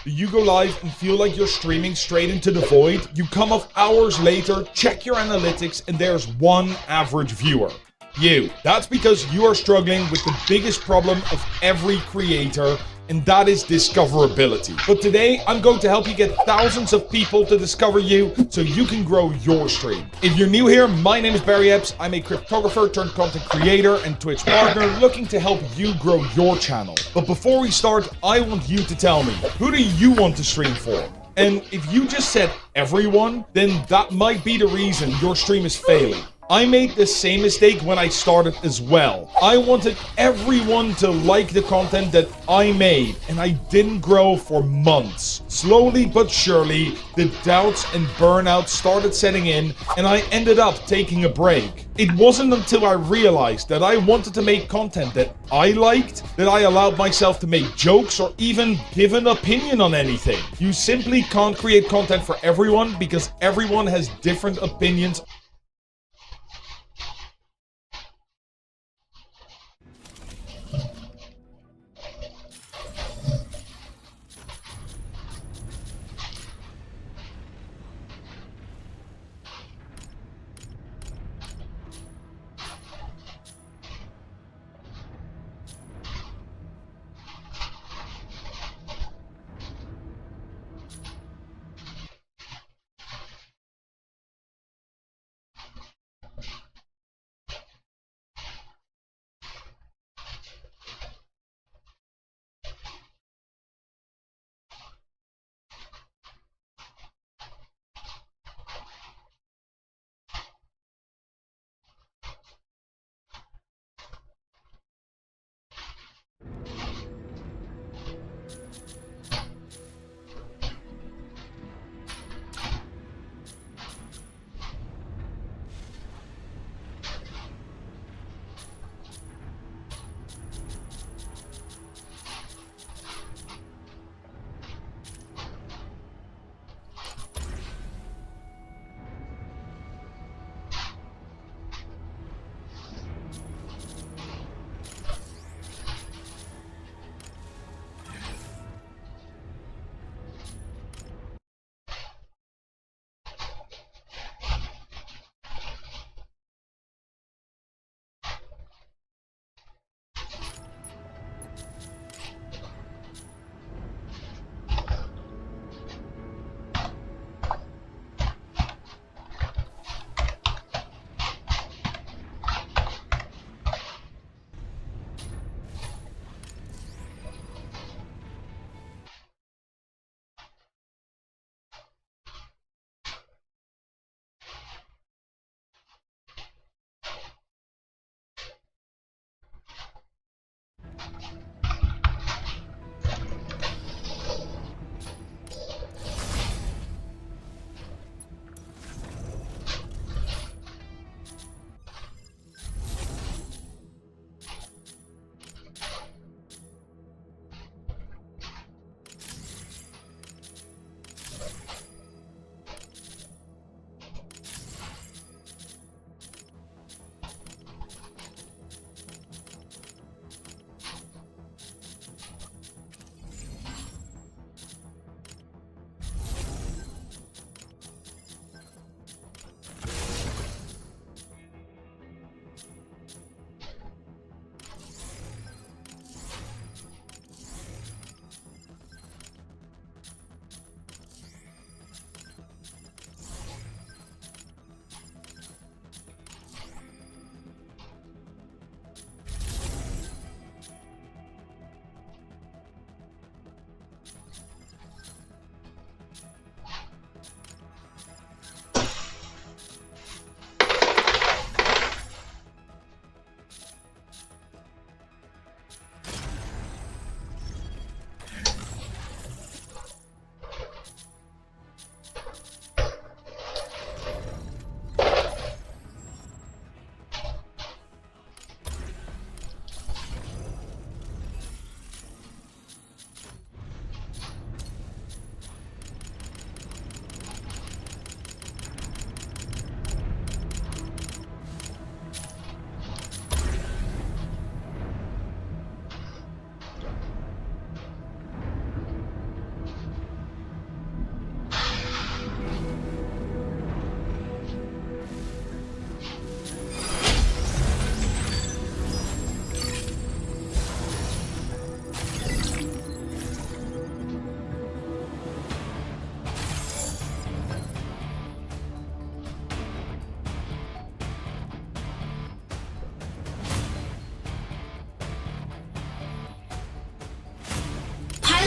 Do you go live and feel like you're streaming straight into the void? You come off hours later, check your analytics, and there's one average viewer. You. That's because you are struggling with the biggest problem of every creator, and that is discoverability. But today, I'm going to help you get thousands of people to discover you so you can grow your stream. If you're new here, my name is Barry Epps. I'm a cryptographer turned content creator and Twitch partner looking to help you grow your channel. But before we start, I want you to tell me, who do you want to stream for? And if you just said everyone, then that might be the reason your stream is failing. I made the same mistake when I started as well. I wanted everyone to like the content that I made, and I didn't grow for months. Slowly but surely, the doubts and burnout started setting in, and I ended up taking a break. It wasn't until I realized that I wanted to make content that I liked that I allowed myself to make jokes or even give an opinion on anything. You simply can't create content for everyone because everyone has different opinions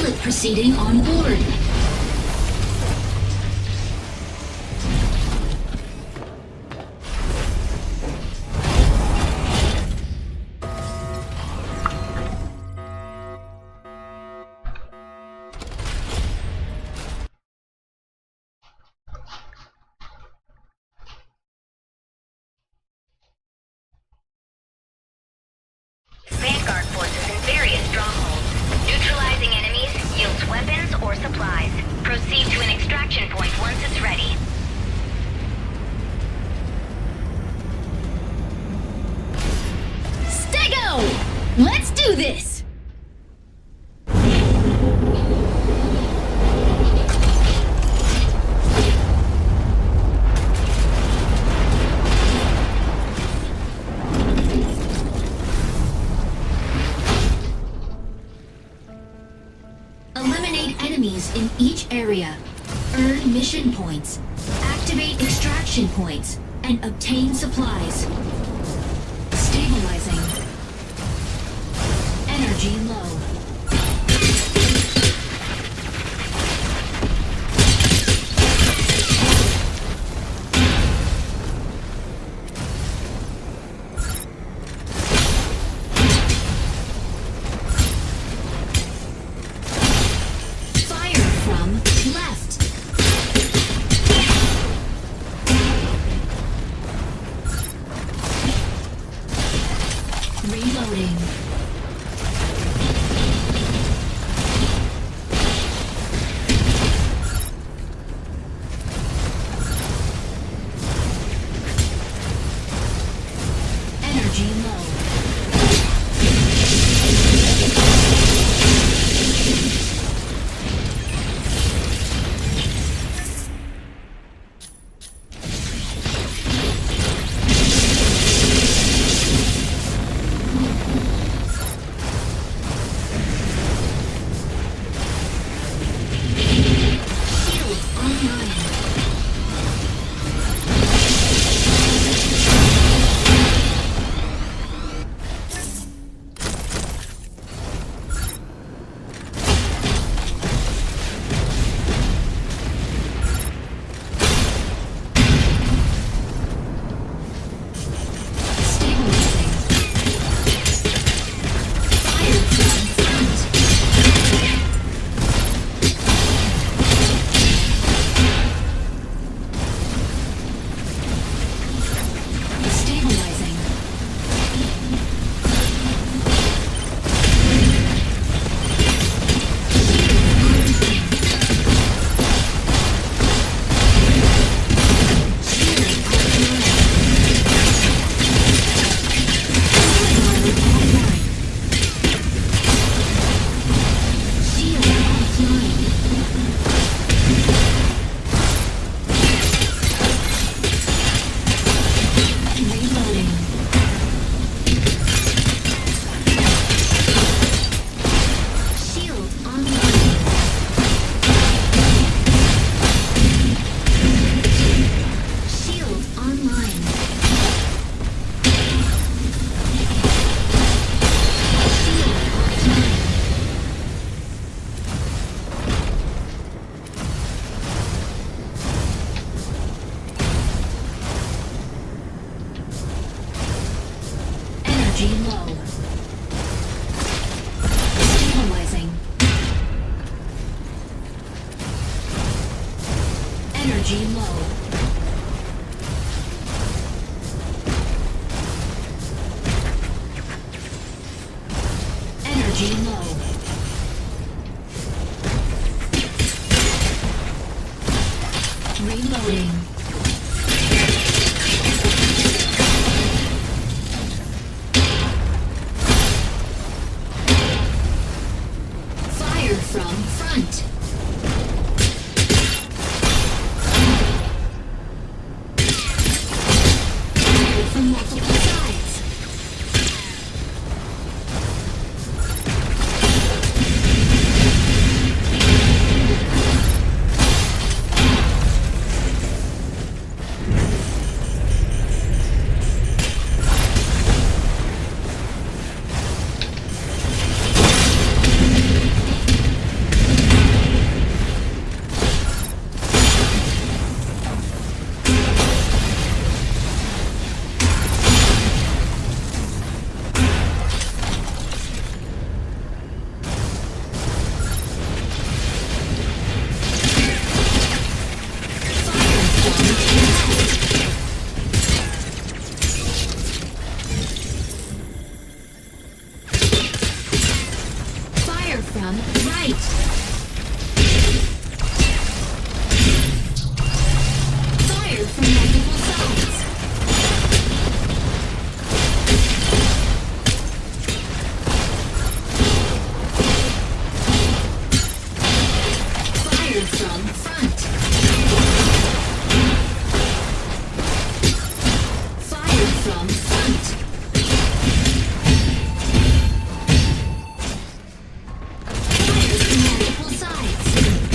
Pilot proceeding on board. Vanguard forces in various strongholds. Neutralizing enemies yields weapons or supplies. Proceed to an extraction point once it's ready. Stego! Let's do this! Eliminate enemies in each area. Earn mission points. Activate extraction points. And obtain supplies. Stabilizing. Energy low. Fire from left. Reloading. Energy low. Shield online. Stabilizing. Fire from front. Stabilizing. Shield offline. Reloading. Shield online. Shield online. Shield offline. Energy low. Stabilizing. Energy low. Energy low. Reloading. Fire from front. Fire from multiple sides. from front. Fire from front. Fire from multiple sides.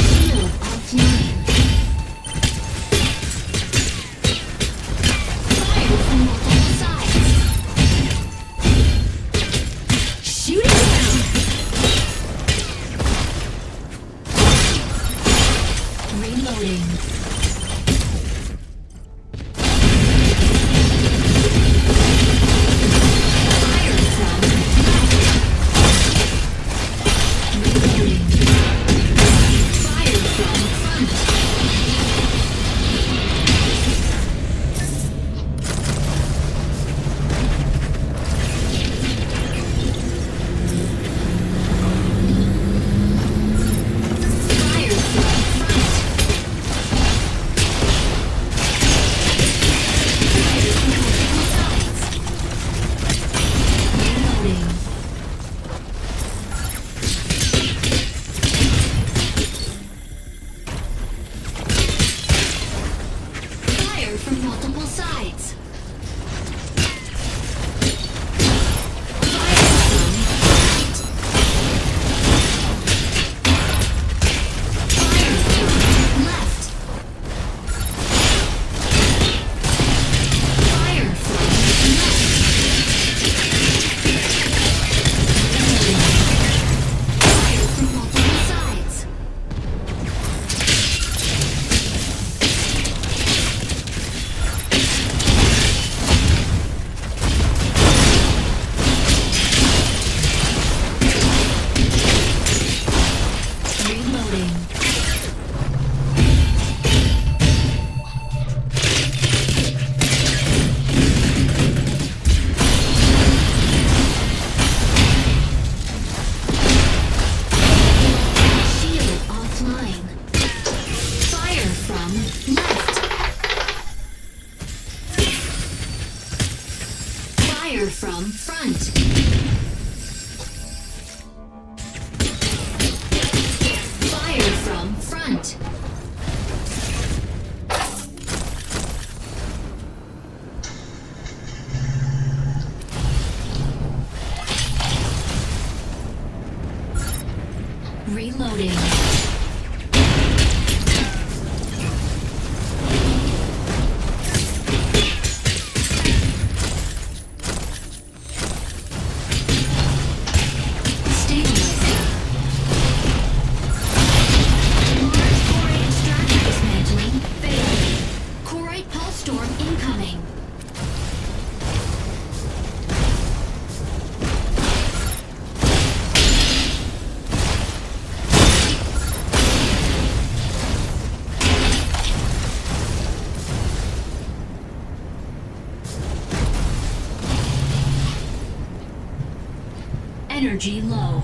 Shield offline. Fire from multiple sides. Shooting down. Reloading. Fire from reloading. Fire from front. Fire from front. Fire from multiple sides. Reloading. Fire from multiple sides. Fire from right. Fire from left. Fire from left. Fire from multiple sides. Reloading. Shield offline. Fire from left. Fire from front. Fire from front. Reloading. Stabilizing. Large core extractor dismantling failed. Corite pulse storm incoming. Energy low.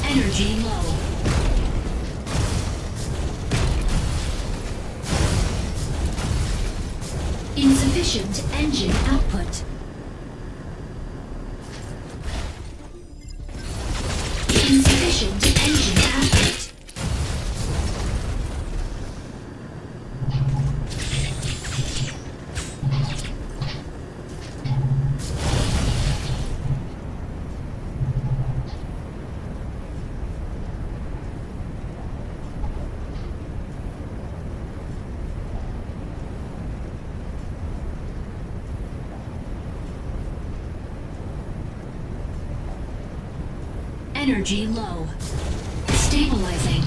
Energy low. Insufficient engine output. Insufficient engine output. Energy low. Stabilizing.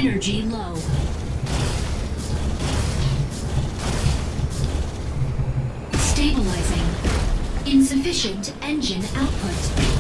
Energy low. Stabilizing. Insufficient engine output.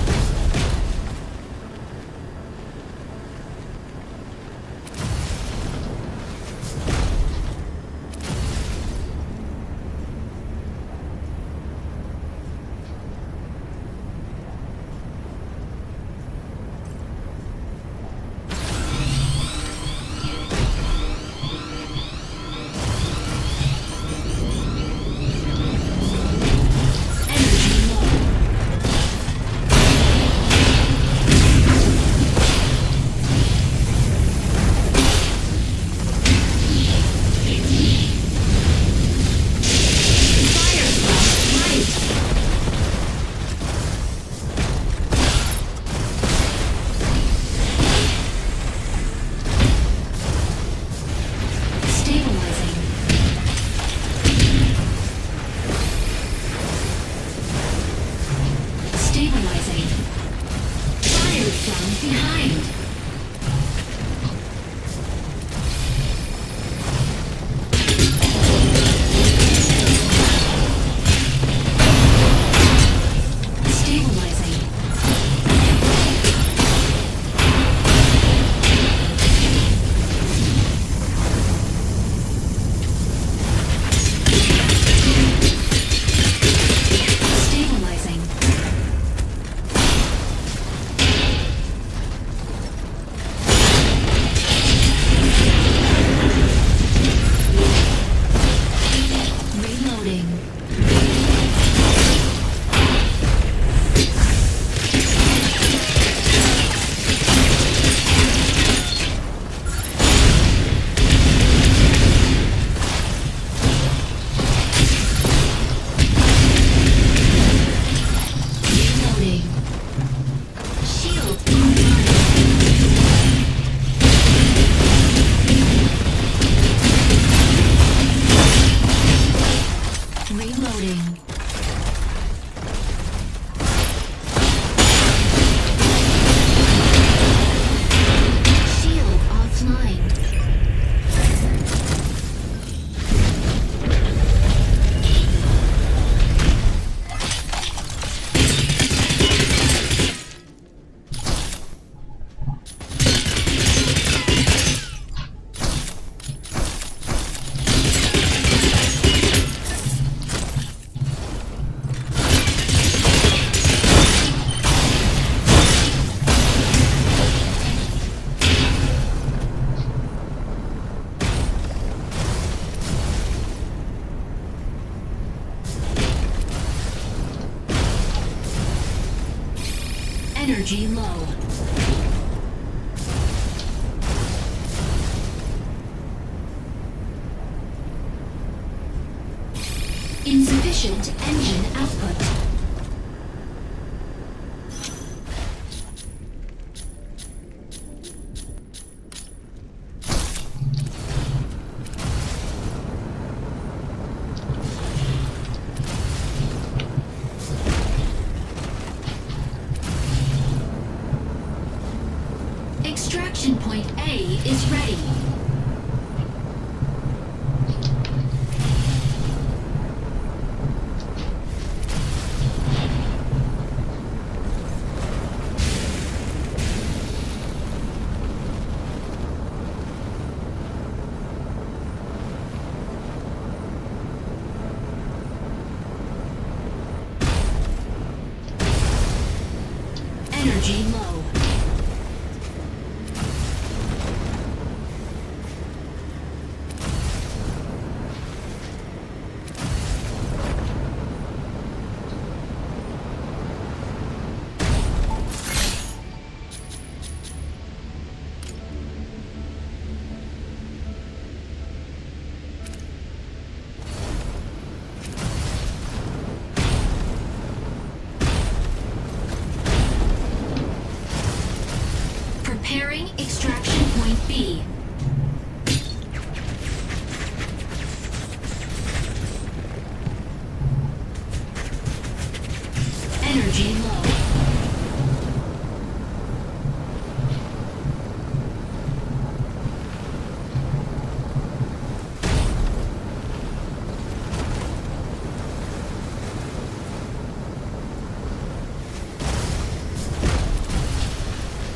Energy low. Insufficient engine output. Extraction point A is ready. Energy low. Preparing extraction point B. Energy low.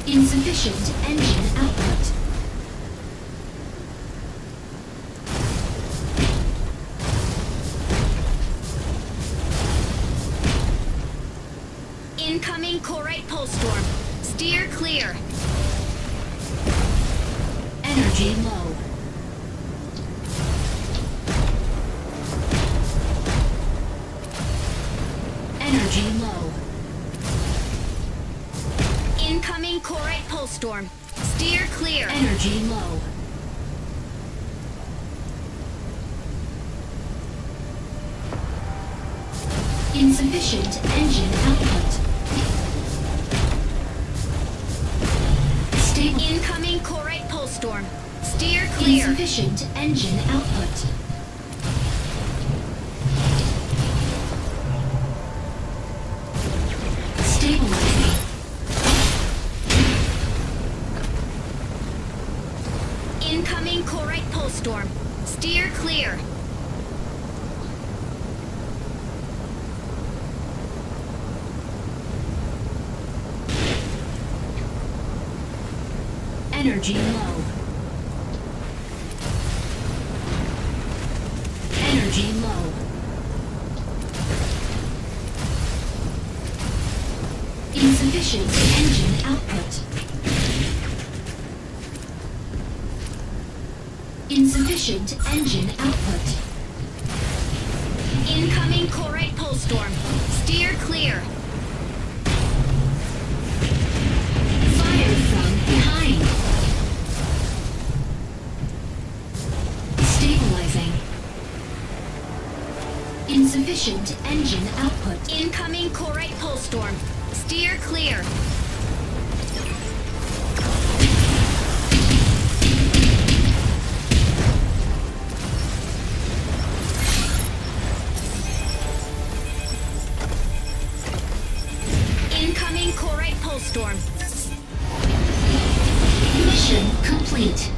Insufficient engine output. Incoming Corite pulse storm. Steer clear. Energy low. Energy low. Incoming Corite pulse storm. Steer clear. Energy low. Insufficient engine output. Stable. Incoming Corite pulse storm. Steer clear. Insufficient engine output. Stabilizing. Incoming Corite pulse storm. Steer clear. Energy low. Energy low. Insufficient engine output. Insufficient engine output. Incoming Corite pulse storm. Steer clear. Fire from behind. Stabilizing. Insufficient engine output. Incoming Corite pulse storm. Steer clear. Incoming Corite pulse storm. Mission complete.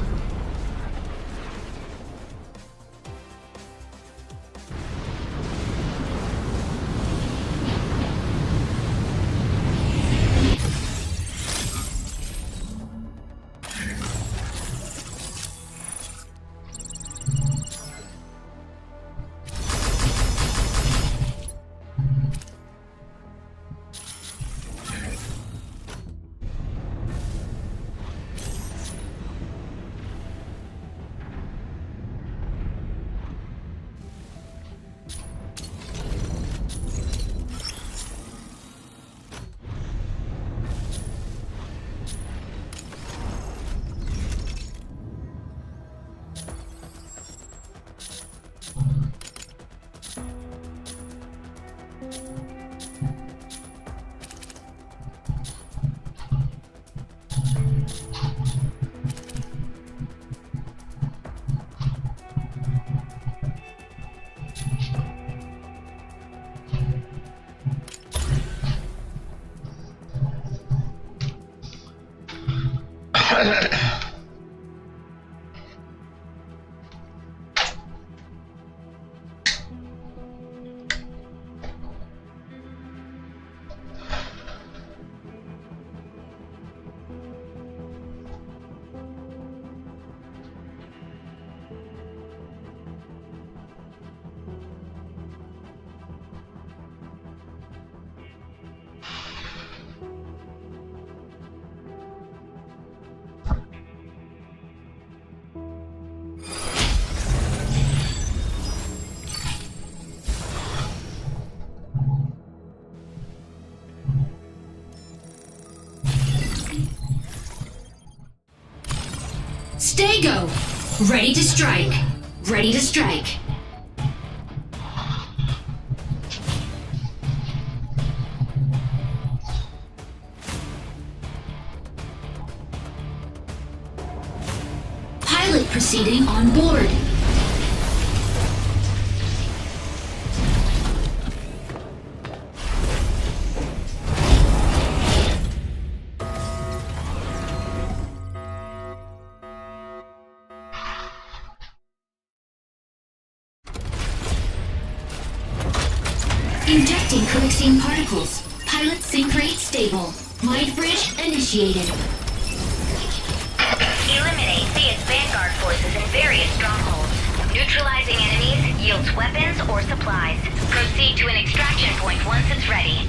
Stay go. Ready to strike. Ready to strike. Pilot proceeding on board. Injecting coaxium particles. Pilot sync rate stable. Light bridge initiated. Eliminate Thea's Vanguard forces in various strongholds. Neutralizing enemies yields weapons or supplies. Proceed to an extraction point once it's ready.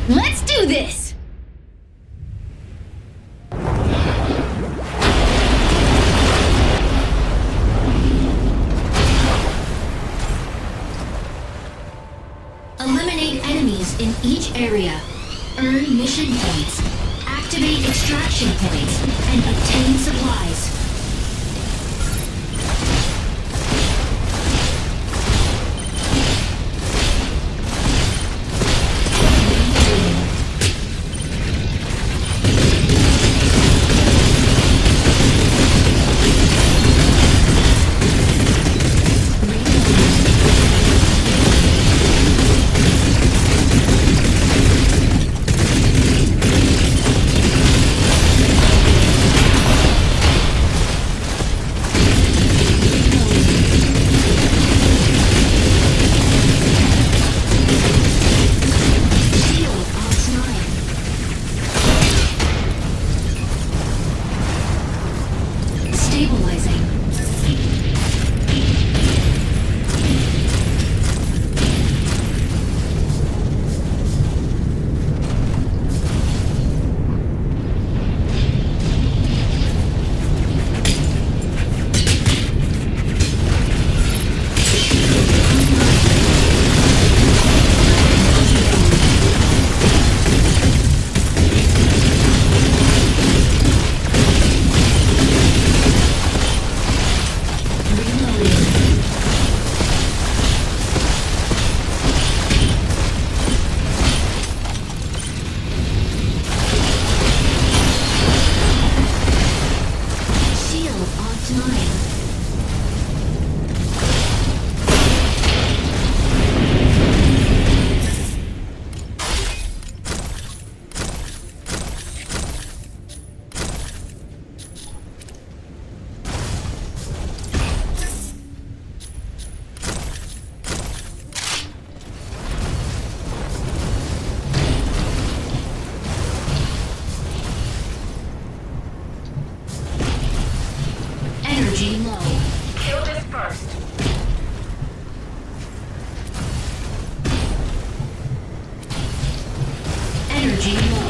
Let's do this! Eliminate enemies in each area. Earn mission points. Activate extraction points and obtain supplies. Energy low. Kill this first. Energy low.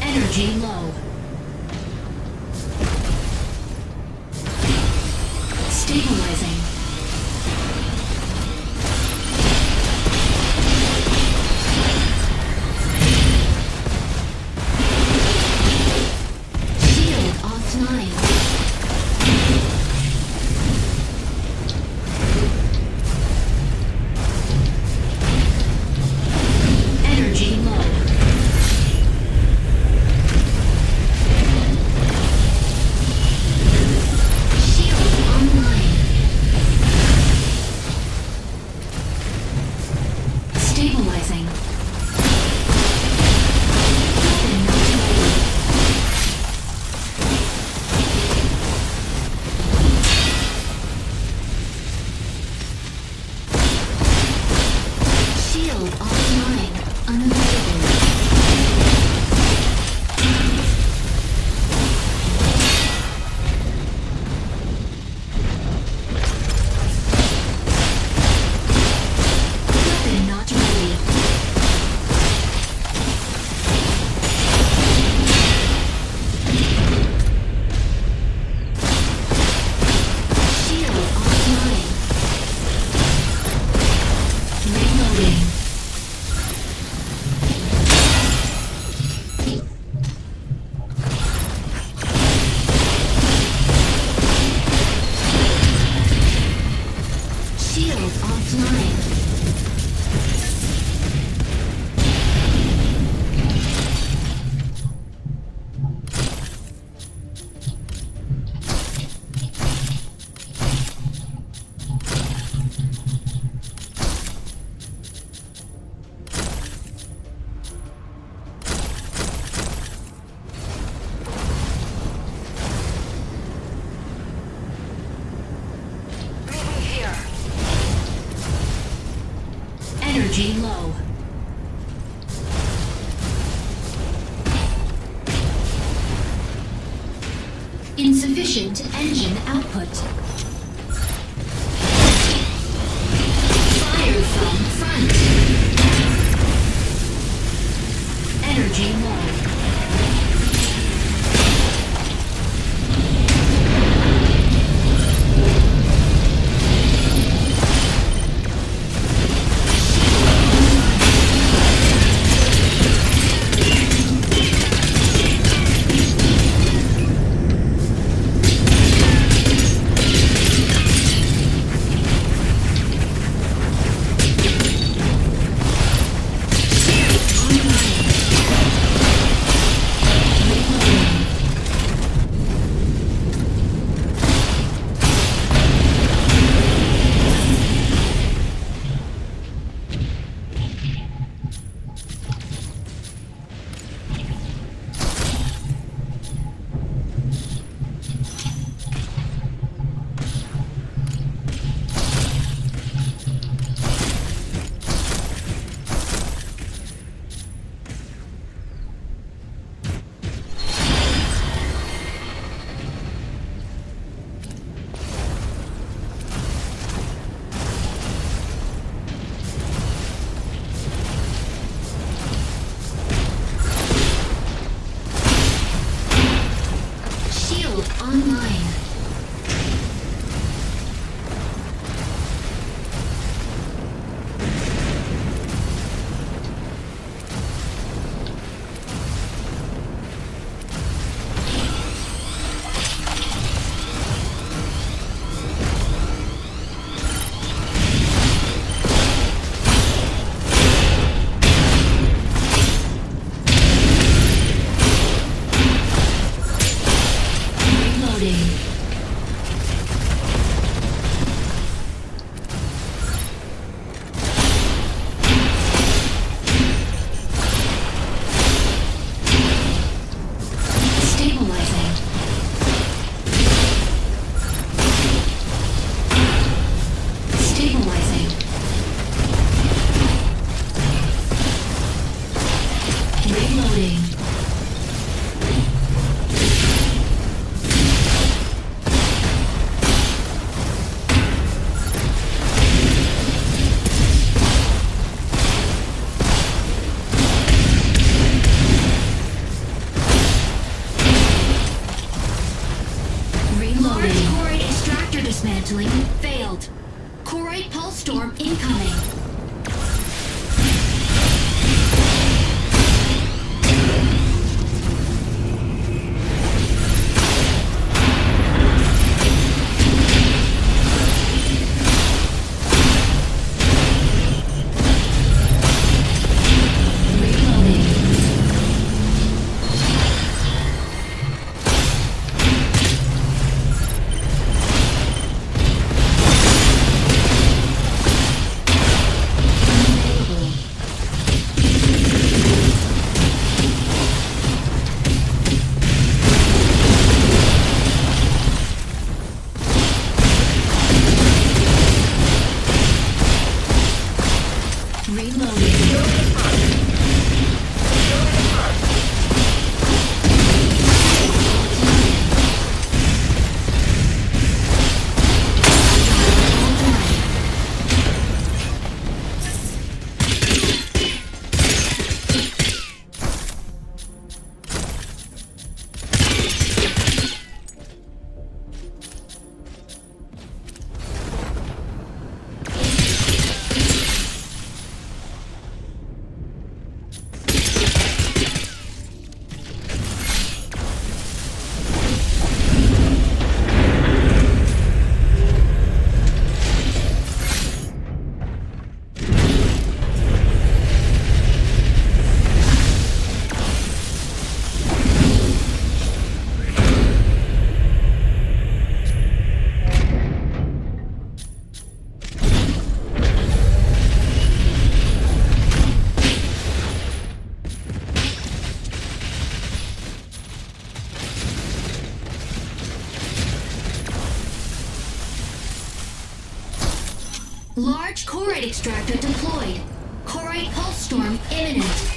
Energy low. Stabilizing. Shield offline. Energy low. Stabilizing. Shield offline. Unavailable. Weapon not ready. Shield offline. Energy low. Insufficient engine output. Fire from front. Energy low. Online. Dismantling failed. Choroid pulse storm incoming. Large choroid extractor deployed. storm imminent.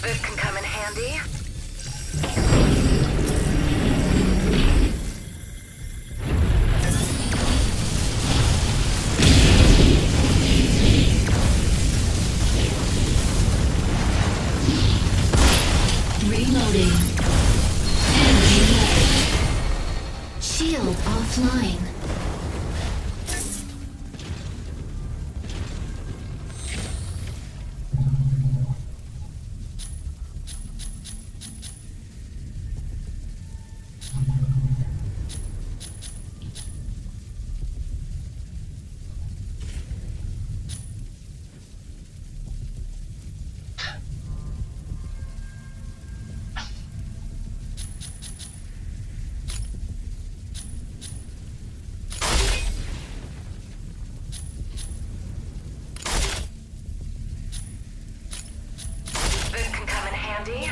This can come in handy. Reloading. Energy low. Shield offline. This can come in handy.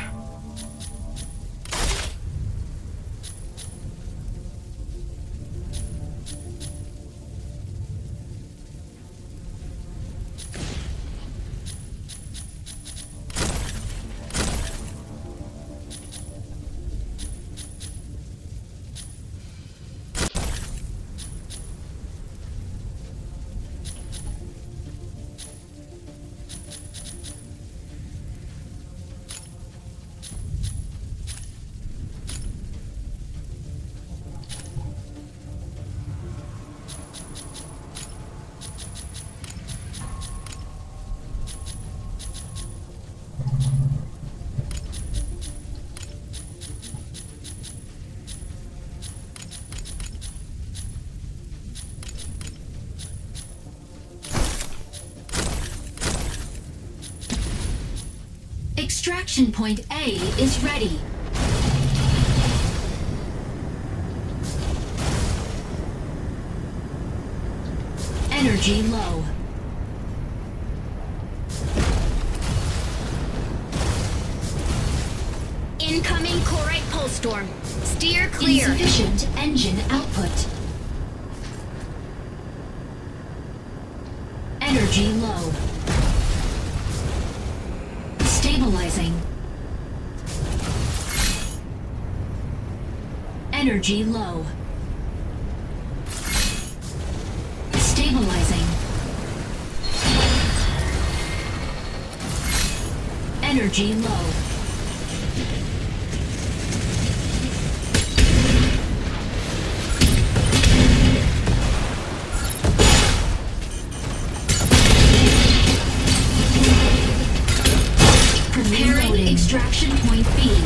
Extraction point A is ready. Energy low. Incoming chlorite pulse storm. Steer clear. Insufficient engine output. Energy low. Stabilizing. Energy low. Stabilizing. Energy low. Preparing extraction point B.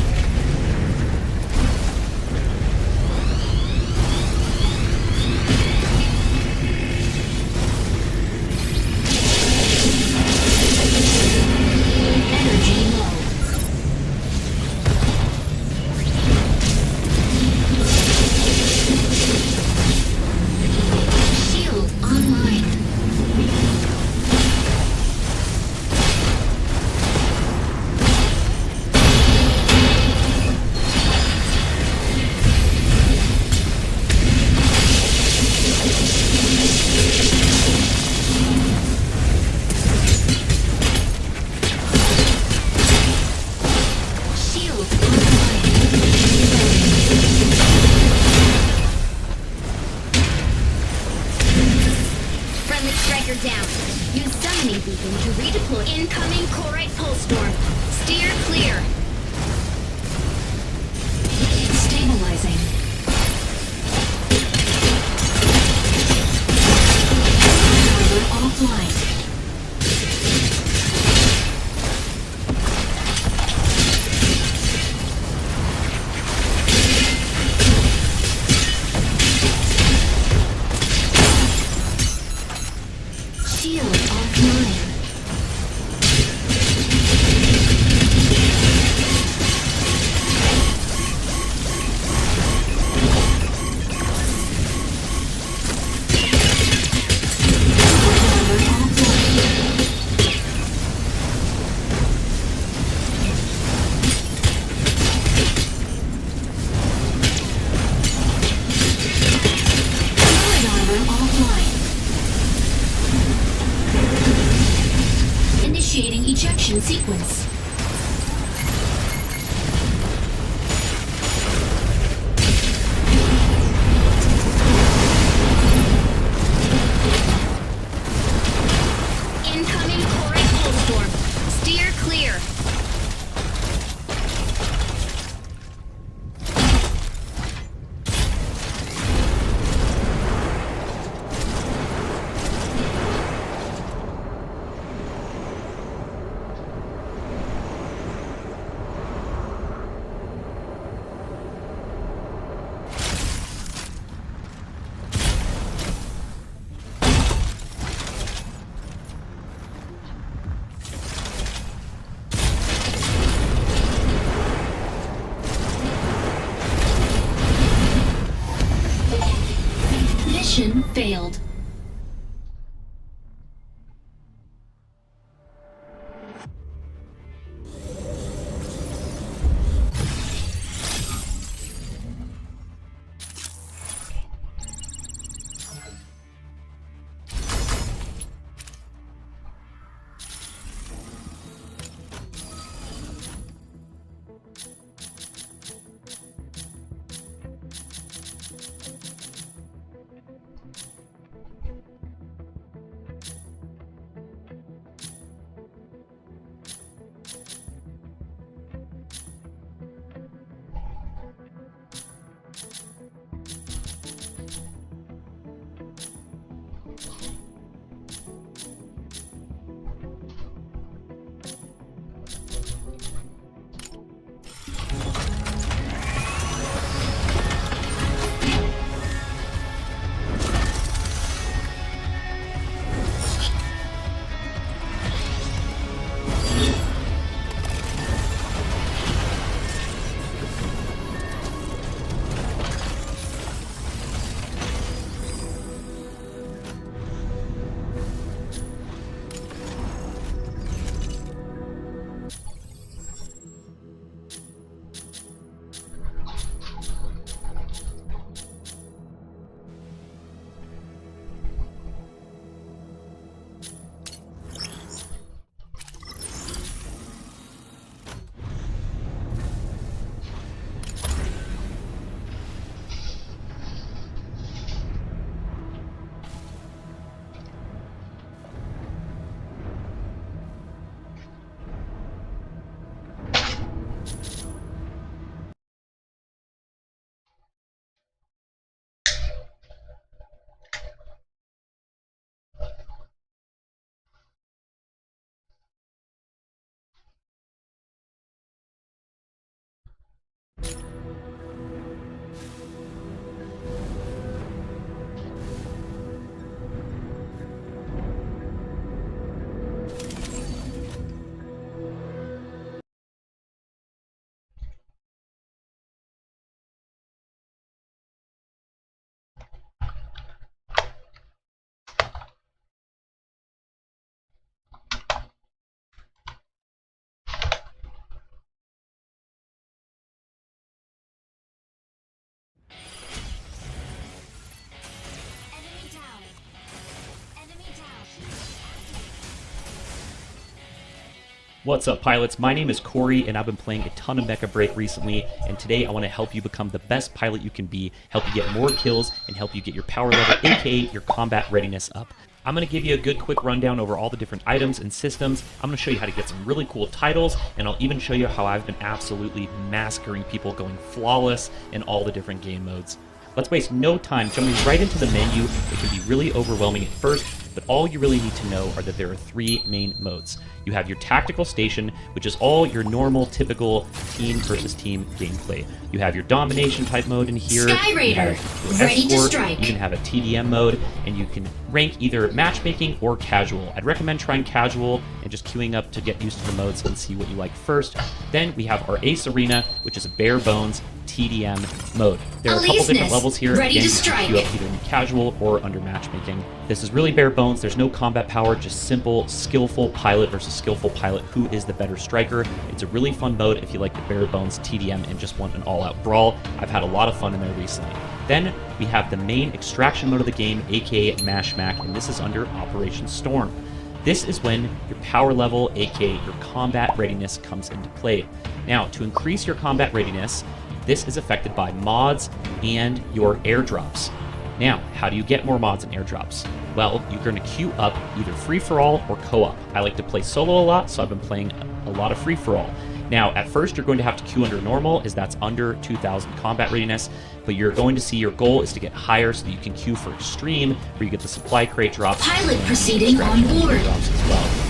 Strider down. Use summoning beacon to redeploy. Incoming Corite Pulse Storm. Steer clear. Stabilizing. Armor offline. Shield offline. Initiating ejection sequence. Incoming Corite Pulse Storm. Steer clear. Mission failed. What's up, pilots? My name is Corey, and I've been playing a ton of Mecha Break recently, and today I want to help you become the best pilot you can be, help you get more kills, and help you get your power level, aka your combat readiness up. I'm going to give you a good quick rundown over all the different items and systems. I'm going to show you how to get some really cool titles, and I'll even show you how I've been absolutely massacring people, going flawless in all the different game modes. Let's waste no time jumping right into the menu. It can be really overwhelming at first, but all you really need to know are that there are three main modes. You have your tactical station, which is all your normal, typical team versus team gameplay. You have your domination type mode in here. Sky Raider, ready to strike. You can have a TDM mode, and you can rank either matchmaking or casual. I'd recommend trying casual and just queuing up to get used to the modes and see what you like first. Then we have our Ace Arena, which is a bare bones TDM mode. There are a couple different levels here. Ready Again, to strike. you can queue up either in casual or under matchmaking. This is really bare bones. There's no combat power, just simple, skillful pilot versus skillful pilot. Who is the better striker? It's a really fun mode if you like the bare bones TDM and just want an all-out brawl. I've had a lot of fun in there recently. Then we have the main extraction mode of the game, aka Mash Mac, and this is under Operation Storm. This is when your power level, aka your combat readiness, comes into play. Now, to increase your combat readiness, this is affected by mods and your airdrops. Now, how do you get more mods and airdrops? Well, you're going to queue up either free-for-all or co-op. I like to play solo a lot, so I've been playing a lot of free-for-all. Now, at first, you're going to have to queue under normal, as that's under 2,000 combat readiness, but you're going to see your goal is to get higher so that you can queue for extreme, where you get the supply crate drops. Pilot proceeding on board. Drops as well.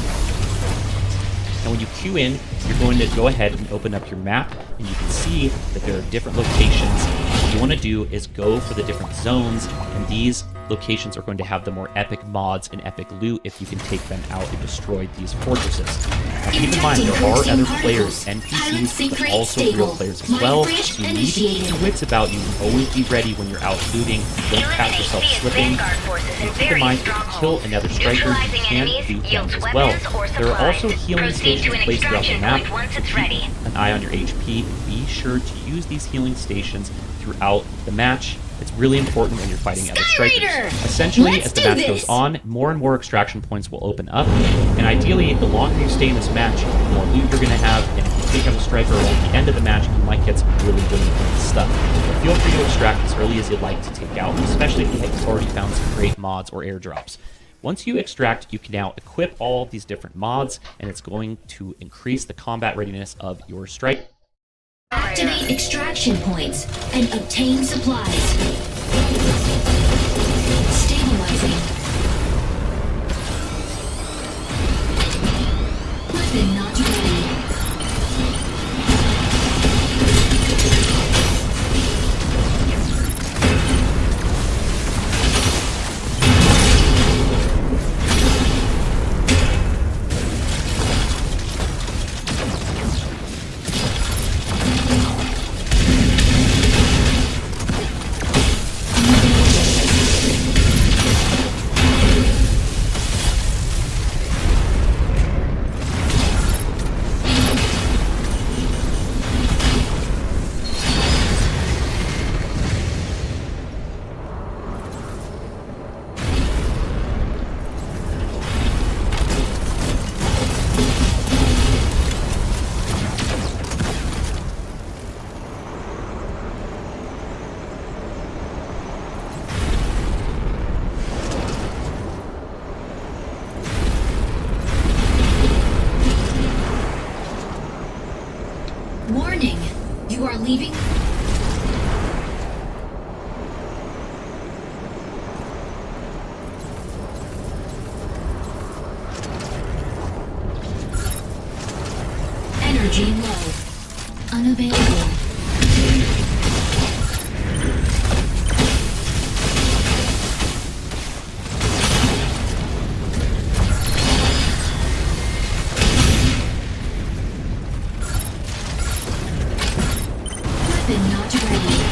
And when you queue in, you're going to go ahead and open up your map, and you can see that there are different locations. What you want to do is go for the different zones, and these locations are going to have the more epic mods and epic loot if you can take them out and destroy these fortresses. Now, keep in mind, there are other players, NPCs, but also real players as well. So you need to keep your wits about you and always be ready when you're out looting. Don't catch yourself slipping. And keep in mind, if you kill another striker, you can do them as well. There are also healing stations placed throughout the map, so keep an eye on your HP and be sure to use these healing stations throughout the match. It's really important when you're fighting other strikers. Essentially, as the match goes on, more and more extraction points will open up, and ideally, the longer you stay in this match, the more loot you're going to have, and if you take out a striker at the end of the match, you might get some really good stuff. But feel free to extract as early as you'd like to take out, especially if you've already found some great mods or airdrops. Once you extract, you can now equip all of these different mods, and it's going to increase the combat readiness of your strike. Activate extraction points and obtain supplies. Stabilizing. Weapon not ready. Warning, you are leaving. Energy low. Unavailable. Weapon not ready.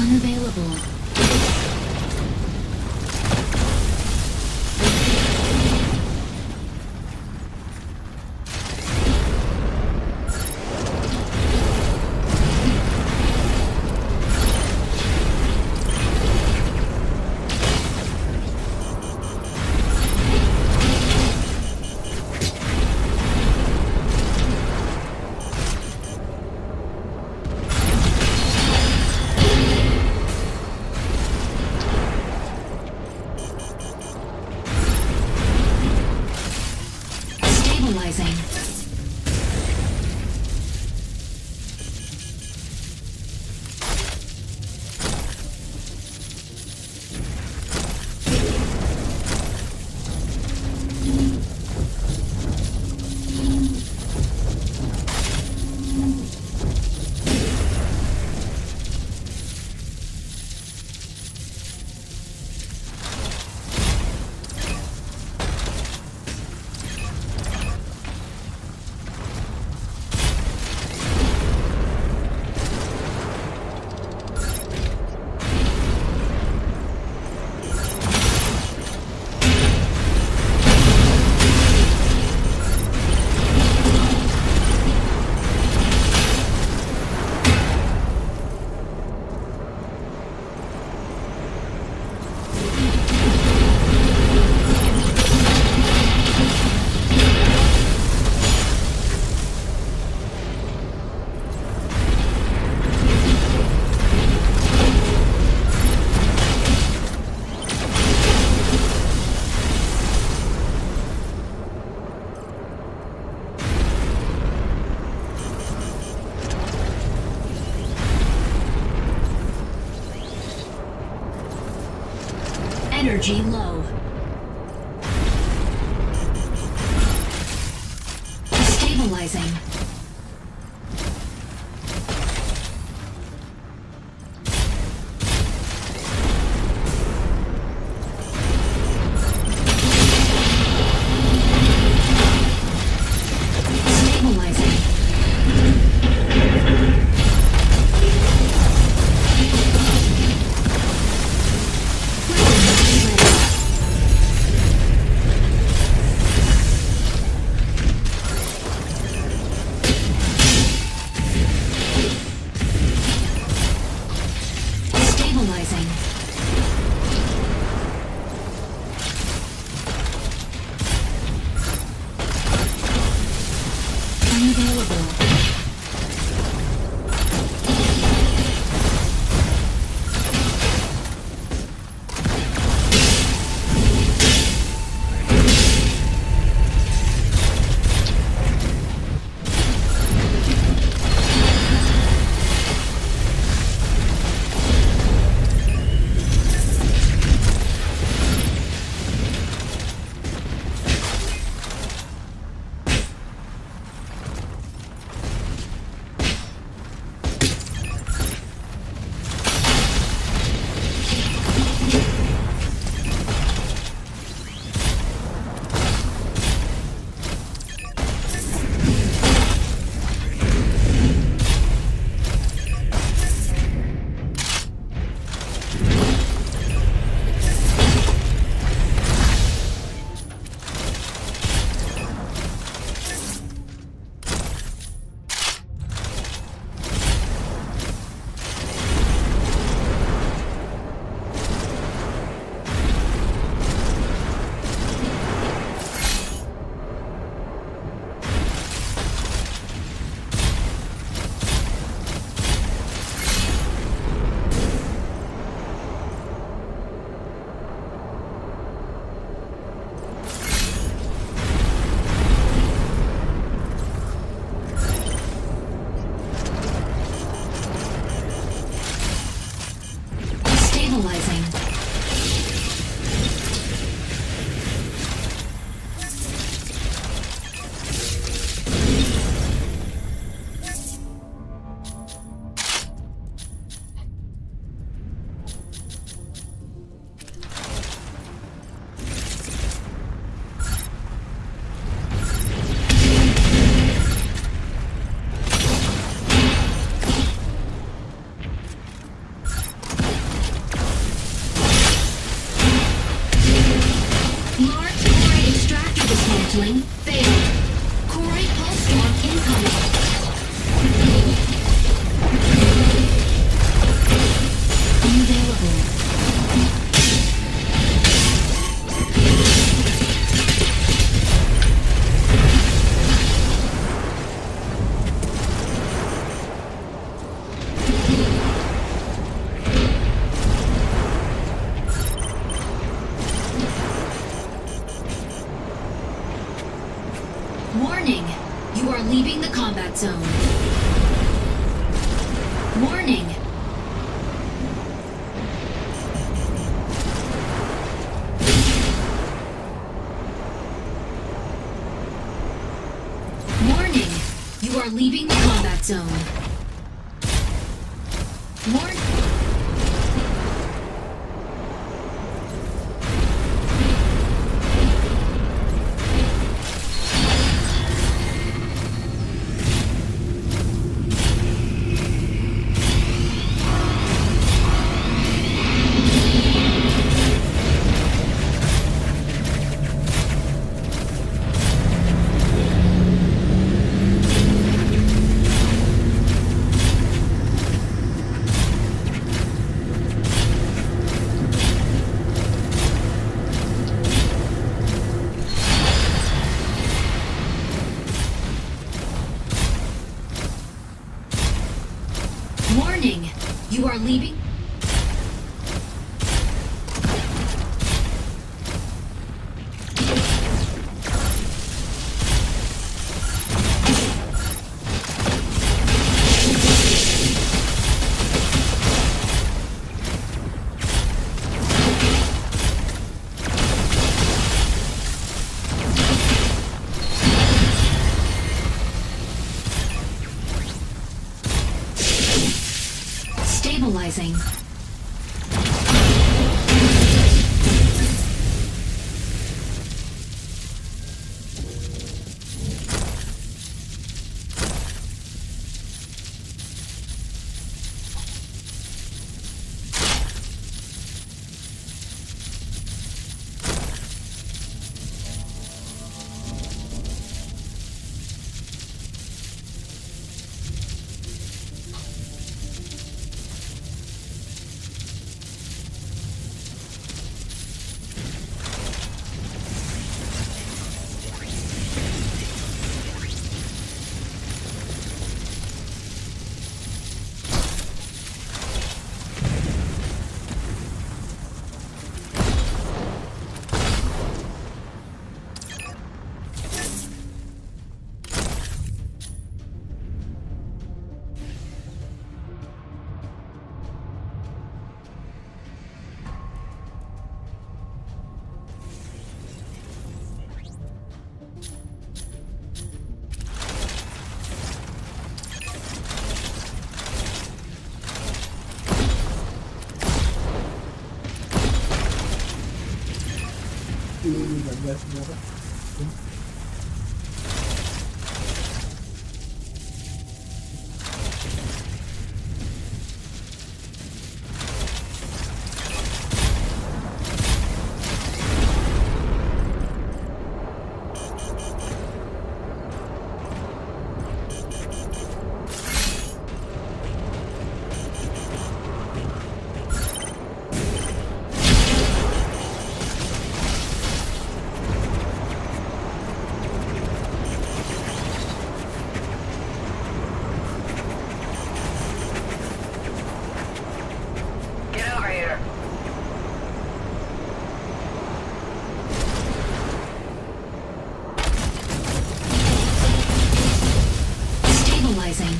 unavailable. Stabilizing. Energy low. Stabilizing. Stabilizing. Weapon ready. combat zone. Warning. Warning. You are leaving the combat zone. Warning. Warning. You are leaving. Stabilizing. Stabilizing.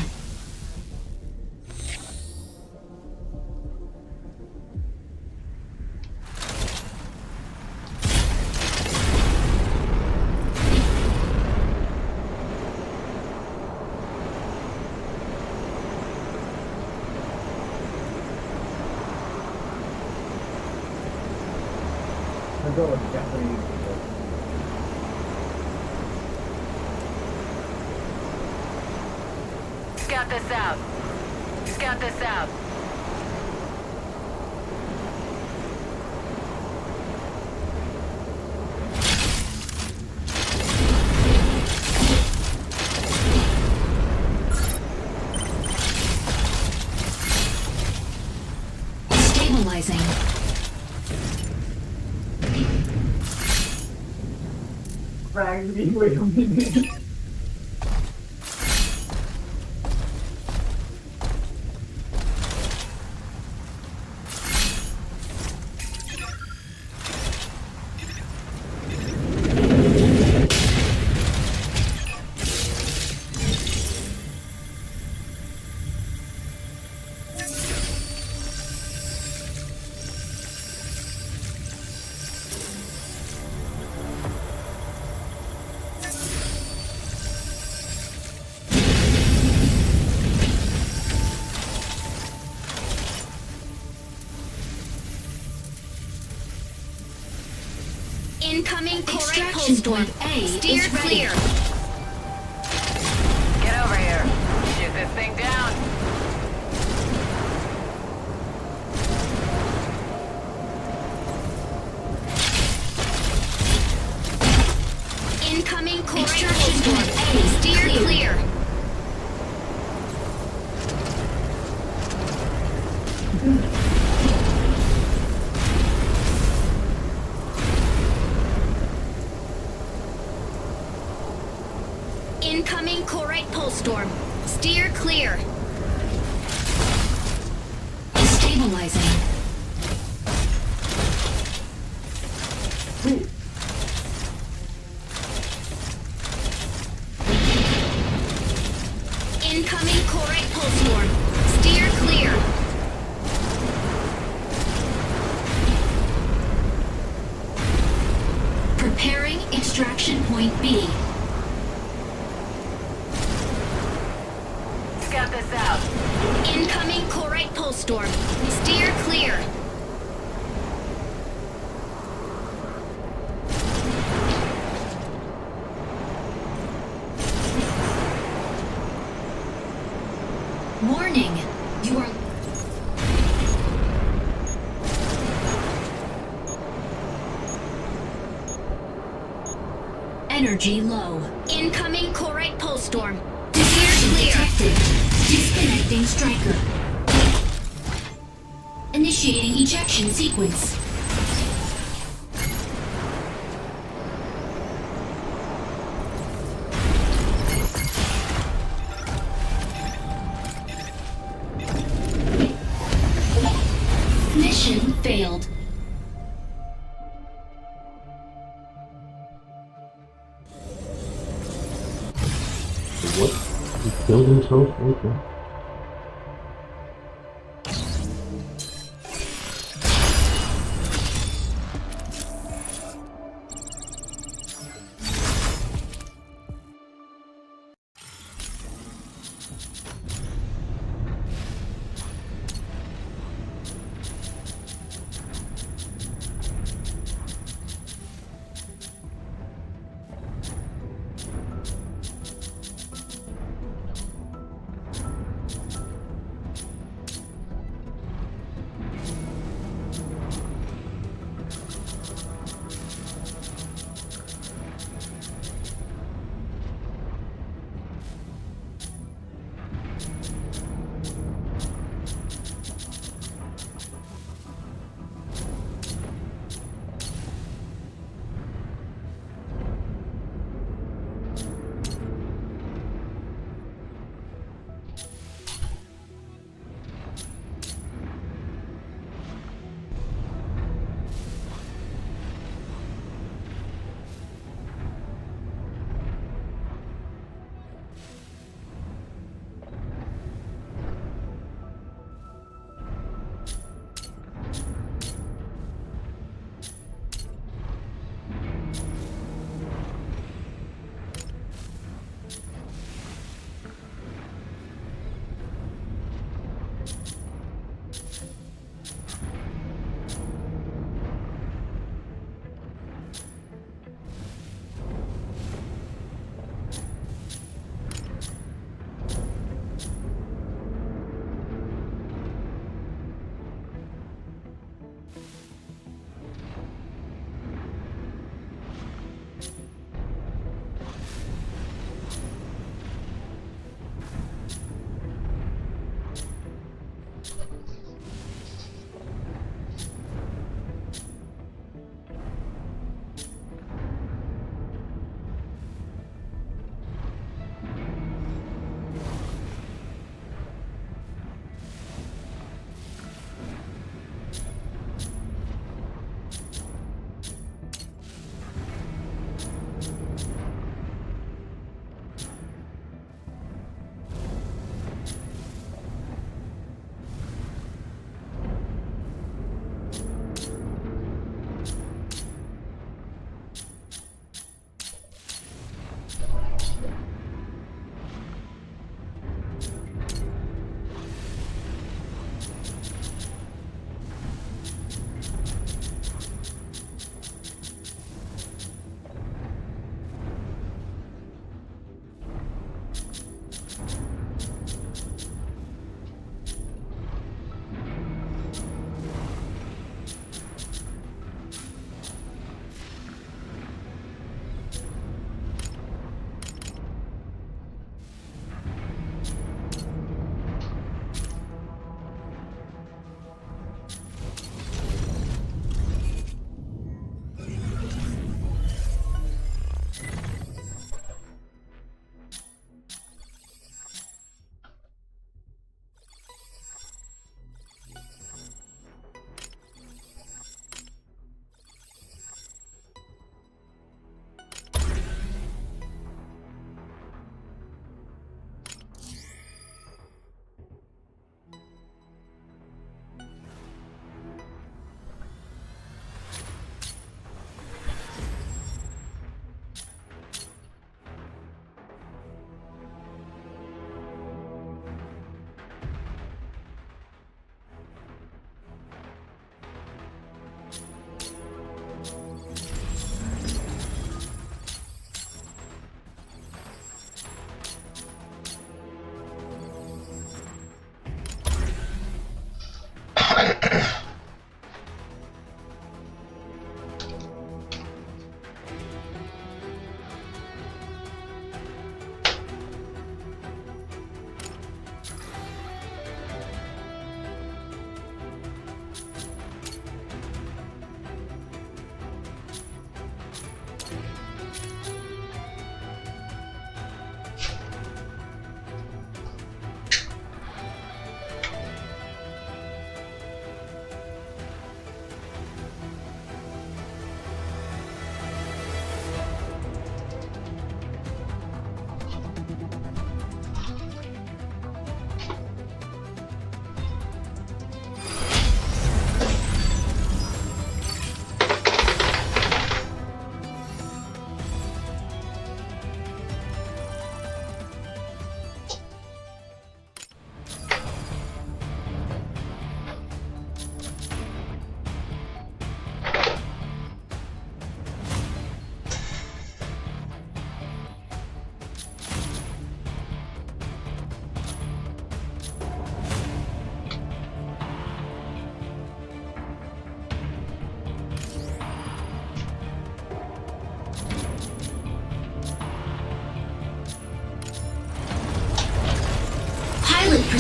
Scout this out. Scout this out. Stabilizing. Incoming Extraction extraction point point A Steer is ready. clear. Get over here. Shoot this thing down. Incoming core Extraction point point A. A Steer clear. Incoming Corite pulse storm. Steer clear. Stabilizing. Incoming Corite pulse storm. Steer clear. Preparing extraction point B. Scout this out. Incoming Corite pulse storm. Steer clear. Warning. You are energy low. Incoming Corite pulse storm. Diversion Clear. detected. Disconnecting striker. Initiating ejection sequence. Mission failed. What? He killed himself? Okay.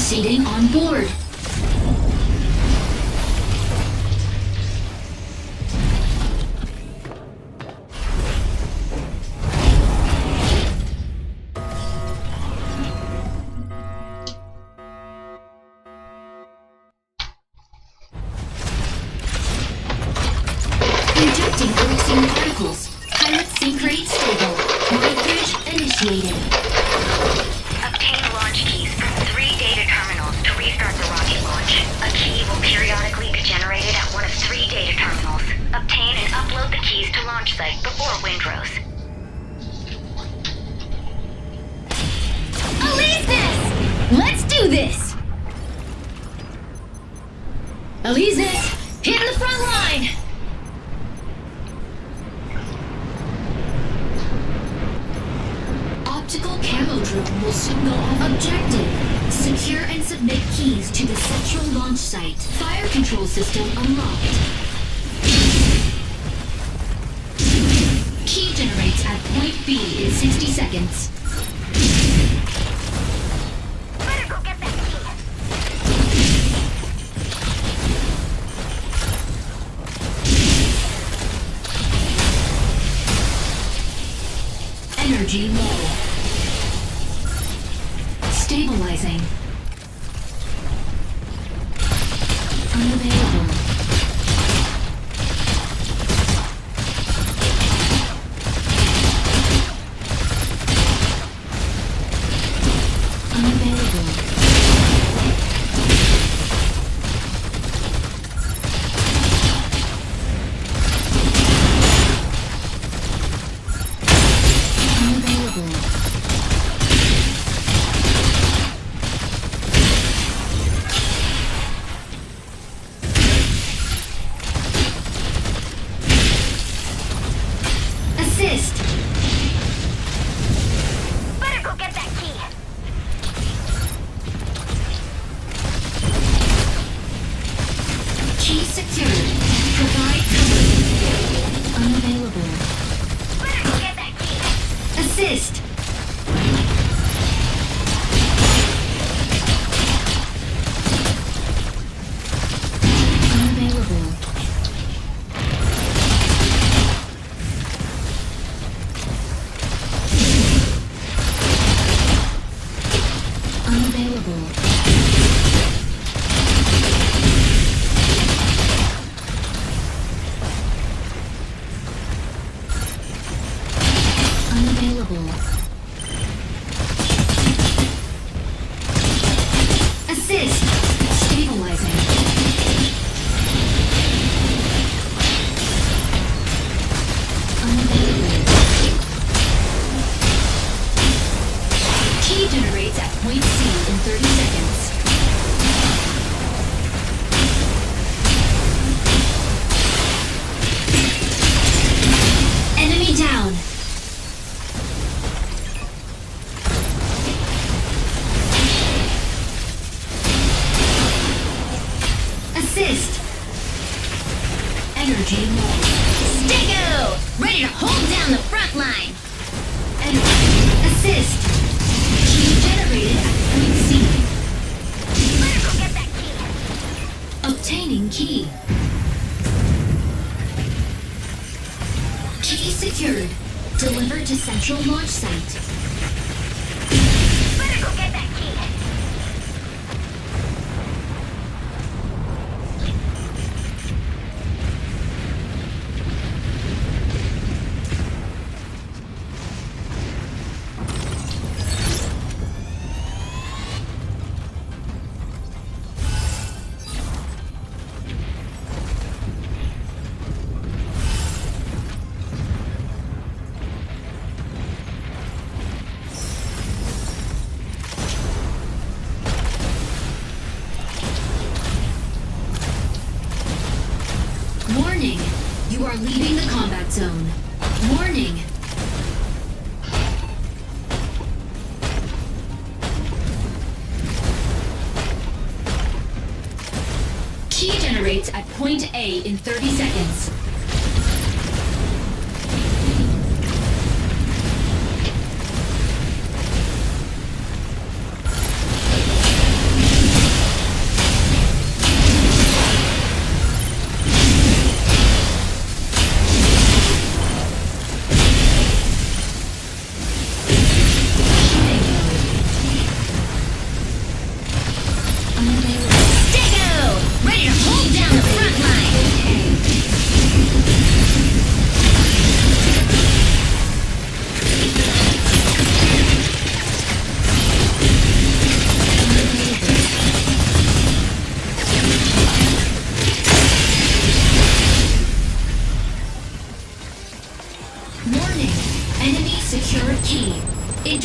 Proceeding on board. Injecting elixir particles. Pilot sync rate stable. Bridge initiated. Obtain launch keys from 3 data terminals to restart the rocket launch. A key will periodically be generated at one of 3 data terminals. Obtain and upload the keys to launch site before Windrose. Alesis! Let's do this! Alesis, hit the front line! Optical camo drone will soon go off objective. Secure and submit keys to the central launch site. Fire control system unlocked. Key generates at point B in 60 seconds. Better go get that key. Energy low. Stabilizing. Unavailable. Unavailable. Unavailable. Assist. Better go get that key. Key secured. Provide cover. Unavailable. Better go get that key. Assist. Unavailable. Unavailable. Unavailable. Assist. Stabilizing. Unavailable. Key generates at point C in 30 seconds. Enemy down. Assist. Energy low. Stego! Ready to hold down the front line! Energy. Assist. Key generated at point C. Better go get that key. Obtaining key. Key secured. Delivered to central launch site. Better go get that key. Warning! You are leaving the combat zone. Warning! Key generates at point A in 30 seconds.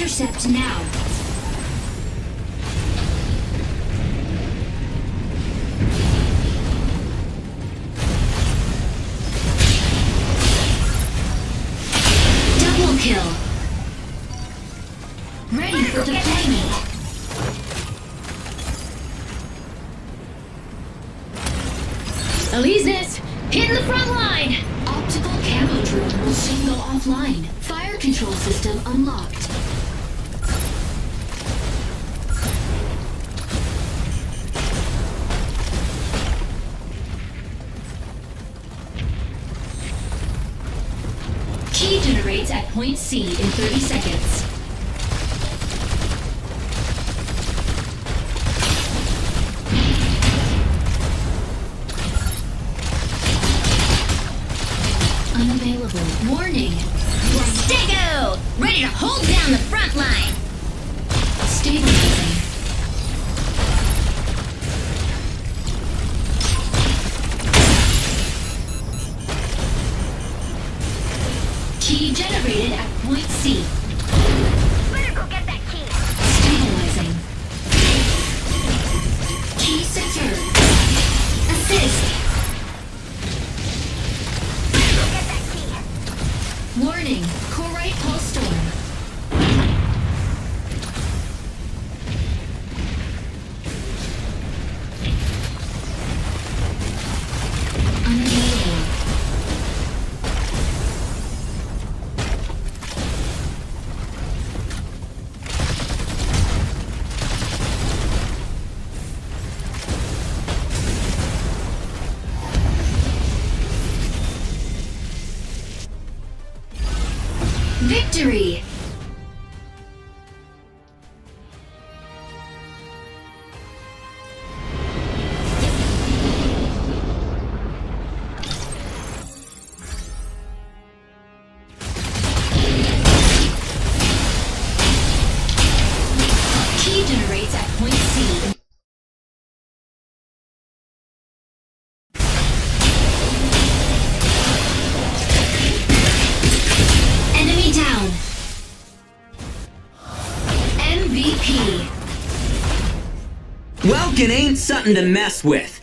Intercept now. Double kill. Ready for deployment. Elysis, hit the front line! Optical camo drone will soon go offline. Fire control system unlocked. Key generates at point C in 30 seconds. Unavailable. Warning. Stego! Ready to hold down the front line! Stabilizing. Key generated at point C. Better go get that key. Stabilizing. Key secured. Assist. Go get that key. Warning. Corite pulse storm. Unavailable. Victory! Key generates at point C. Enemy down. MVP. Welkin ain't something to mess with.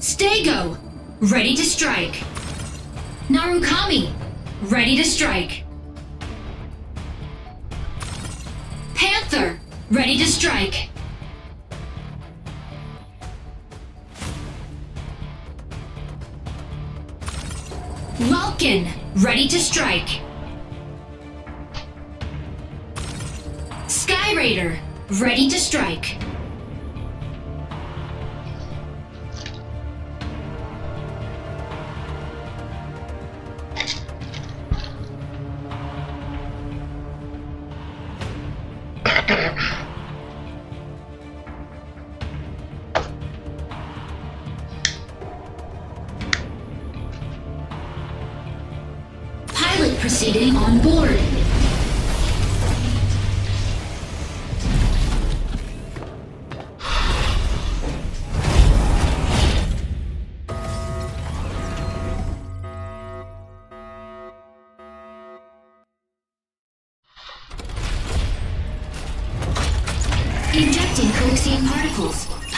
Stego. Ready to strike. Narukami. Ready to strike. Panther. Ready to strike. Welkin. Ready to strike. Sky Raider. Ready to strike. Pilot proceeding on board.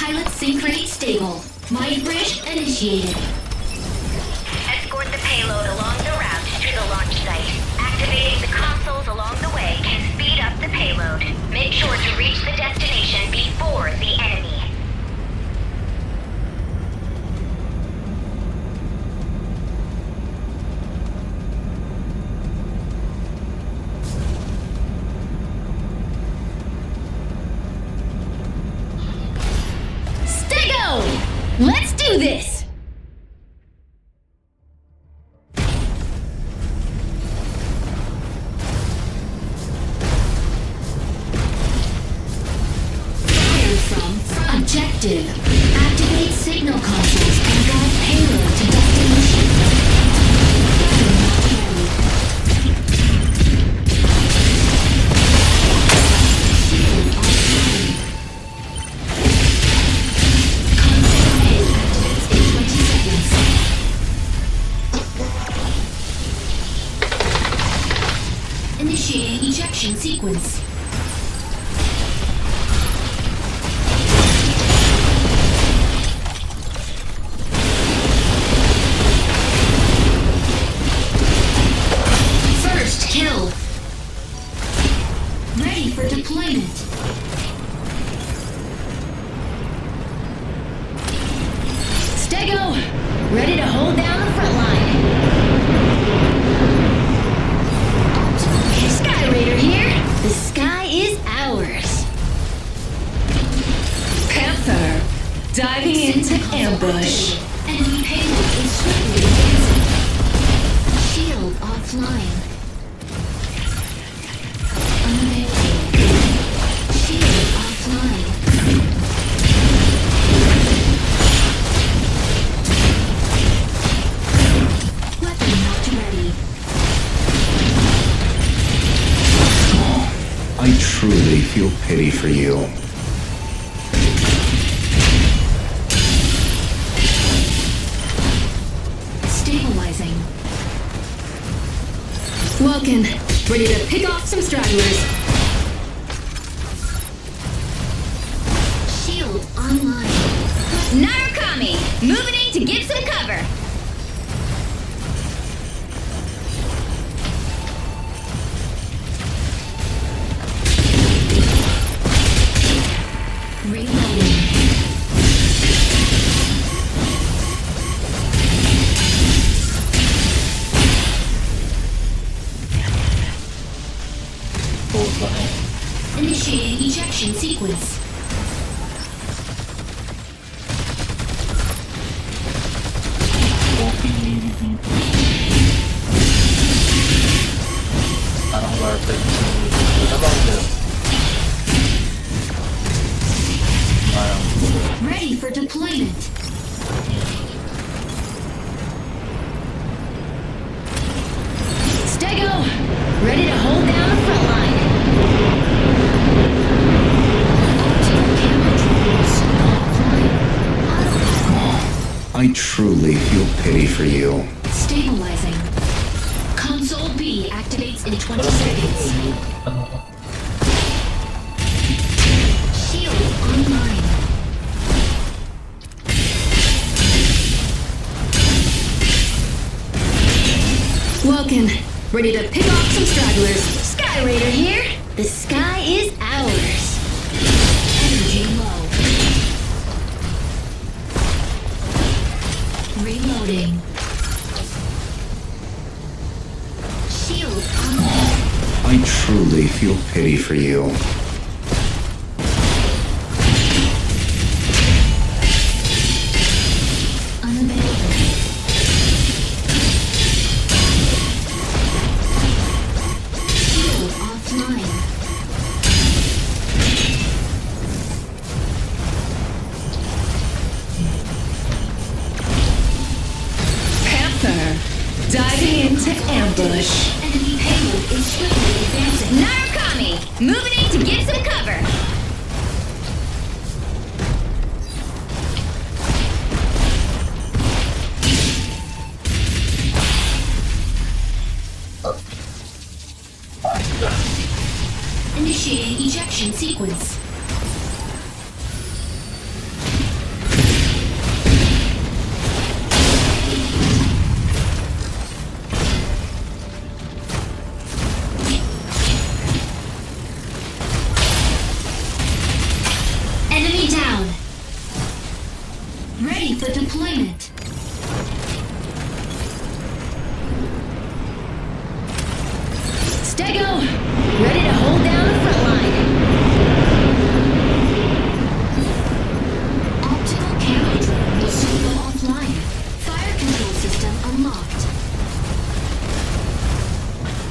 Autopilot sync rate stable. Might bridge initiated. Escort the payload along the route to the launch site. Activating the consoles along the way can speed up the payload. Make sure to reach the destination before the enemy. Stego! Let's do this! Fire from objective. Activate signal consoles and guide payload to destination. Shield offline. Console A activates in 20 seconds. Initiating ejection sequence. First kill. Ready for deployment. Stego! Ready to hold down the front line. Sky Raider here. The sky is ours. Panther, diving into ambush. Enemy payload is swiftly advancing. Shield offline. Unavailable. Shield offline. Weapon not ready. I truly feel pity for you. Stabilizing. Welcome. Ready to pick off some stragglers. Shield online. Narukami, moving in to give some cover. Reloading. Initiating ejection sequence. Ready for deployment. Stego, ready to hold down the front line. Optical camera drones offline. Autopilot. I truly feel pity for you. Stabilizing. Console B activates in 20 seconds. Shield online. Welcome. Ready to pick off some stragglers. Sky Raider here. The sky is ours. Energy low. Reloading. Shield online. I truly feel pity for you. Unavailable. Shield offline. Panther, diving into ambush. Enemy payload is swiftly advancing. Narukami, moving in to give some cover. Initiating ejection sequence. deployment. Stego, ready to hold down the front line. Optical camo drone will soon go offline. Fire control system unlocked.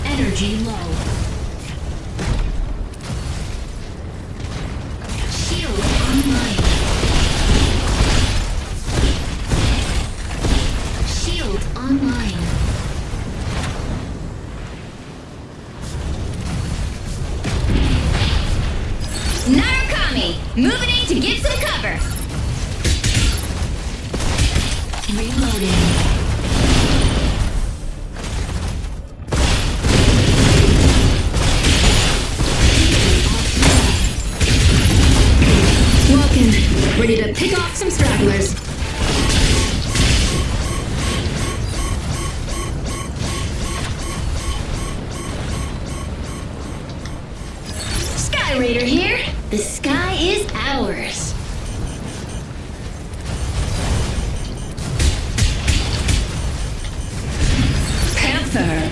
Energy low. Shield online. Shield online. Narukami, moving in to get some cover. Reloading. Walking, ready to pick off some stragglers. Sky Raider here. The sky is ours. Panther,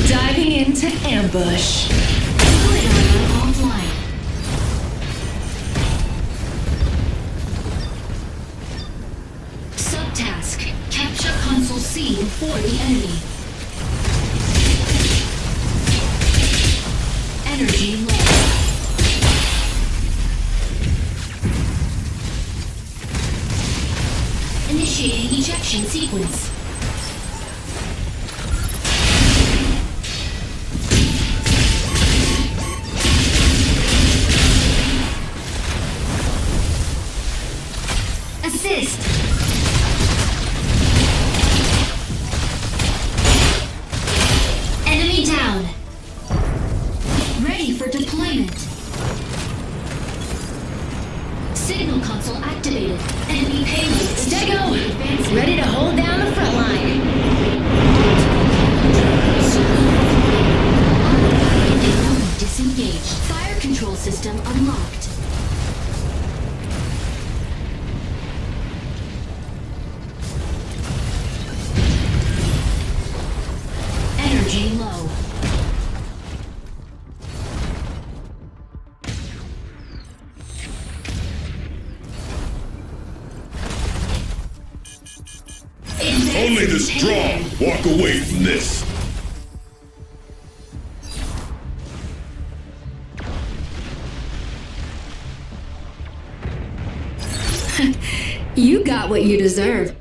diving into ambush. Fluid armor offline. Subtask. Capture console C before the enemy. Energy low. Initiating ejection sequence. Assist. Enemy down. Ready for deployment. Signal console activated. Enemy payload. Stego, ready to hold down the front line. Disengaged. Fire control system unlocked. Energy low. Only the strong walk away from this. You got what you deserve.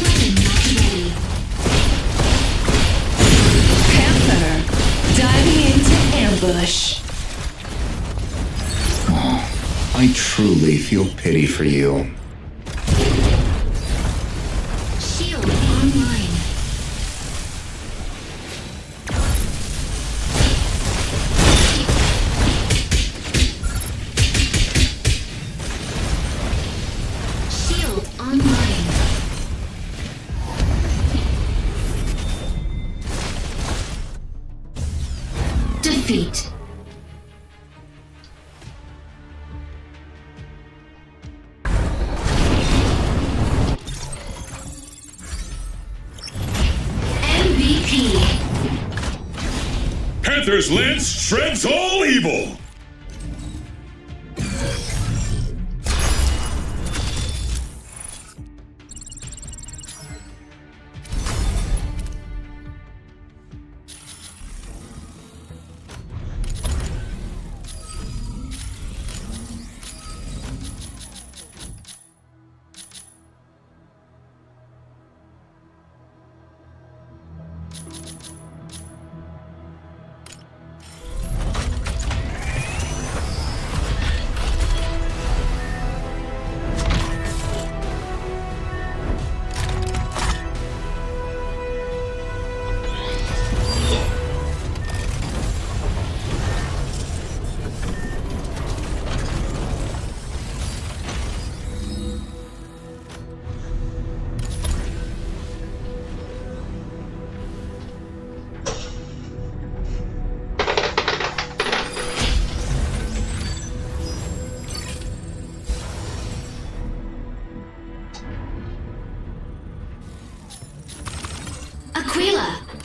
Weapon not ready. Panther, diving into ambush. I truly feel pity for you. Shield online. Shield online. Defeat. MVP. Panther's lance shreds all evil.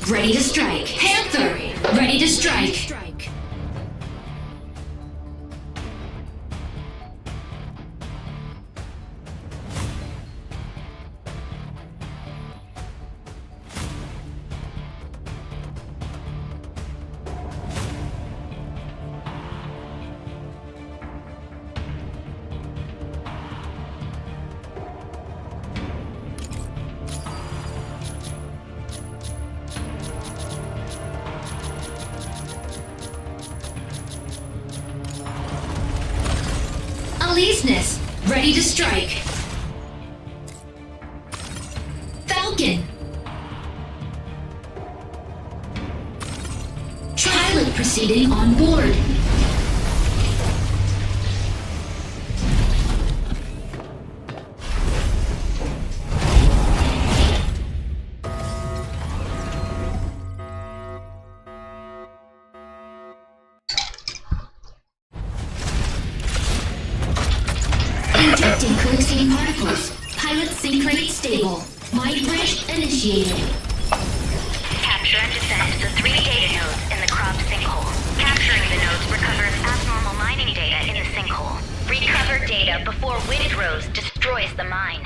ready to strike. Panther, ready to strike. Aleseness, ready to strike. Falcon. Pilot proceeding on board. Injecting coaxium particles. Pilot sync rate stable. Mind bridge initiated. Capture and descend the 3 data nodes in the cropped sinkhole. Capturing the nodes recovers abnormal mining data in the sinkhole. Recover data before Windrose destroys the mine.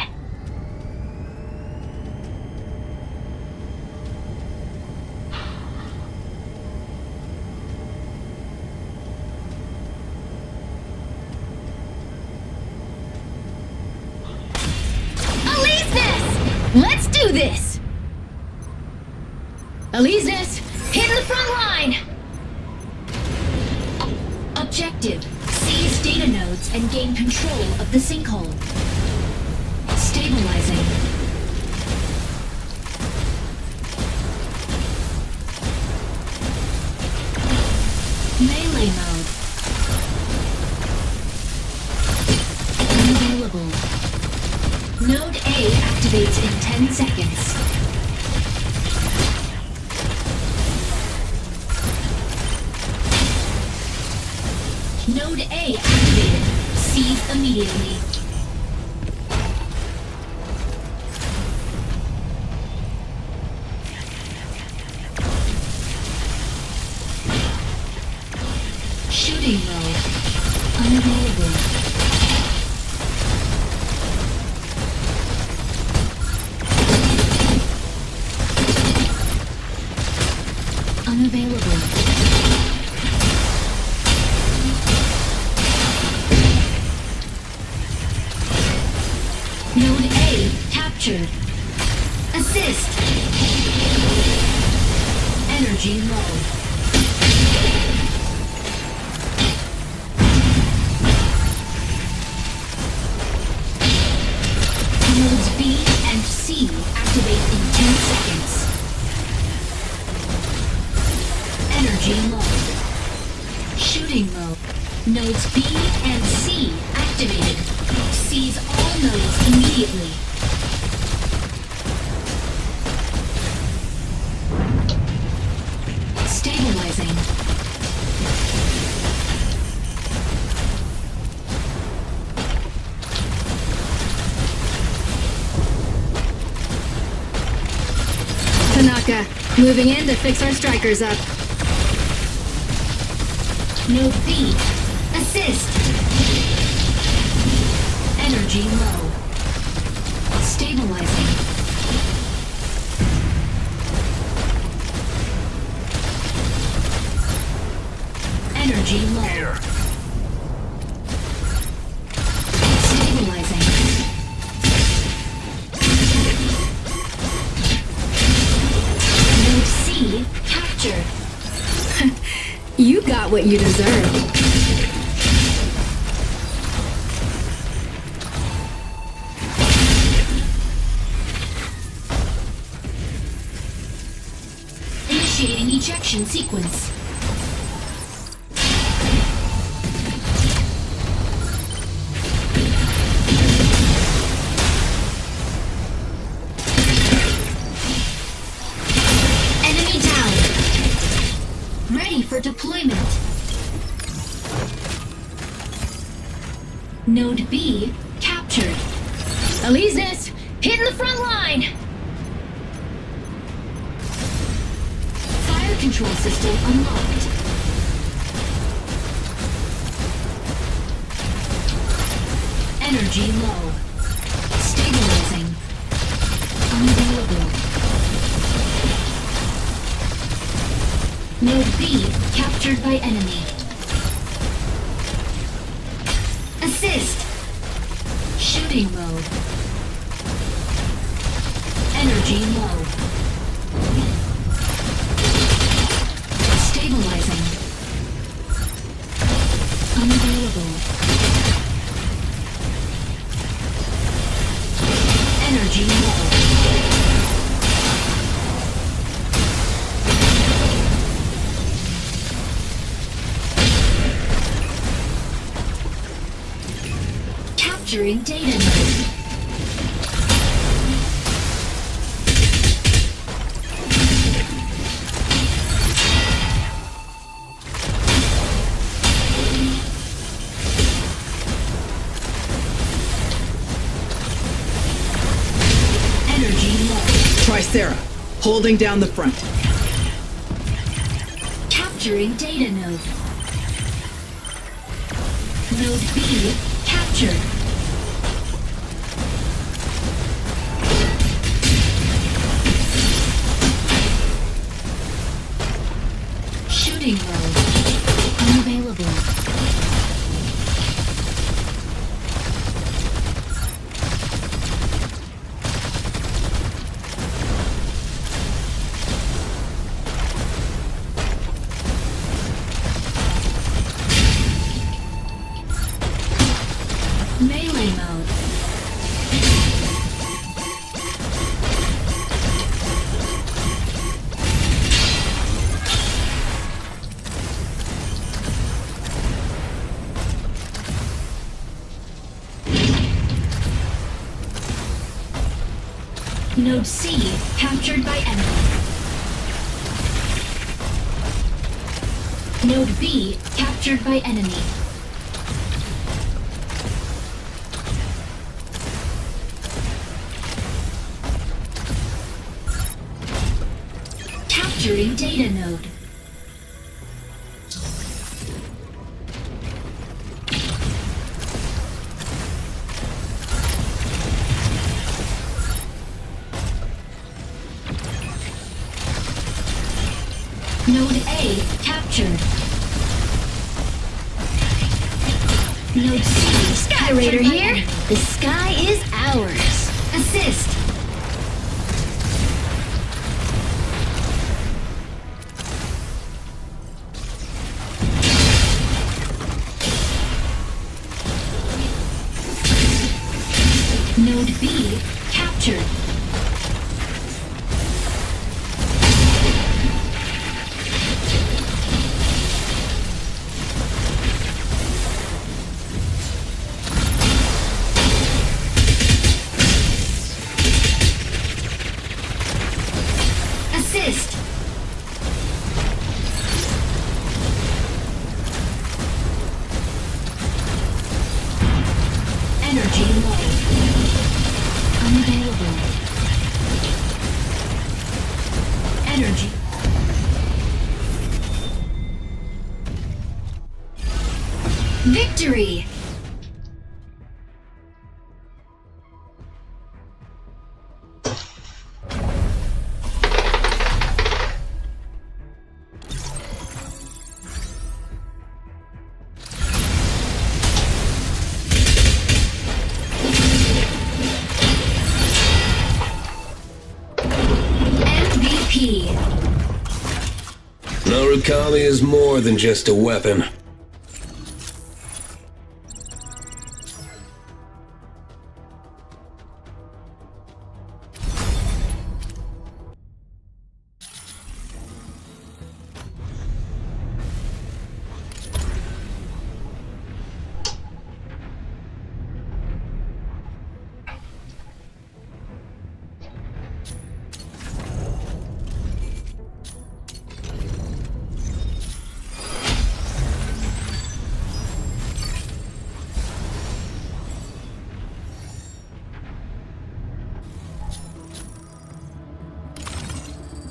Let's do this! Aleseness, hit the front line! Objective, seize data nodes and gain control of the sinkhole. Stabilizing. Melee mode. Unavailable. Node A activates in 10 seconds. Node A activated. Seize immediately. Shooting mode. Unavailable. Unavailable. Node A captured. Assist. Energy low. Nodes B and C activate in 10 seconds. Energy low. Shooting mode. Nodes B and C activated. Seize all nodes immediately. Stabilizing. Tanaka, moving in to fix our strikers up. Node B. Assist. Energy low. Stabilizing. Energy low. Stabilizing. Node C captured. You got what you deserve. Initiating ejection sequence. Enemy down. Ready for deployment. Node B captured. Aleseness, hitting the front line! Fire control system unlocked. Energy low. Stabilizing. Unavailable. Node B captured by enemy. Assist. Shooting mode. Energy low. Stabilizing. Unavailable. Energy low. Capturing data node. Tricera, holding down the front. Capturing data node. Node B captured. Shooting mode. Unavailable. Melee mode. Node C captured by enemy. Node B captured by enemy. Capturing data node. Node A captured. Node C. Sky Raider here. The sky is ours. Assist. Node B captured. Assist. Energy low. Unavailable. Energy. Victory! MVP. Narukami is more than just a weapon.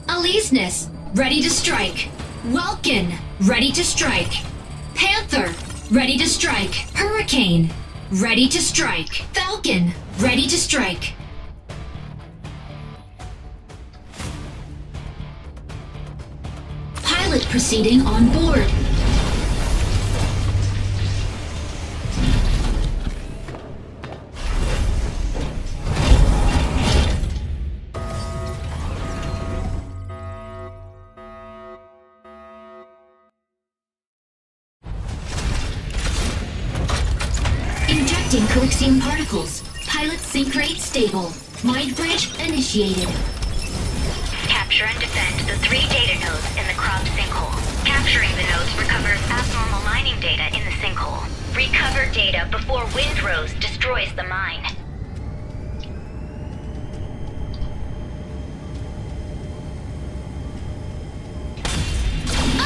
Aleseness. ready to strike. Vulcan, ready to strike. Panther, ready to strike. Hurricane, ready to strike. Falcon, ready to strike. Pilot proceeding on board. Injecting Colixium particles. Pilot sync rate stable. Mind bridge initiated. Capture and defend the 3 data nodes in the cropped sinkhole. Capturing the nodes recovers abnormal mining data in the sinkhole. Recover data before Windrose destroys the mine.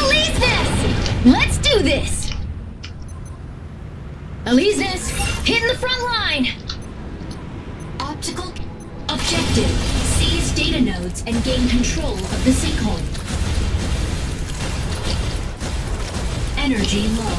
Aleseness! Let's do this! Aleseness, hitting the front line! Optical objective. Seize data nodes and gain control of the sinkhole. Energy low.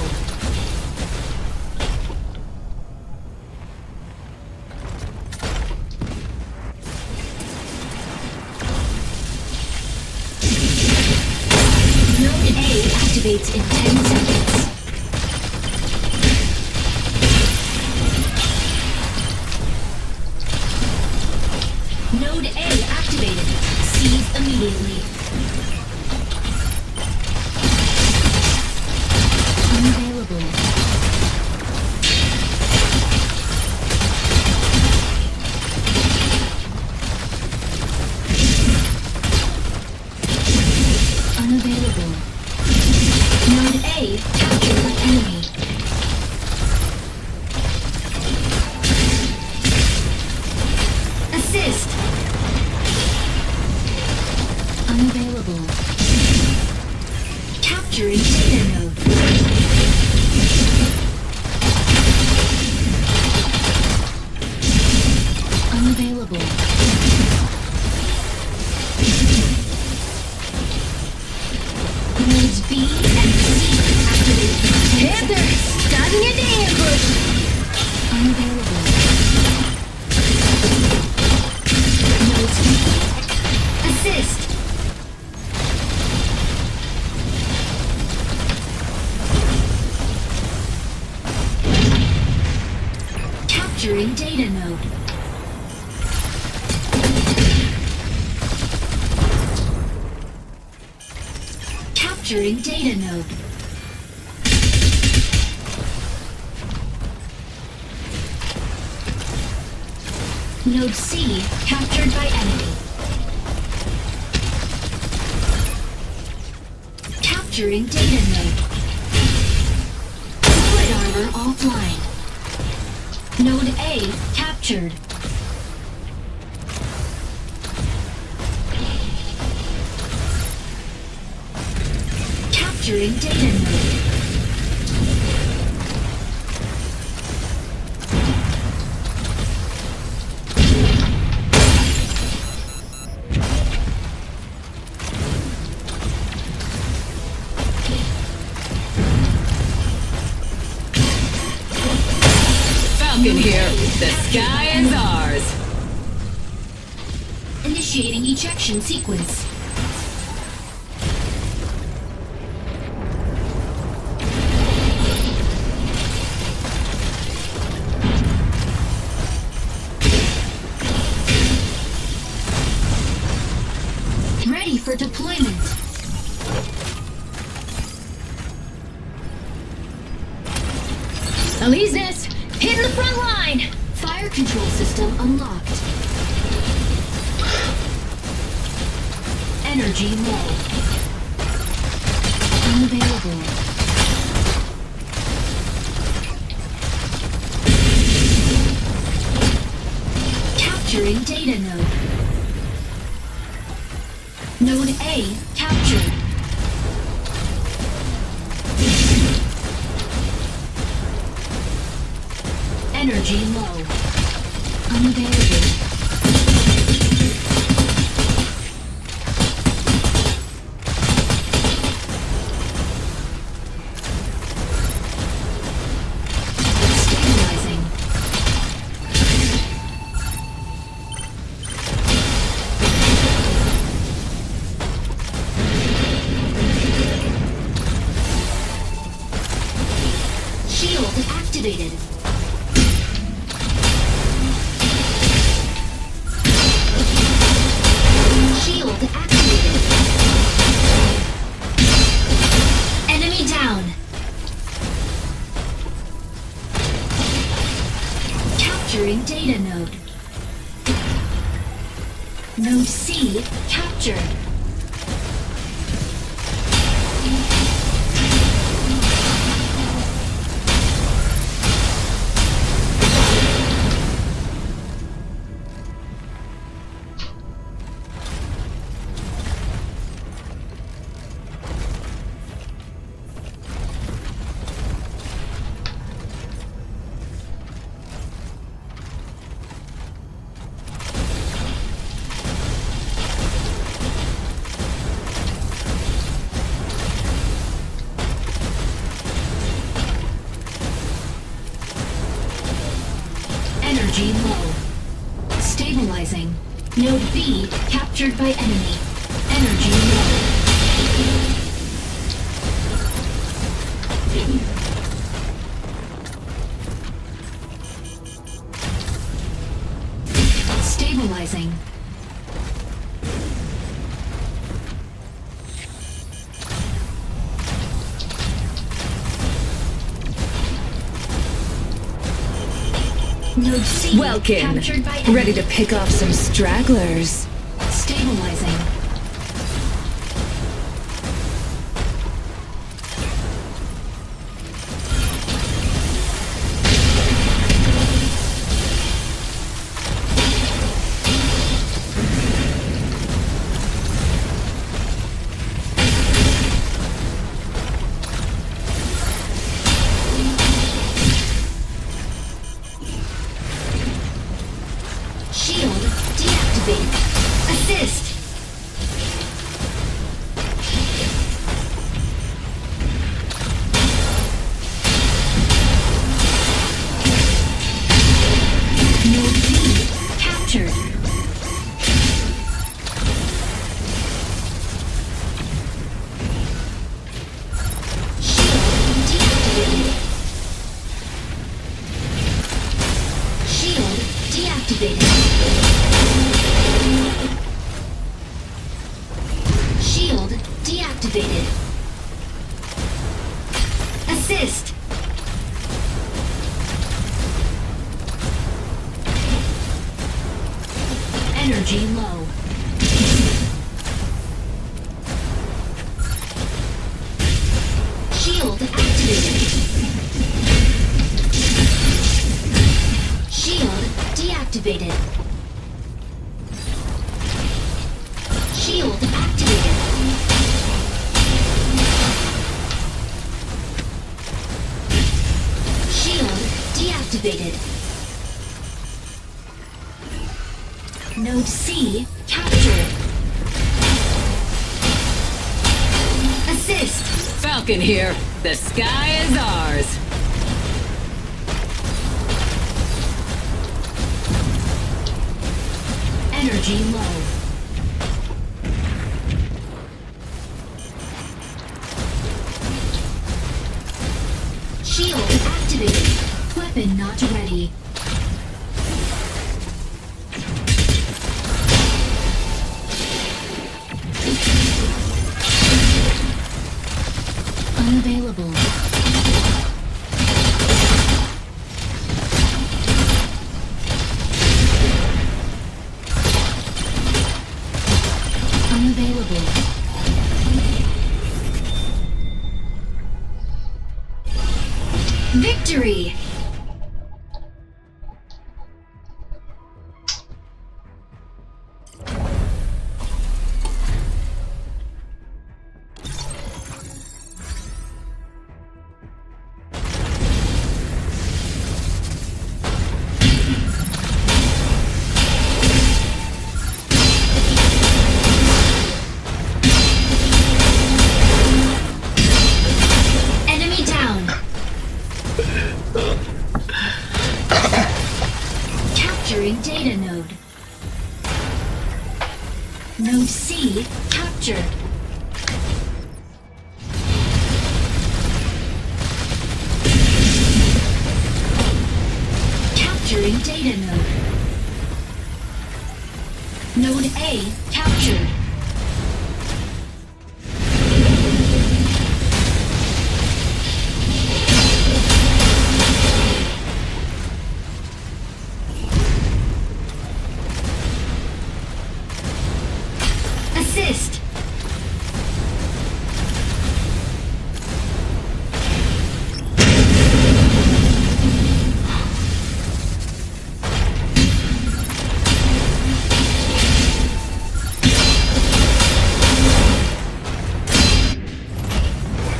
Node A activates in 10 seconds. Node A activated. Seize immediately. Unavailable. Unavailable. Node A captured by enemy. Assist. Unavailable. Capturing data node. Unavailable. Nodes B and C activated. Panther, diving into ambush! Unavailable. Nodes B. Assist. Capturing data node. Capturing data node. Node C captured by enemy. Capturing data node. Flight armor offline. Node A captured. Capturing data node. Falcon here. The sky is ours. Initiating ejection sequence. Ready for deployment. Aleseness, hitting the front line! Fire control system unlocked. Energy low. Unavailable. Capturing data node. Node A captured. Energy low. Unavailable. activated. Shield activated. Enemy down. Capturing data node. Node C captured. Energy low. Stabilizing. Node B captured by enemy. Energy low. Stabilizing. Node C Welkin, captured by enemy. ready to pick off some stragglers. Stabilizing. Shield deactivated. Assist. Node B captured. Shield deactivated. Shield deactivated. Shield deactivated. Assist. Energy low. Shield activated. Shield deactivated. Shield activated. Shield deactivated. Node C captured. Assist. Falcon here. The sky is ours. Energy low. Shield activated. Weapon not ready. Unavailable. Unavailable. Victory! Enemy down! Capturing data node. Node C captured. Capturing data node. Node A captured. Assist.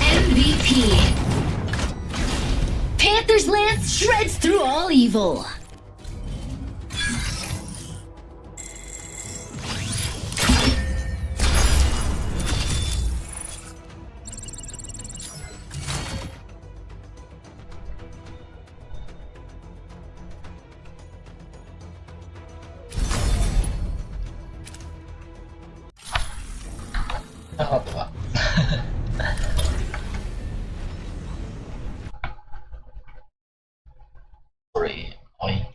MVP. Panther's Lance shreds through all evil. Nakakatawa. Pre, okay.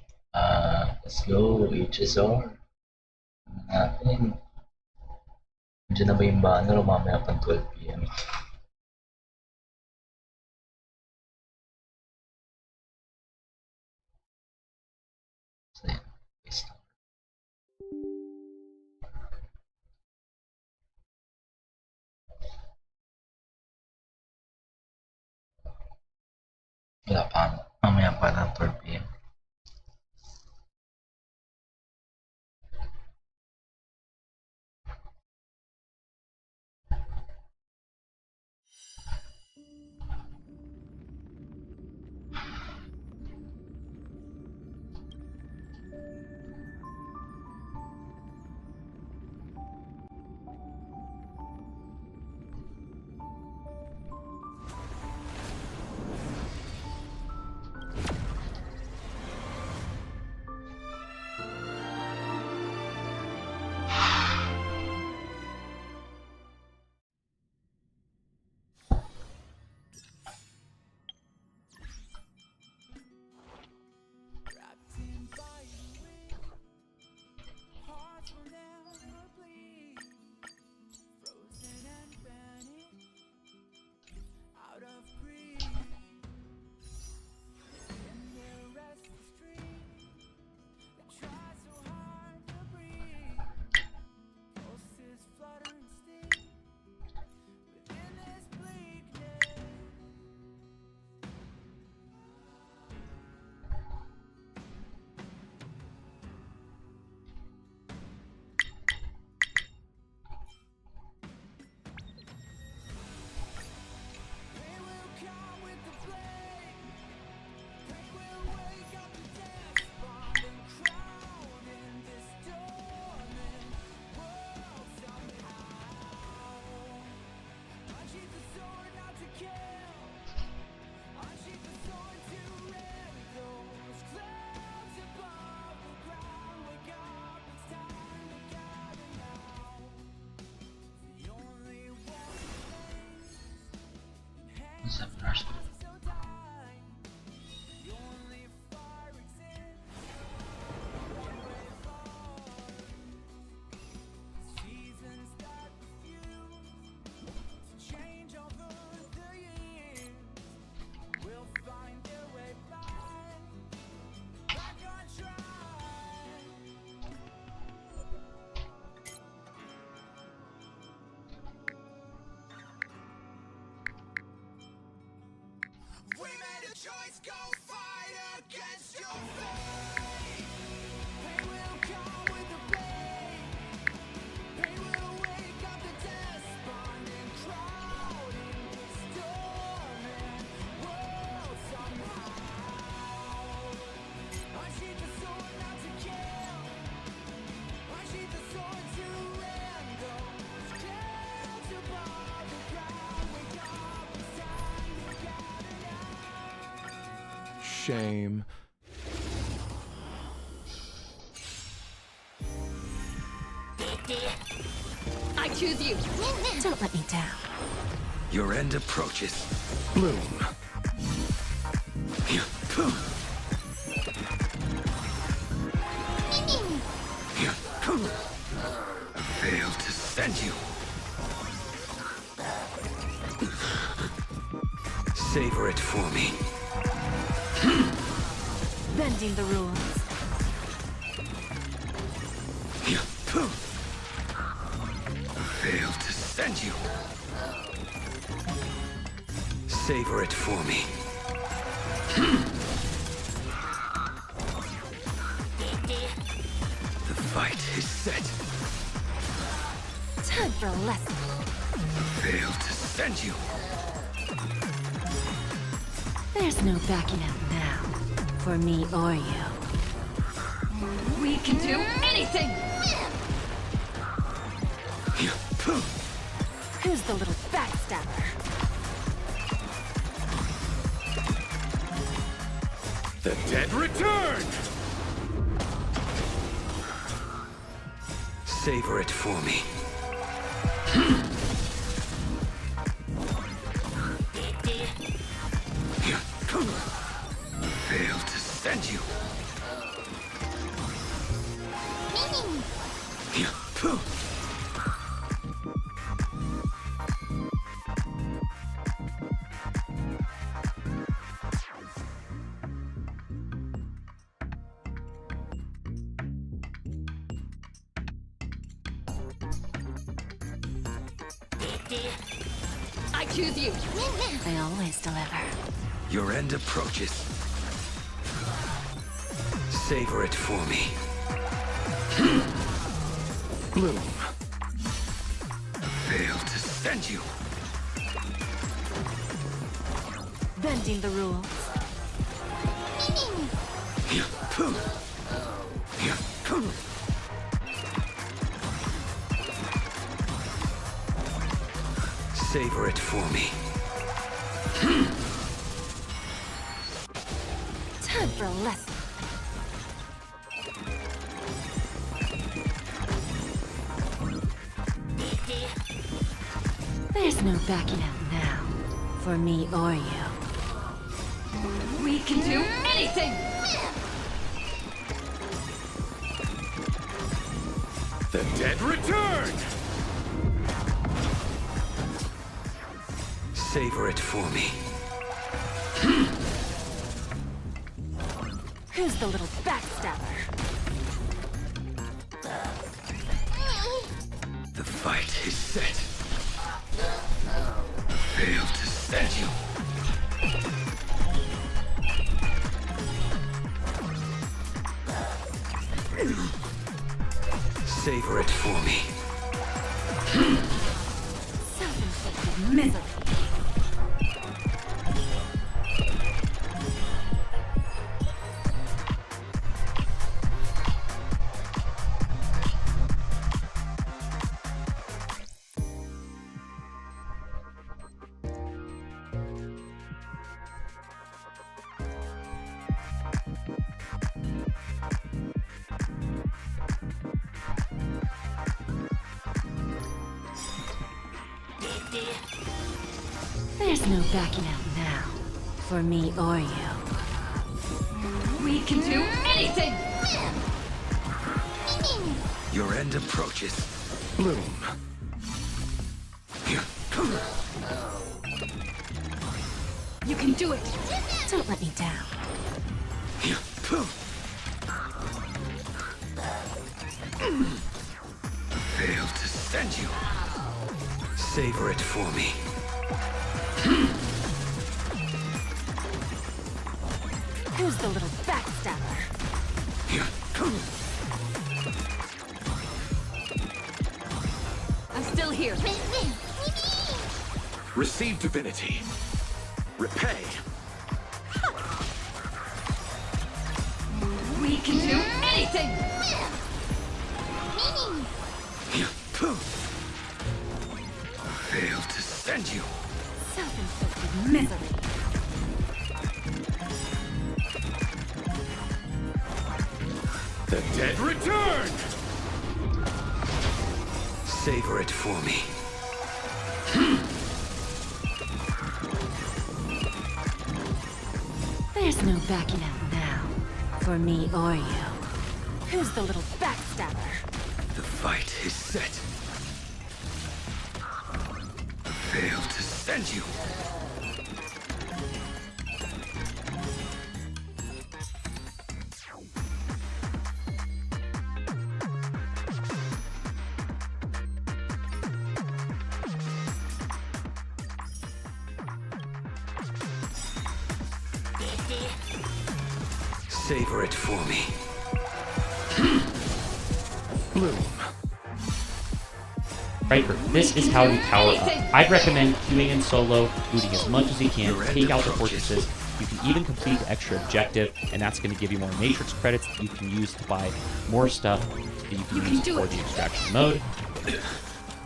Let's go, HSR. Natin. Diyan na ba yung banner o mamaya pang 12 PM? So, yan. Paste lang. Wala pa. Mamaya pa na 12 PM. Seminars. Choice, go fight against your fate. Pain will come with the pain. Pain will wake up the despondent crowd in this storming world somehow. Unsheath the sword not to kill. Unsheath the sword to end those clouds above the ground. Wake up, it's time to gather now. Shame. I choose you. Don't let me down. Your end approaches. Bloom. Savor it for me. Bending the rules. Failed to send you. Savor it for me. The fight is set. Time for a lesson. Failed to send you. There's no backing out now. For me or you. We can do anything! Who's the little backstabber? The dead return! Savor it for me. Failed to send you. I choose you! I always deliver. Your end approaches. Savor it for me. Bloom. Failed to send you. Bending the rules. Savor it for me. Time for a lesson. There's no backing out now. For me or you. We can do anything! The dead return! Savor it for me. Who's the little backstabber? The fight is set. Failed to send you. Savor it for me. Self-inflicted misery. There's no backing out now. For me or you. We can do anything! Your end approaches. Bloom. You can do it! Don't let me down. Failed to send you. Savor it for me. Who's the little backstabber? I'm still here! Receive divinity. Repay. We can do anything! Failed to send you. Self-inflicted misery. The dead return! Savor it for me. There's no backing out now. For me or you. Who's the little backstabber? The fight is set. Failed to send you. Savor it for me. Bloom. Striker, this is how you power up. I'd recommend queuing in solo, looting as much as you can, take out the fortresses. You can even complete the extra objective, and that's going to give you more matrix credits that you can use to buy more stuff that you can use for the extraction mode.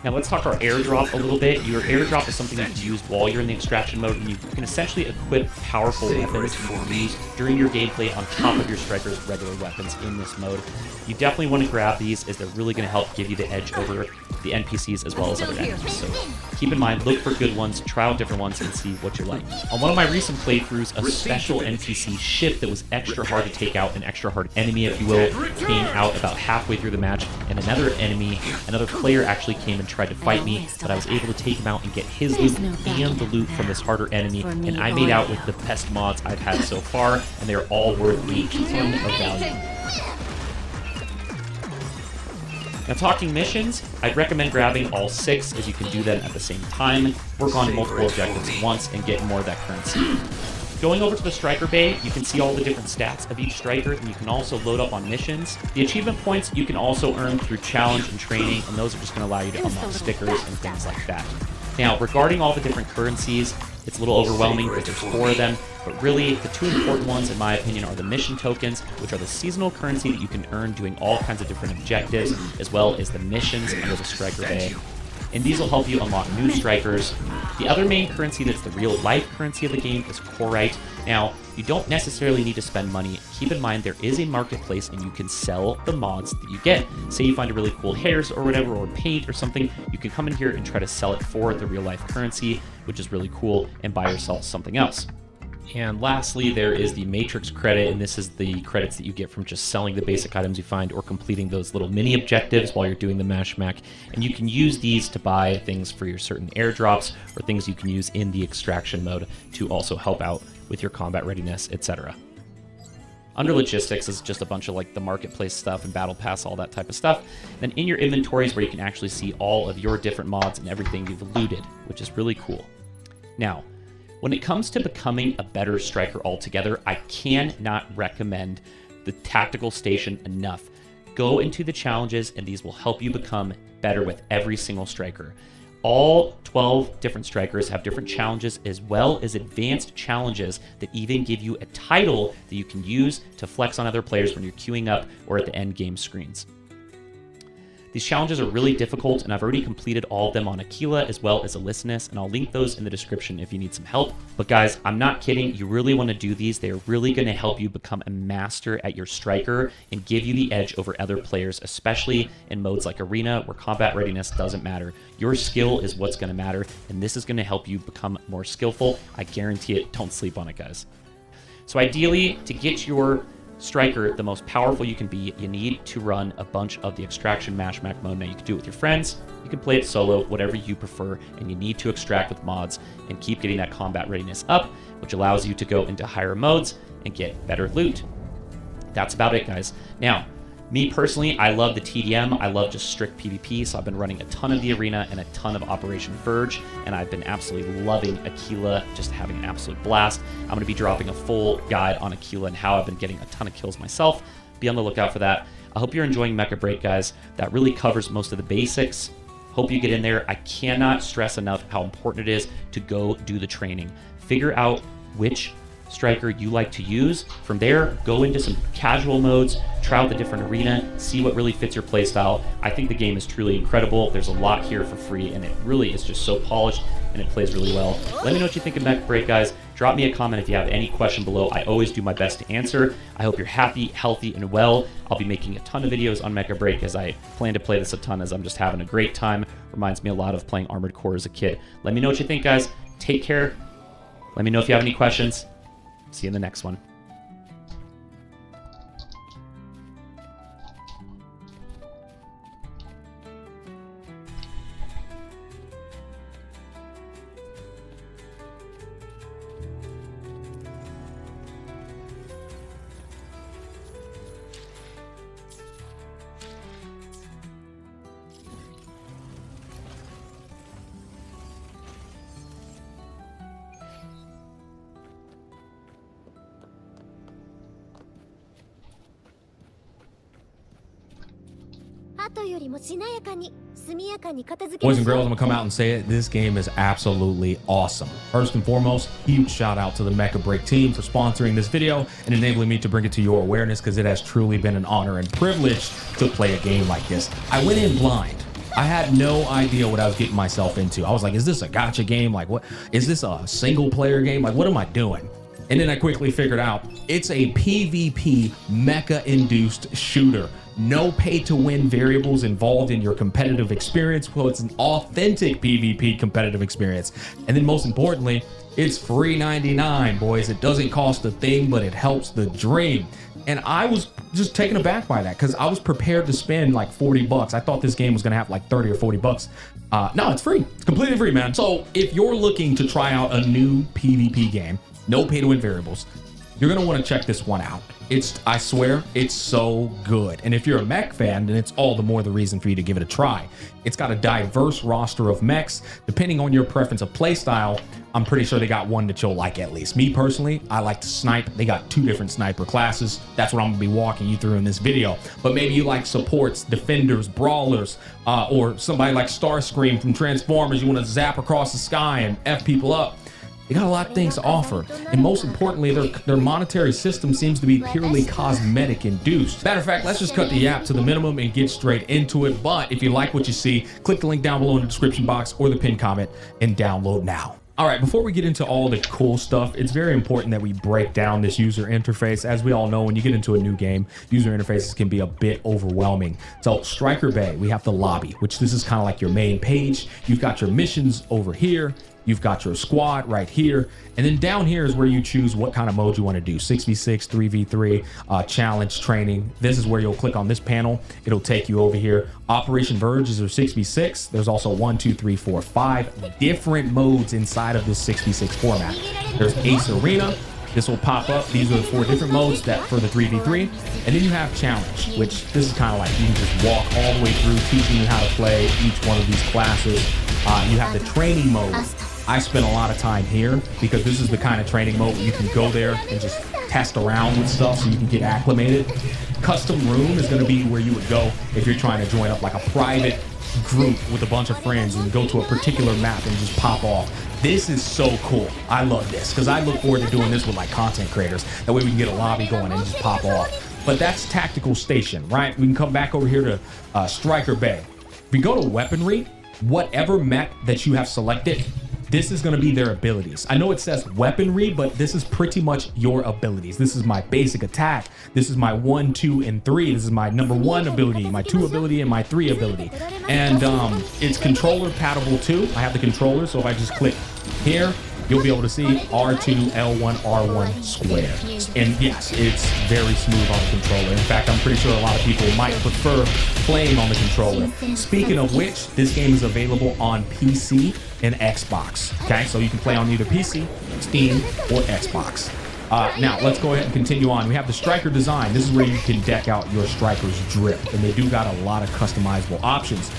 Now let's talk our airdrop a little bit. Your airdrop is something you can use while you're in the extraction mode, and you can essentially equip powerful weapons that you can use during your gameplay on top of your striker's regular weapons in this mode. You definitely want to grab these, as they're really going to help give you the edge over the NPCs as well as other enemies. So keep in mind, look for good ones, try out different ones, and see what you like. On one of my recent playthroughs, a special NPC ship that was extra hard to take out, an extra hard enemy, if you will, came out about halfway through the match, and another player actually came and tried to fight me, but I was able to take him out and get his loot and the loot from this harder enemy, and I made out with the best mods I've had so far, and they're all worth a ton of value. Now, talking missions, I'd recommend grabbing all 6, as you can do them at the same time, work on multiple objectives at once, and get more of that currency. Going over to the Striker Bay, you can see all the different stats of each Striker, and you can also load up on missions. The achievement points you can also earn through challenge and training, and those are just going to allow you to unlock stickers and things like that. Now, regarding all the different currencies, it's a little overwhelming because there's 4 of them, but really the 2 important ones, in my opinion, are the mission tokens, which are the seasonal currency that you can earn doing all kinds of different objectives, as well as the missions under the Striker Bay. And these will help you unlock new strikers. The other main currency that's the real life currency of the game is Corite. Now, you don't necessarily need to spend money. Keep in mind there is a marketplace and you can sell the mods that you get. Say you find a really cool hairs or whatever, or paint or something, you can come in here and try to sell it for the real life currency, which is really cool, and buy yourself something else. And lastly, there is the Matrix credit, and this is the credits that you get from just selling the basic items you find or completing those little mini objectives while you're doing the Mashmac. And you can use these to buy things for your certain airdrops or things you can use in the extraction mode to also help out with your combat readiness, etc. Under logistics is just a bunch of like the marketplace stuff and battle pass, all that type of stuff. Then in your inventories, where you can actually see all of your different mods and everything you've looted, which is really cool. Now, when it comes to becoming a better striker altogether, I cannot recommend the tactical station enough. Go into the challenges, and these will help you become better with every single striker. All 12 different strikers have different challenges, as well as advanced challenges that even give you a title that you can use to flex on other players when you're queuing up or at the end game screens. These challenges are really difficult, and I've already completed all of them on Aquila as well as Alysinus, and I'll link those in the description if you need some help. But guys, I'm not kidding. You really want to do these. They're really going to help you become a master at your striker and give you the edge over other players, especially in modes like Arena, where combat readiness doesn't matter. Your skill is what's going to matter, and this is going to help you become more skillful. I guarantee it. Don't sleep on it, guys. So ideally, to get your striker the most powerful you can be, you need to run a bunch of the extraction Mashmac mode. Now, you can do it with your friends, you can play it solo, whatever you prefer, and you need to extract with mods and keep getting that combat readiness up, which allows you to go into higher modes and get better loot. That's about it, guys. Now, me personally, I love the TDM. I love just strict PvP, so I've been running a ton of the Arena and a ton of Operation Verge, and I've been absolutely loving Aquila, just having an absolute blast. I'm going to be dropping a full guide on Aquila and how I've been getting a ton of kills myself. Be on the lookout for that. I hope you're enjoying Mecha Break, guys. That really covers most of the basics. Hope you get in there. I cannot stress enough how important it is to go do the training. Figure out which striker you like to use. From there, go into some casual modes, try out the different arena, see what really fits your playstyle. I think the game is truly incredible. There's a lot here for free, and it really is just so polished, and it plays really well. Let me know what you think of Mecha Break, guys. Drop me a comment if you have any question below. I always do my best to answer. I hope you're happy, healthy, and well. I'll be making a ton of videos on Mecha Break, as I plan to play this a ton, as I'm just having a great time. Reminds me a lot of playing Armored Core as a kid. Let me know what you think, guys. Take care. Let me know if you have any questions. See you in the next one. Boys and girls, I'm gonna come out and say it. This game is absolutely awesome. First and foremost, huge shout out to the Mecha Break team for sponsoring this video and enabling me to bring it to your awareness, because it has truly been an honor and privilege to play a game like this. I went in blind. I had no idea what I was getting myself into. I was like, is this a gacha game? Like, what is this, a single player game? Like, what am I doing? And then I quickly figured out it's a PvP mecha induced shooter. No pay to win variables involved in your competitive experience. So it's an authentic PvP competitive experience. And then most importantly, it's free 99, boys. It doesn't cost a thing, but it helps the dream. And I was just taken aback by that, because I was prepared to spend like 40 bucks. I thought this game was gonna have like 30 or 40 bucks. No, it's free. It's completely free, man. So if you're looking to try out a new PvP game, no pay to win variables, you're gonna wanna check this one out. I swear, it's so good. And if you're a mech fan, then it's all the more the reason for you to give it a try. It's got a diverse roster of mechs. Depending on your preference of playstyle, I'm pretty sure they got one that you'll like at least. Me personally, I like to snipe. They got 2 different sniper classes. That's what I'm gonna be walking you through in this video. But maybe you like supports, defenders, brawlers, or somebody like Starscream from Transformers. You wanna zap across the sky and F people up. They got a lot of things to offer, and most importantly, their monetary system seems to be purely cosmetic induced. Matter of fact, let's just cut the yap to the minimum and get straight into it. But if you like what you see, click the link down below in the description box or the pinned comment and download now. All right, before we get into all the cool stuff, it's very important that we break down this user interface. As we all know, when you get into a new game, user interfaces can be a bit overwhelming. So Striker Bay, we have the lobby, which this is kind of like your main page. You've got your missions over here. You've got your squad right here. And then down here is where you choose what kind of mode you want to do. 6v6, 3v3, challenge, training. This is where you'll click on this panel. It'll take you over here. Operation Verge is your 6v6. There's also 1, 2, 3, 4, 5 different modes inside of this 6v6 format. There's Ace Arena. This will pop up. These are the 4 different modes that for the 3v3. And then you have challenge, which this is kind of like you can just walk all the way through, teaching you how to play each one of these classes. You have the training mode. I spent a lot of time here because this is the kind of training mode where you can go there and just test around with stuff so you can get acclimated. Custom room is going to be where you would go if you're trying to join up like a private group with a bunch of friends and go to a particular map and just pop off. This is so cool. I love this because I look forward to doing this with like content creators. That way we can get a lobby going and just pop off. But that's Tactical Station, right? We can come back over here to Striker Bay. If we go to Weaponry, whatever mech that you have selected, this is going to be their abilities. I know it says weaponry, but this is pretty much your abilities. This is my basic attack. This is my 1, 2, and 3. This is my number 1 ability, my 2 ability, and my 3 ability. And it's controller compatible too. I have the controller, so if I just click here, you'll be able to see R2, L1, R1 square. And yes, it's very smooth on the controller. In fact, I'm pretty sure a lot of people might prefer playing on the controller. Speaking of which, this game is available on PC and Xbox. Okay, so you can play on either PC, Steam, or Xbox. Now, let's go ahead and continue on. We have the Striker design. This is where you can deck out your Striker's drip, and they do got a lot of customizable options.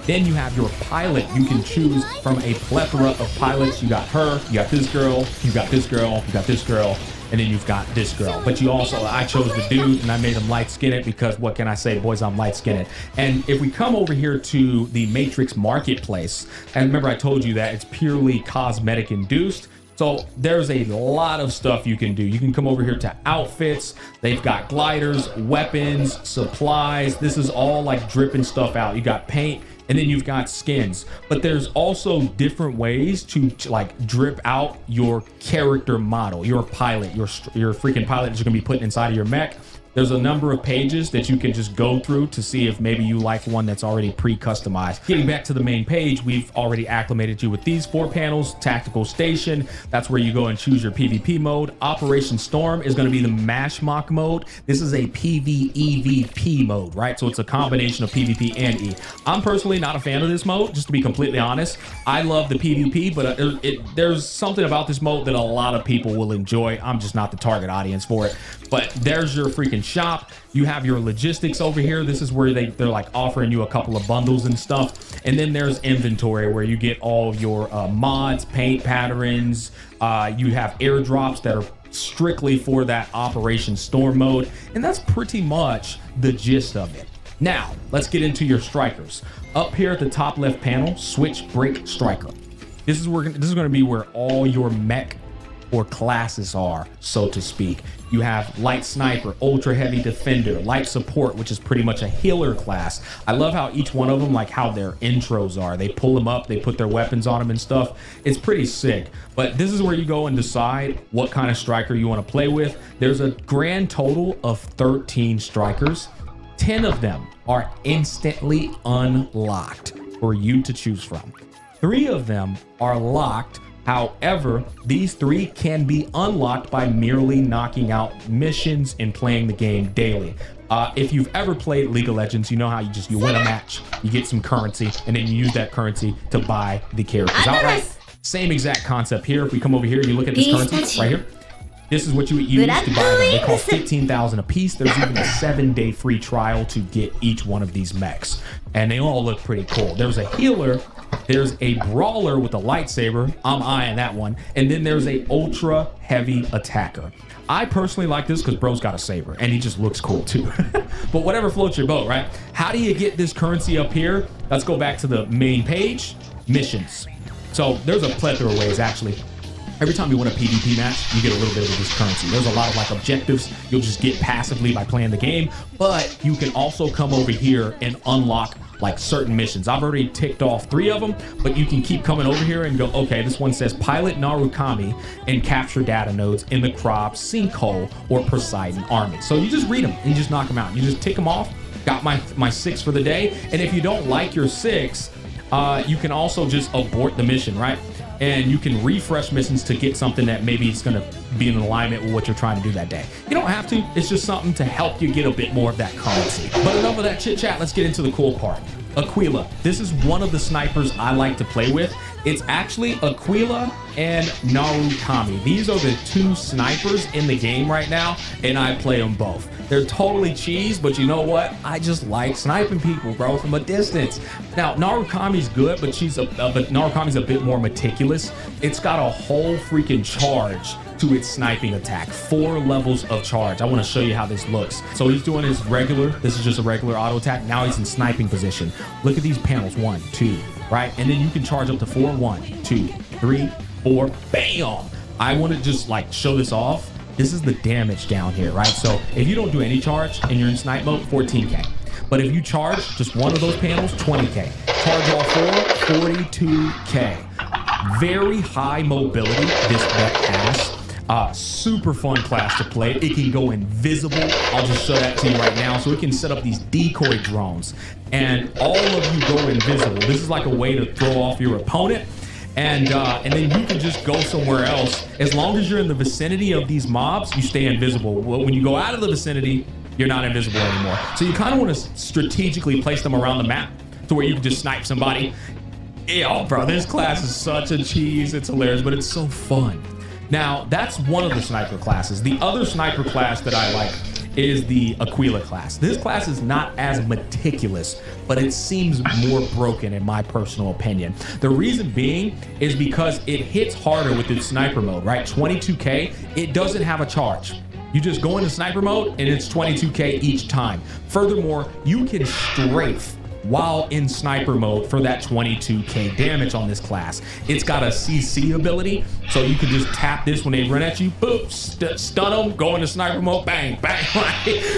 Then you have your pilot. You can choose from a plethora of pilots. You got her, you got this girl, you got this girl, you got this girl, and then you've got this girl. But you also, I chose the dude and I made him light-skinned because what can I say, boys, I'm light-skinned. And if we come over here to the Matrix Marketplace, and remember I told you that it's purely cosmetic induced. So there's a lot of stuff you can do. You can come over here to outfits. They've got gliders, weapons, supplies. This is all like dripping stuff out. You got paint, and then you've got skins. But there's also different ways to like drip out your character model, your pilot, your freaking pilot that you're gonna be putting inside of your mech. There's a number of pages that you can just go through to see if maybe you like one that's already pre-customized. Getting back to the main page, we've already acclimated you with these 4 panels. Tactical Station, that's where you go and choose your PvP mode. Operation Storm is going to be the Mash Mock mode. This is a PvEVP mode, right? So it's a combination of PvP and E. I'm personally not a fan of this mode, just to be completely honest. I love the PvP, but there's something about this mode that a lot of people will enjoy. I'm just not the target audience for it. But there's your freaking shop. You have your logistics over here. This is where they're like offering you a couple of bundles and stuff. And then there's inventory where you get all your mods, paint patterns. You have airdrops that are strictly for that Operation Storm mode. And that's pretty much the gist of it. Now, let's get into your strikers. Up here at the top left panel, switch break striker. This is going to be where all your mech or classes are, so to speak. You have light sniper, ultra heavy defender, light support, which is pretty much a healer class. I love how each one of them, like how their intros are. They pull them up, they put their weapons on them and stuff. It's pretty sick. But this is where you go and decide what kind of striker you want to play with. There's a grand total of 13 strikers. 10 of them are instantly unlocked for you to choose from. 3 of them are locked. However, these 3 can be unlocked by merely knocking out missions and playing the game daily. If you've ever played League of Legends, you know how you win a match, you get some currency, and then you use that currency to buy the characters outright. Same exact concept here. If we come over here, you look at this currency right here. This is what you would use to buy them. They cost 15,000 a piece. There's even a 7-day free trial to get each one of these mechs. And they all look pretty cool. There's a healer, there's a brawler with a lightsaber. I'm eyeing that one. And then there's a ultra heavy attacker. I personally like this because bro's got a saber and he just looks cool too. But whatever floats your boat, right? How do you get this currency up here? Let's go back to the main page, missions. So there's a plethora of ways actually. Every time you win a PvP match, you get a little bit of this currency. There's a lot of like objectives you'll just get passively by playing the game, but you can also come over here and unlock like certain missions. I've already ticked off 3 of them, but you can keep coming over here and go, okay, this one says pilot Narukami and capture data nodes in the Krab, Sinkhole, or Poseidon army. So you just read them and you just knock them out. You just tick them off. Got my 6 for the day. And if you don't like your 6, you can also just abort the mission, right? And you can refresh missions to get something that maybe it's going to be in alignment with what you're trying to do that day. You don't have to. It's just something to help you get a bit more of that currency. But enough of that chit chat. Let's get into the cool part. Aquila. This is one of the snipers I like to play with. It's actually Aquila and Narukami. These are the 2 snipers in the game right now, and I play them both. They're totally cheese, but you know what? I just like sniping people, bro, from a distance. Now, Narukami's good, but Narukami's a bit more meticulous. It's got a whole freaking charge to its sniping attack. 4 levels of charge. I want to show you how this looks. So he's doing his regular. This is just a regular auto attack. Now he's in sniping position. Look at these panels. 1, 2, right? And then you can charge up to 4. 1, 2, 3, 4. Bam! I want to just like show this off. This is the damage down here, right? So if you don't do any charge and you're in snipe mode, 14K. But if you charge just one of those panels, 20K. Charge all 4, 42K. Very high mobility this mech has. Super fun class to play. It can go invisible. I'll just show that to you right now. So it can set up these decoy drones and all of you go invisible. This is like a way to throw off your opponent. And then you can just go somewhere else. As long as you're in the vicinity of these mobs, you stay invisible. Well, when you go out of the vicinity, you're not invisible anymore. So you kind of want to strategically place them around the map to where you can just snipe somebody. Yo, bro, this class is such a cheese. It's hilarious, but it's so fun. Now, that's one of the sniper classes. The other sniper class that I like is the Aquila class. This class is not as meticulous, but it seems more broken in my personal opinion. The reason being is because it hits harder with its sniper mode, right? 22K, it doesn't have a charge. You just go into sniper mode and it's 22K each time. Furthermore, you can strafe while in sniper mode for that 22K damage on this class. It's got a CC ability, so you can just tap this when they run at you, boop, stun them, go into sniper mode, bang, bang.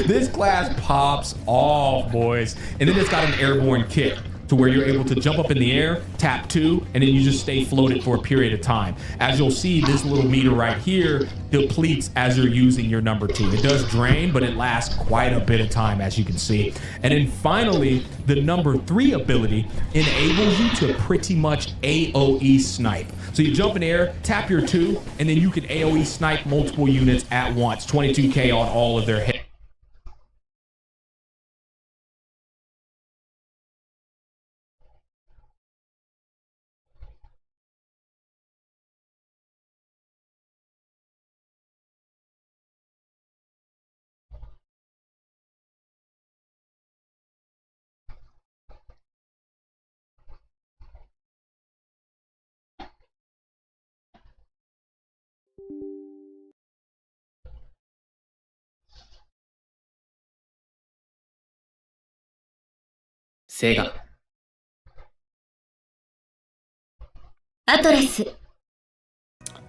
This class pops off, boys. And then it's got an airborne kick to where you're able to jump up in the air, tap 2, and then you just stay floated for a period of time. As you'll see, this little meter right here depletes as you're using your number 2. It does drain, but it lasts quite a bit of time, as you can see. And then finally, the number 3 ability enables you to pretty much AoE snipe. So you jump in the air, tap your 2, and then you can AoE snipe multiple units at once. 22K on all of their hits. セガ。アトラス。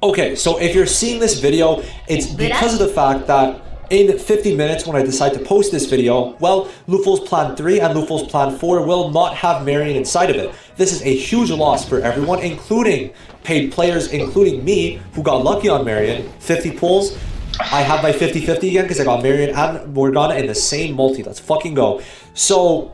Okay, so if you're seeing this video, it's because of the fact that in 50 minutes when I decide to post this video, well, Luful's Plan 3 and Luful's Plan 4 will not have Marion inside of it. This is a huge loss for everyone, including paid players, including me, who got lucky on Marion. 50 pulls. I have my 50-50 again because I got Marion and Morgana in the same multi. Let's fucking go. So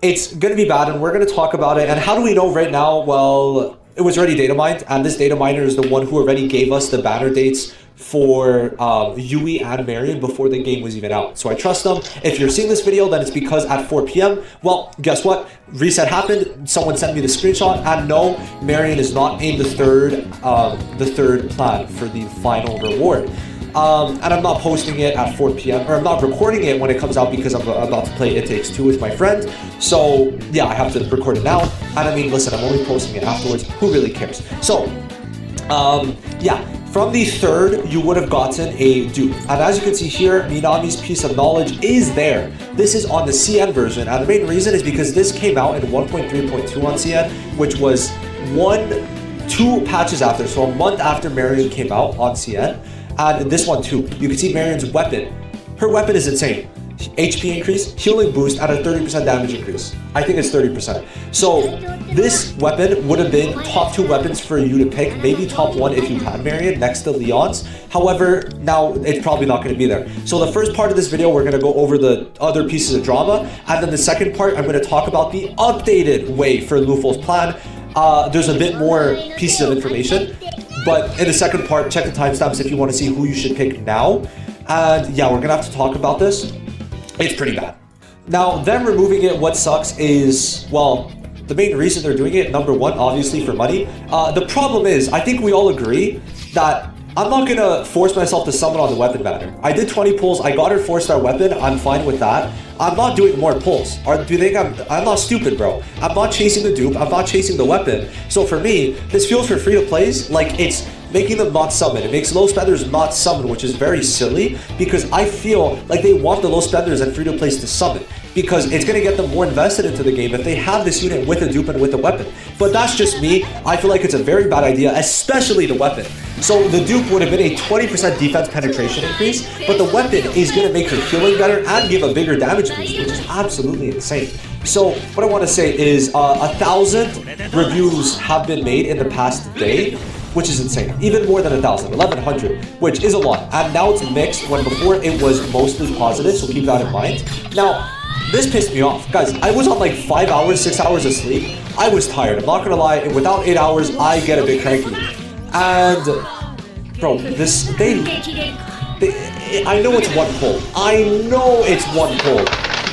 it's going to be bad, and we're going to talk about it. And how do we know right now? Well, it was already data mined, and this data miner is the one who already gave us the banner dates for Yui and Marion before the game was even out. So I trust them. If you're seeing this video, then it's because at 4 p.m., well, guess what? Reset happened. Someone sent me the screenshot, and no, Marion is not in the third plan for the final reward. And I'm not posting it at 4 p.m. or I'm not recording it when it comes out because I'm about to play It Takes Two with my friend. So yeah, I have to record it now. And I mean, listen, I'm only posting it afterwards. Who really cares? So yeah, from the third, you would have gotten a dupe. And as you can see here, Minami's piece of knowledge is there. This is on the CN version. And the main reason is because this came out in 1.3.2 on CN, which was 2 patches after. So a month after Marion came out on CN. And this one too. You can see Marion's weapon. Her weapon is insane. HP increase, healing boost, and a 30% damage increase. I think it's 30%. So this weapon would have been top 2 weapons for you to pick, maybe top 1 if you had Marion next to Leon's. However, now it's probably not going to be there. So the first part of this video, we're going to go over the other pieces of drama. And then the second part, I'm going to talk about the updated way for Luful's plan. There's a bit more pieces of information. But in the second part, check the timestamps if you want to see who you should pick now. And yeah, we're going to have to talk about this. It's pretty bad. Now, them removing it, what sucks is, well, the main reason they're doing it, number one, obviously for money. The problem is, I think we all agree that I'm not going to force myself to summon on the weapon banner. I did 20 pulls. I got her 4-star weapon. I'm fine with that. I'm not doing more pulls. Or do you think I'm not stupid, bro? I'm not chasing the dupe. I'm not chasing the weapon. So for me, this feels for free-to-plays like it's making them not summon. It makes low spenders not summon, which is very silly because I feel like they want the low spenders and free-to-plays to summon because it's going to get them more invested into the game if they have this unit with a dupe and with a weapon. But that's just me. I feel like it's a very bad idea, especially the weapon. So the dupe would have been a 20% defense penetration increase, but the weapon is going to make her healing better and give a bigger damage boost, which is absolutely insane. So what I want to say is 1,000 reviews have been made in the past day, which is insane. Even more than 1,000, 1,100, which is a lot. And now it's mixed when before it was mostly positive, so keep that in mind. Now, this pissed me off. Guys, I was on like 5 hours, 6 hours of sleep. I was tired, I'm not gonna lie. And without 8 hours, I get a bit cranky. And, bro, I know it's one pull. I know it's one pull.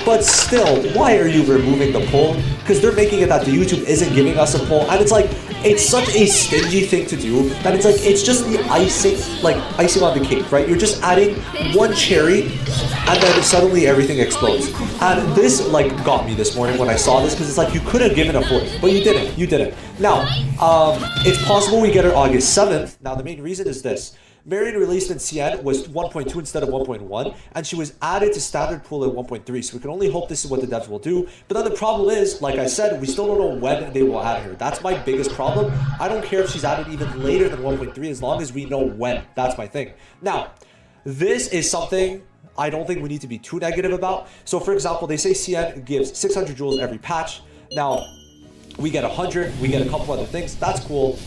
But still, why are you removing the pull? Because they're making it that the YouTube isn't giving us a pull. And it's like, it's such a stingy thing to do that it's like, it's just the icing on the cake, right? You're just adding one cherry and then suddenly everything explodes. And this like got me this morning when I saw this because it's like, you could have given a 4th, but you didn't. You didn't. Now, it's possible we get her August 7th. Now, the main reason is this. Marion released in CN was 1.2 instead of 1.1, and she was added to standard pool at 1.3, so we can only hope this is what the devs will do. But then the problem is, like I said, we still don't know when they will add her. That's my biggest problem. I don't care if she's added even later than 1.3, as long as we know when. That's my thing. Now, this is something I don't think we need to be too negative about. So for example, they say CN gives 600 jewels every patch. Now, we get 100, we get a couple other things. That's cool.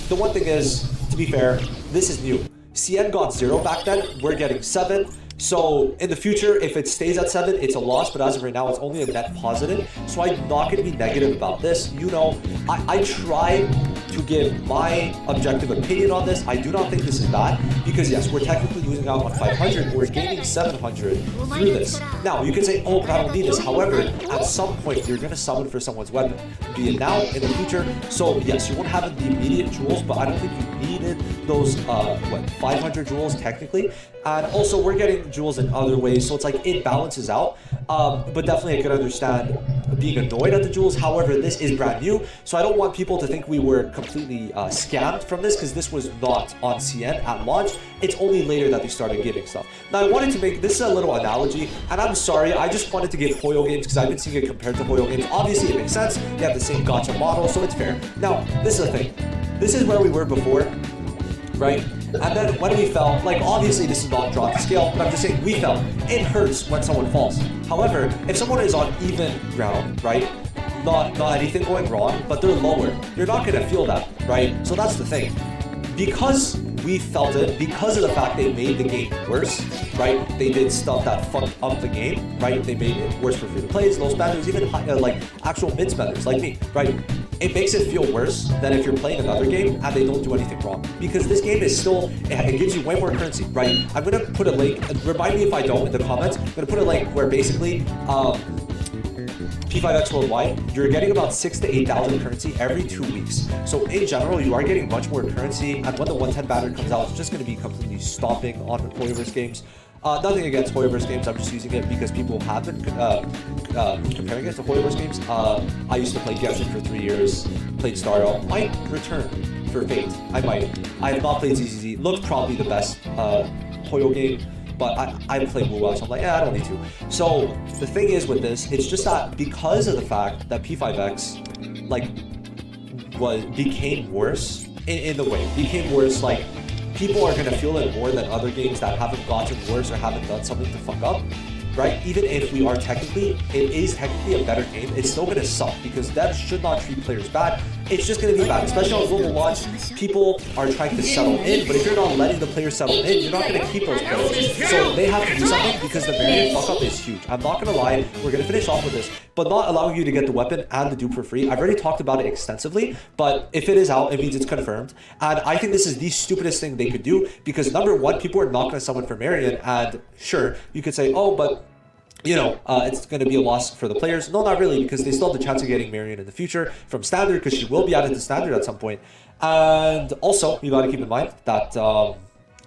The one thing is, to be fair, this is new. CN got 0 back then. We're getting 7. So in the future, if it stays at 7, it's a loss. But as of right now, it's only a net positive. So I'm not going to be negative about this. You know, I try to give my objective opinion on this. I do not think this is bad because yes, we're technically losing out on 500. We're gaining 700 through this. Now, you can say, oh, but I don't need this. However, at some point, you're going to summon for someone's weapon, be it now, in the future. So yes, you won't have the immediate jewels, but I don't think you needed those, 500 jewels technically. And also, we're getting jewels in other ways. So it's like, it balances out. but definitely I could understand being annoyed at the jewels. However, this is brand new, so I don't want people to think we were completely scammed from this, because this was not on CN at launch. It's only later that they started giving stuff. Now, I wanted to make this is a little analogy, and I'm sorry, I just wanted to give Hoyo games because I've been seeing it compared to Hoyo games. Obviously, it makes sense. They have the same gacha model, so it's fair. Now, this is the thing. This is where we were before, right? And then when we fell, like obviously this is not drawn to scale, but I'm just saying we fell. It hurts when someone falls. However, if someone is on even ground, right? Not anything going wrong, but they're lower, you're not gonna feel that, right? So that's the thing. Because we felt it, because of the fact they made the game worse, right? They did stuff that fucked up the game, right? They made it worse for free-to-plays, low spenders, even like actual mid-spenders like me, right? It makes it feel worse than if you're playing another game and they don't do anything wrong. Because this game is still, it gives you way more currency, right? I'm gonna put a link, remind me if I don't in the comments, I'm gonna put a link where basically, P5X worldwide, you're getting about 6,000 to 8,000 currency every 2 weeks. So in general, you are getting much more currency, and when the 110 banner comes out, it's just going to be completely stomping on Hoyoverse games. Nothing against Hoyoverse games, I'm just using it because people have been comparing it to Hoyoverse games. I used to play Genshin for 3 years, played Starro. Might return for Fate, I might. I have not played ZZZ, looked probably the best Hoyo game. But I play Wuwa, so I'm like, yeah, I don't need to. So the thing is with this, it's just that because of the fact that P5X like became worse in the way, became worse, like people are gonna feel it more than other games that haven't gotten worse or haven't done something to fuck up. Right? Even if we are it is technically a better game, it's still gonna suck because devs should not treat players bad. It's just gonna be bad, especially on global launch. People are trying to settle in, but if you're not letting the players settle in, you're not gonna keep those players. So they have to do something because the variant fuck up is huge. I'm not gonna lie, we're gonna finish off with this, but not allowing you to get the weapon and the dupe for free. I've already talked about it extensively, but if it is out, it means it's confirmed. And I think this is the stupidest thing they could do because number one, people are not gonna summon for Marion, and sure, you could say, oh, but you know, it's going to be a loss for the players. No, not really, because they still have the chance of getting Marion in the future from Standard, because she will be added to Standard at some point. And also, you got to keep in mind that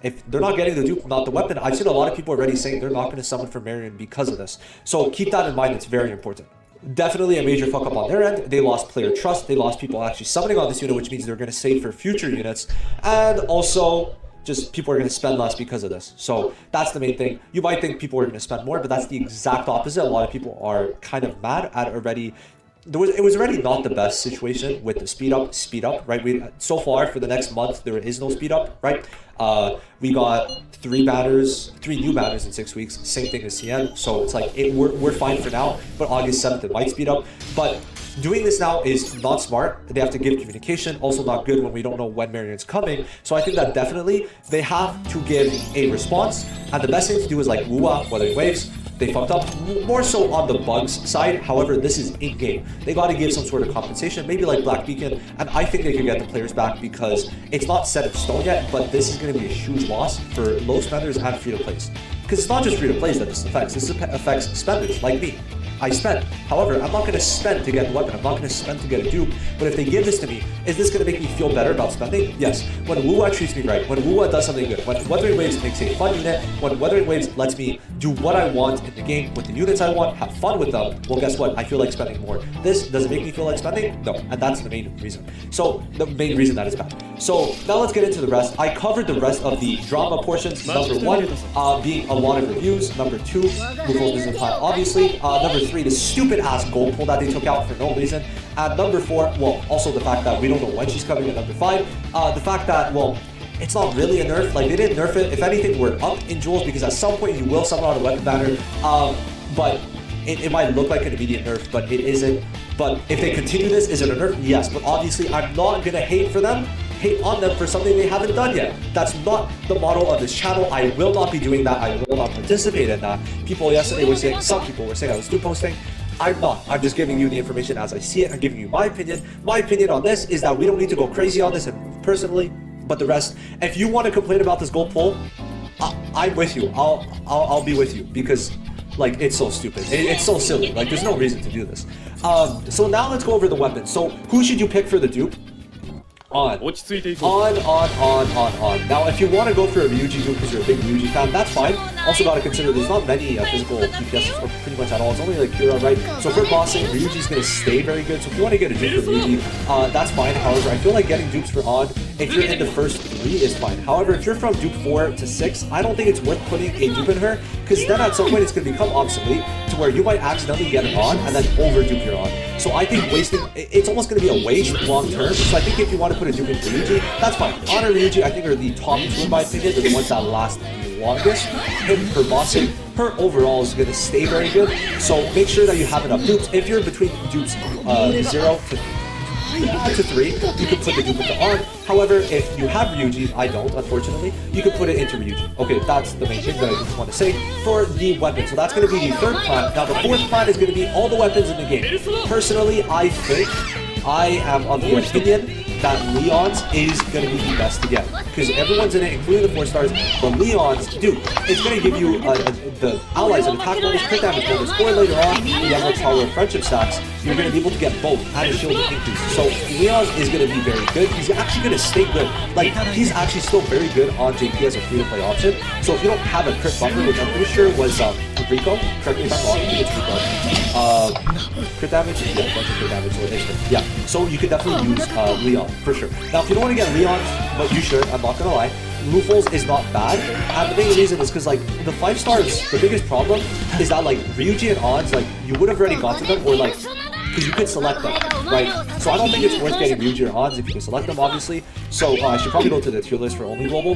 if they're not getting the dupe, not the weapon, I've seen a lot of people already saying they're not going to summon for Marion because of this. So keep that in mind, it's very important. Definitely a major fuck up on their end. They lost player trust, they lost people actually summoning on this unit, which means they're going to save for future units. And also, just people are going to spend less because of this. So that's the main thing. You might think people are going to spend more, but that's the exact opposite. A lot of people are kind of mad at already. It was already not the best situation with the speed up, right? So far for the next month, there is no speed up, right? We got 3 new banners in 6 weeks. Same thing as CN. So it's like, we're fine for now, but August 7th, it might speed up. But doing this now is not smart. They have to give communication, also not good when we don't know when Marion's coming. So I think that definitely they have to give a response. And the best thing to do is like Wuwa, Weathering Waves. They fucked up more so on the bugs side. However, this is in-game. They got to give some sort of compensation, maybe like Black Beacon. And I think they could get the players back because it's not set in stone yet, but this is going to be a huge loss for low spenders and free-to-plays. Because it's not just free-to-plays that this affects. This affects spenders like me. I spend. However, I'm not going to spend to get the weapon. I'm not going to spend to get a dupe. But if they give this to me, is this going to make me feel better about spending? Yes. When Wuwa treats me right, when Wuwa does something good, when Weathering Waves makes a fun unit, when Weathering Waves lets me do what I want in the game with the units I want, have fun with them, well, guess what? I feel like spending more. This, does it make me feel like spending? No. And that's the main reason. So, the main reason that is bad. So, now let's get into the rest. I covered the rest of the drama portions. Number 1, being a lot of reviews. Number 2, Lufo's business plan, obviously. Number 3, the stupid ass gold pull that they took out for no reason. And number 4, well, also the fact that we don't know when she's coming. And number 5, the fact that, well, it's not really a nerf. Like, they didn't nerf it. If anything, we're up in jewels because at some point you will summon out a weapon banner. But it might look like an immediate nerf, but it isn't. But if they continue this, is it a nerf? Yes. But obviously, I'm not gonna hate on them for something they haven't done yet. That's not the model of this channel. I will not be doing that. I will not participate in that. People yesterday were saying, some people were saying I was dupe posting. I'm not. I'm just giving you the information as I see it. I'm giving you my opinion. My opinion on this is that we don't need to go crazy on this and personally, but the rest, if you want to complain about this gold pull, I'm with you. I'll be with you because like it's so stupid. It's so silly. Like there's no reason to do this. So now let's go over the weapons. So who should you pick for the dupe? on. Now, if you want to go for a Ryuji dupe because you're a big Ryuji fan, that's fine. Also got to consider there's not many physical DPS or pretty much at all. It's only like Kira, right? So for bossing, Ryuji's going to stay very good. So if you want to get a dupe for Ryuji, that's fine. However, I feel like getting dupes for On, if you're in the first 3, is fine. However, if you're from dupe 4 to 6, I don't think it's worth putting a dupe in her, because then at some point it's going to become obsolete to where you might accidentally get it on and then over dupe your On. So I think wasting, it's almost going to be a waste long term. So I think if you want to put a dupe in Ryuji, that's fine. On and Ryuji, I think, are the top 2 in my opinion. They're the ones that last the longest. And for bossing, her overall is going to stay very good. So make sure that you have enough dupes. If you're between dupes 0 to 3, you can put the dupe into On. However, if you have Ryuji, I don't, unfortunately, you can put it into Ryuji. Okay, that's the main thing that I just want to say for the weapon. So that's going to be the 3rd plan. Now, the 4th plan is going to be all the weapons in the game. Personally, I think I am of the opinion that Leon's is going to be the best to get, because everyone's in it, including the 4 stars. But Leon's, dude, it's going to give you the allies an attack bonus, crit damage bonus, or later on, the Emerald Tower of Friendship stacks. You're going to be able to get both and a shield increase. So Leon's is going to be very good. He's actually going to stay good. Like, he's actually still very good on JP as a free-to-play option. So if you don't have a crit buffer, which I'm pretty sure was Rico, correct me if I'm wrong, I think it's Rico. Crit damage? Yeah, a bunch of crit damage or instant. Yeah, so you could definitely use Leon, for sure. Now, if you don't want to get Leon, but you should, I'm not going to lie, Lufos is not bad, and the main reason is because, like, the 5 stars, the biggest problem is that, like, Ryuji and Odds, like, you would have already gotten them, or, like, because you could select them, right? So I don't think it's worth getting Ryuji or Odds if you can select them, obviously. So I should probably go to the tier list for only global.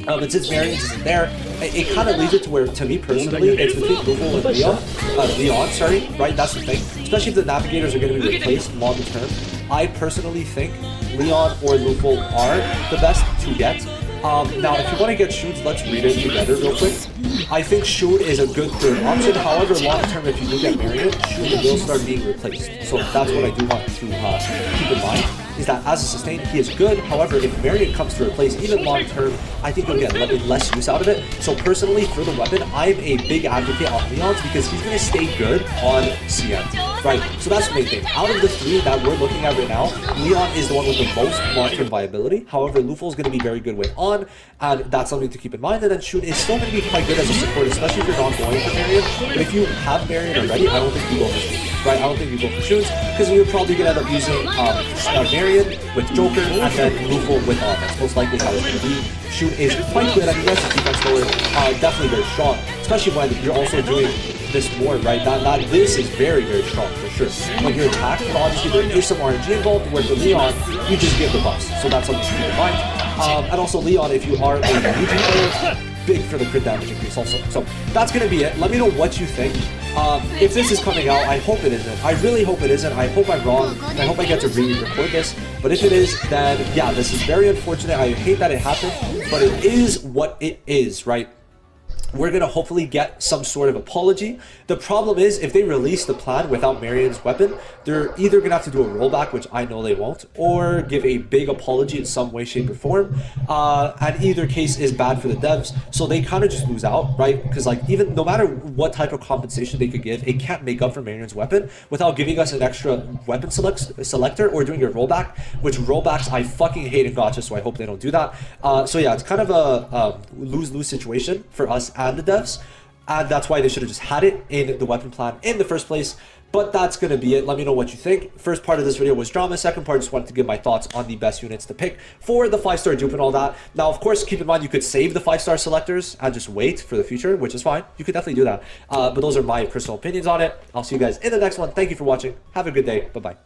But since variance isn't there, it kind of leaves it to where, to me personally, it's between Lufo and Leon, right? That's the thing. Especially if the navigators are going to be replaced long term. I personally think Leon or Lufo are the best to get. Now, if you want to get Shoots, let's read it together real quick. I think Shoot is a good 3rd option. However, long term, if you do get Marion, Shoot will start being replaced. So that's what I do want to keep in mind, is that as a sustain, he is good. However, if Marion comes to replace, even long term, I think you'll get less use out of it. So personally, for the weapon, I'm a big advocate on Leon's because he's going to stay good on CM, right? So that's the main thing. Out of the 3 that we're looking at right now, Leon is the one with the most long-term viability. However, Lufo is going to be very good with On, and that's something to keep in mind. And then Shoot is still going to be quite good as a support, especially if you're not going for Marion. But if you have Marion already, I don't think you go for Shoot, right? I don't think you go for Shoots, because you're probably going to end up using Marion with Joker, and then Lufo with On. That's most likely how it's going to be. Shoot is quite good. I mean, yes, defense lower, definitely very strong, especially when you're also doing this more, right? This is very, very strong for sure. When you're attacked, but obviously there is some RNG involved, where for Leon, you just give the buffs. So that's something to keep in mind. And also Leon, if you are a Ryuji player, big for the crit damage increase also. So that's going to be it. Let me know what you think. If this is coming out, I hope it isn't. I really hope it isn't. I hope I'm wrong. I hope I get to re-record this. But if it is, then yeah, this is very unfortunate. I hate that it happened, but it is what it is, right? We're going to hopefully get some sort of apology. The problem is, if they release the plan without Marion's weapon, they're either going to have to do a rollback, which I know they won't, or give a big apology in some way, shape, or form. And either case is bad for the devs, so they kind of just lose out, right? Because, like, even no matter what type of compensation they could give, it can't make up for Marion's weapon without giving us an extra weapon selector or doing a rollback, which rollbacks I fucking hate in gacha, so I hope they don't do that. So yeah, it's kind of a lose-lose situation for us and the devs, and that's why they should have just had it in the weapon plan in the first place. But that's going to be it. Let me know what you think. First part of this video was drama. Second part, just wanted to give my thoughts on the best units to pick for the 5-star dupe and all that. Now, of course, keep in mind you could save the 5-star selectors and just wait for the future, which is fine. You could definitely do that. But those are my personal opinions on it. I'll see you guys in the next one. Thank you for watching. Have a good day. Bye-bye.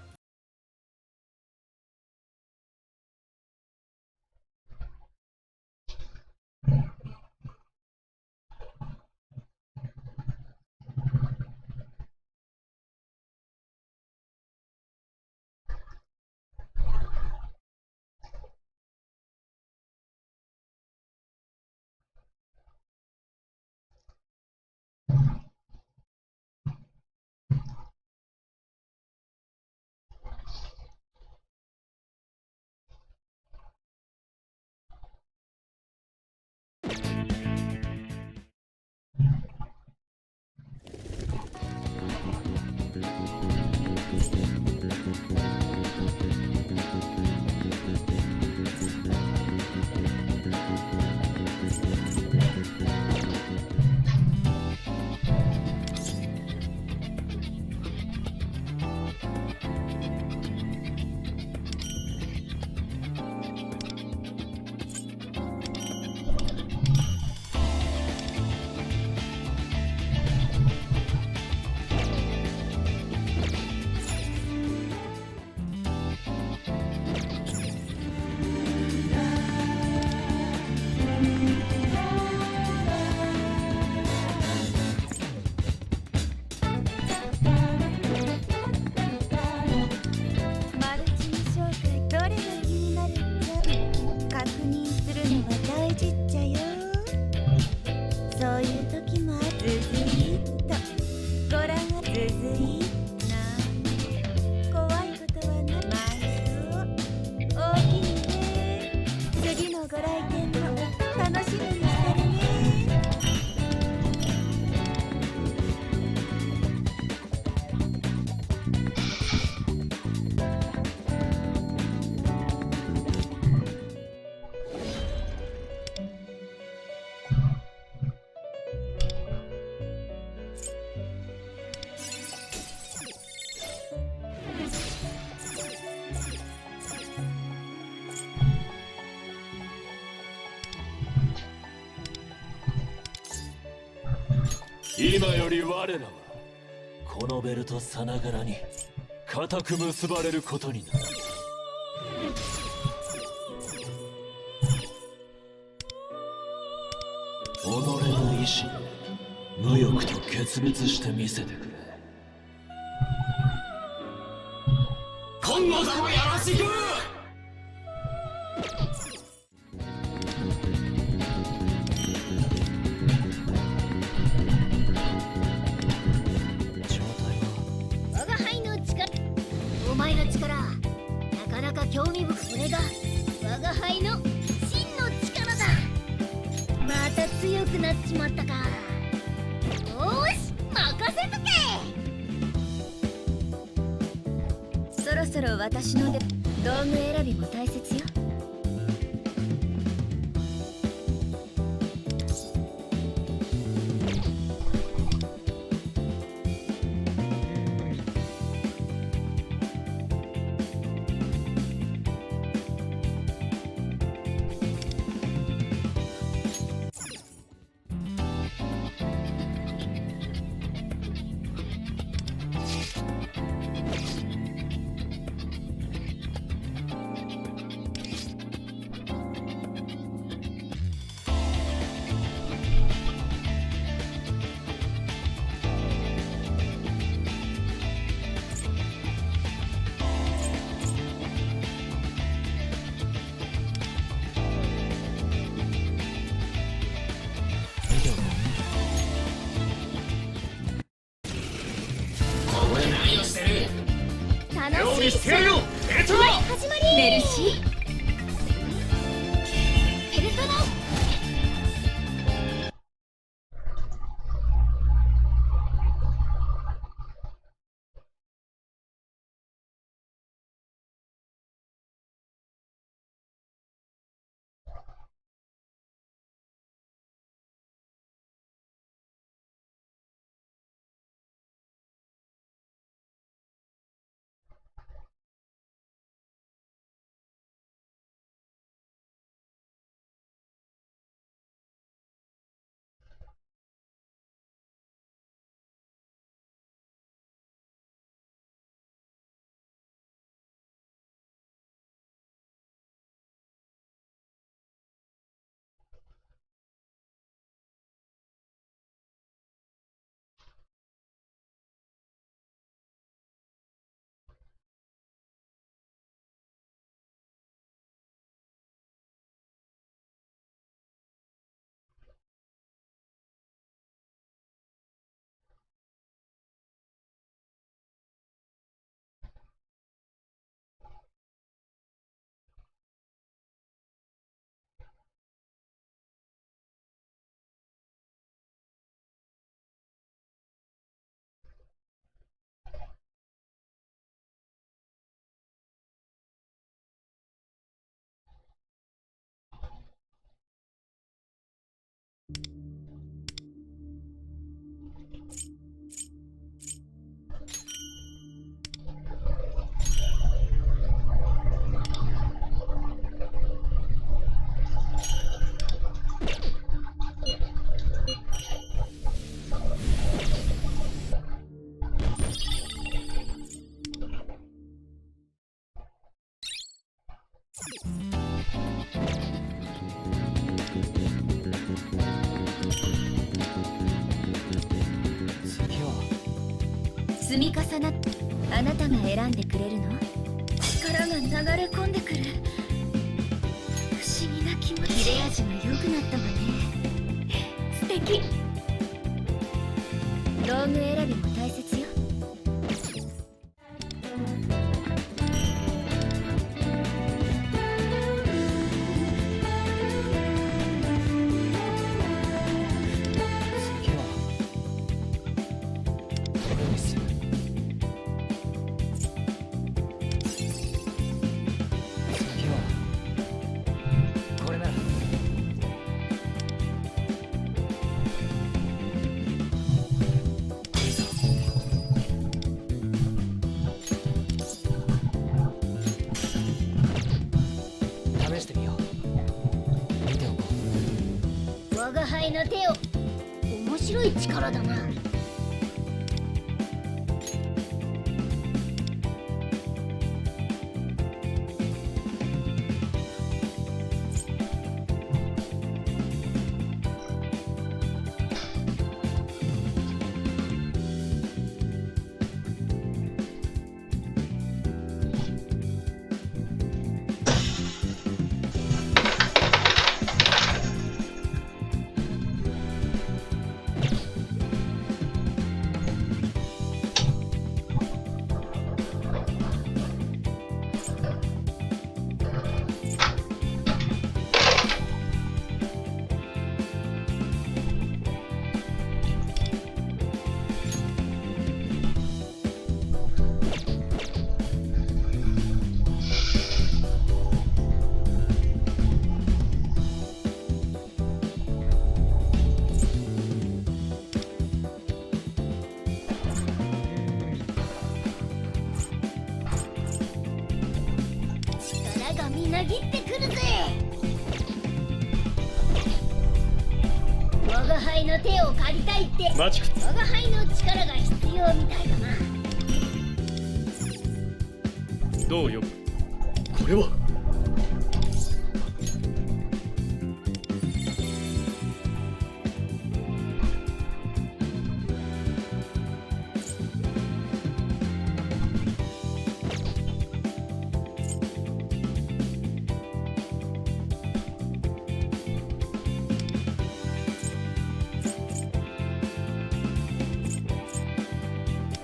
確認するのは大事っちゃよ。そういう時もある。ずずいっとご覧はずずいな。怖いことはなまいそう大きいね。次のご来店も楽しみにしてるね。今より我らはこのベルトさながらに固く結ばれることになる。己の意志無欲と決別してみせてくれ。今後ともよろしく。我が輩の力、お前の力、なかなか興味深い。これが我が輩の真の力だ。また強くなっちまったか。よーし、任せとけ。そろそろ私の道具選びも大切よ。楽しいしてやるよ。ベルトはい、始まり。メルシーペルソナ。積み重なってあなたが選んでくれるの？力が流れ込んでくる不思議なき。道具選びも大切よ。我が輩の手を。面白い力だな。力がみなぎってくるぜ。我が輩の手を借りたいって。我が輩の力が必要みたいだな。どうよ。これは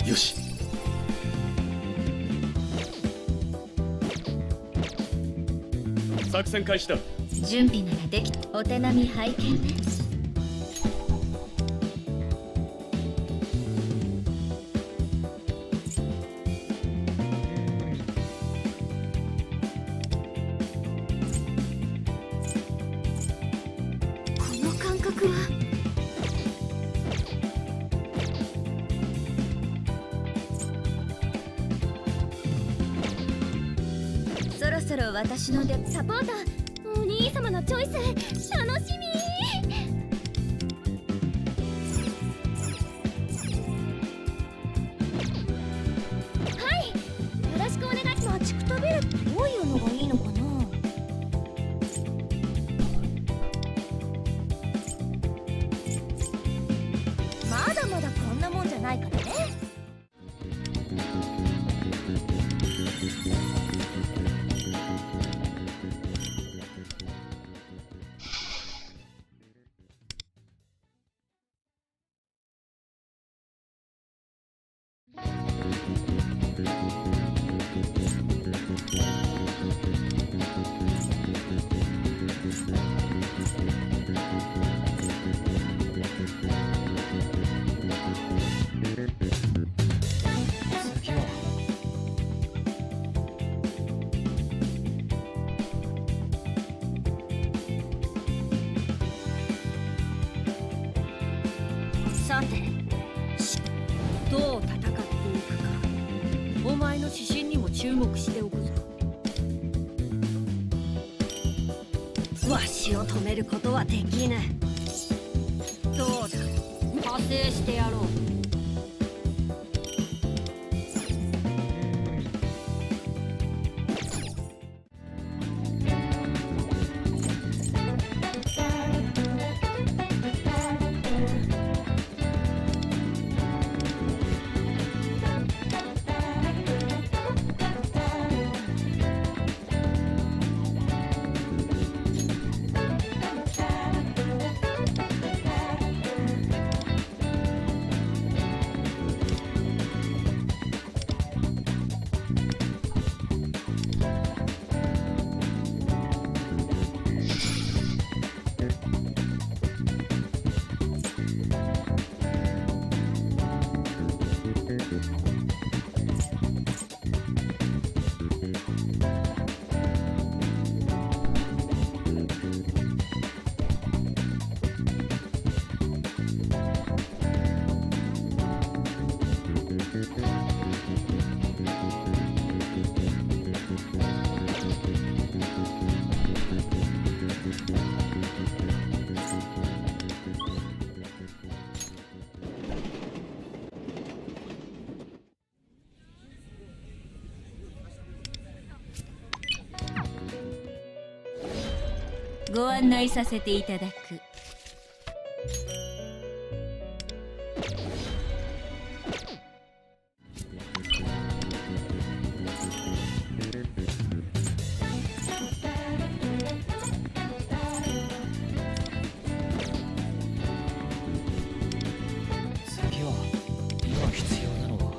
よし。作戦開始だ。準備ならでき。お手並み拝見ね。この感覚は。そろそろ私のサポーター、お兄様のチョイス楽しみ。はい、よろしくお願いします。待ちくたびれってどういうのがいいのかな。まだまだこんなもんじゃないからね。さて、どう戦っていくか、お前の指針にも注目しておくぞ。わしを止めることはできぬ。どうだ、派生してやろう。ご案内させていただく。次は今必要なのは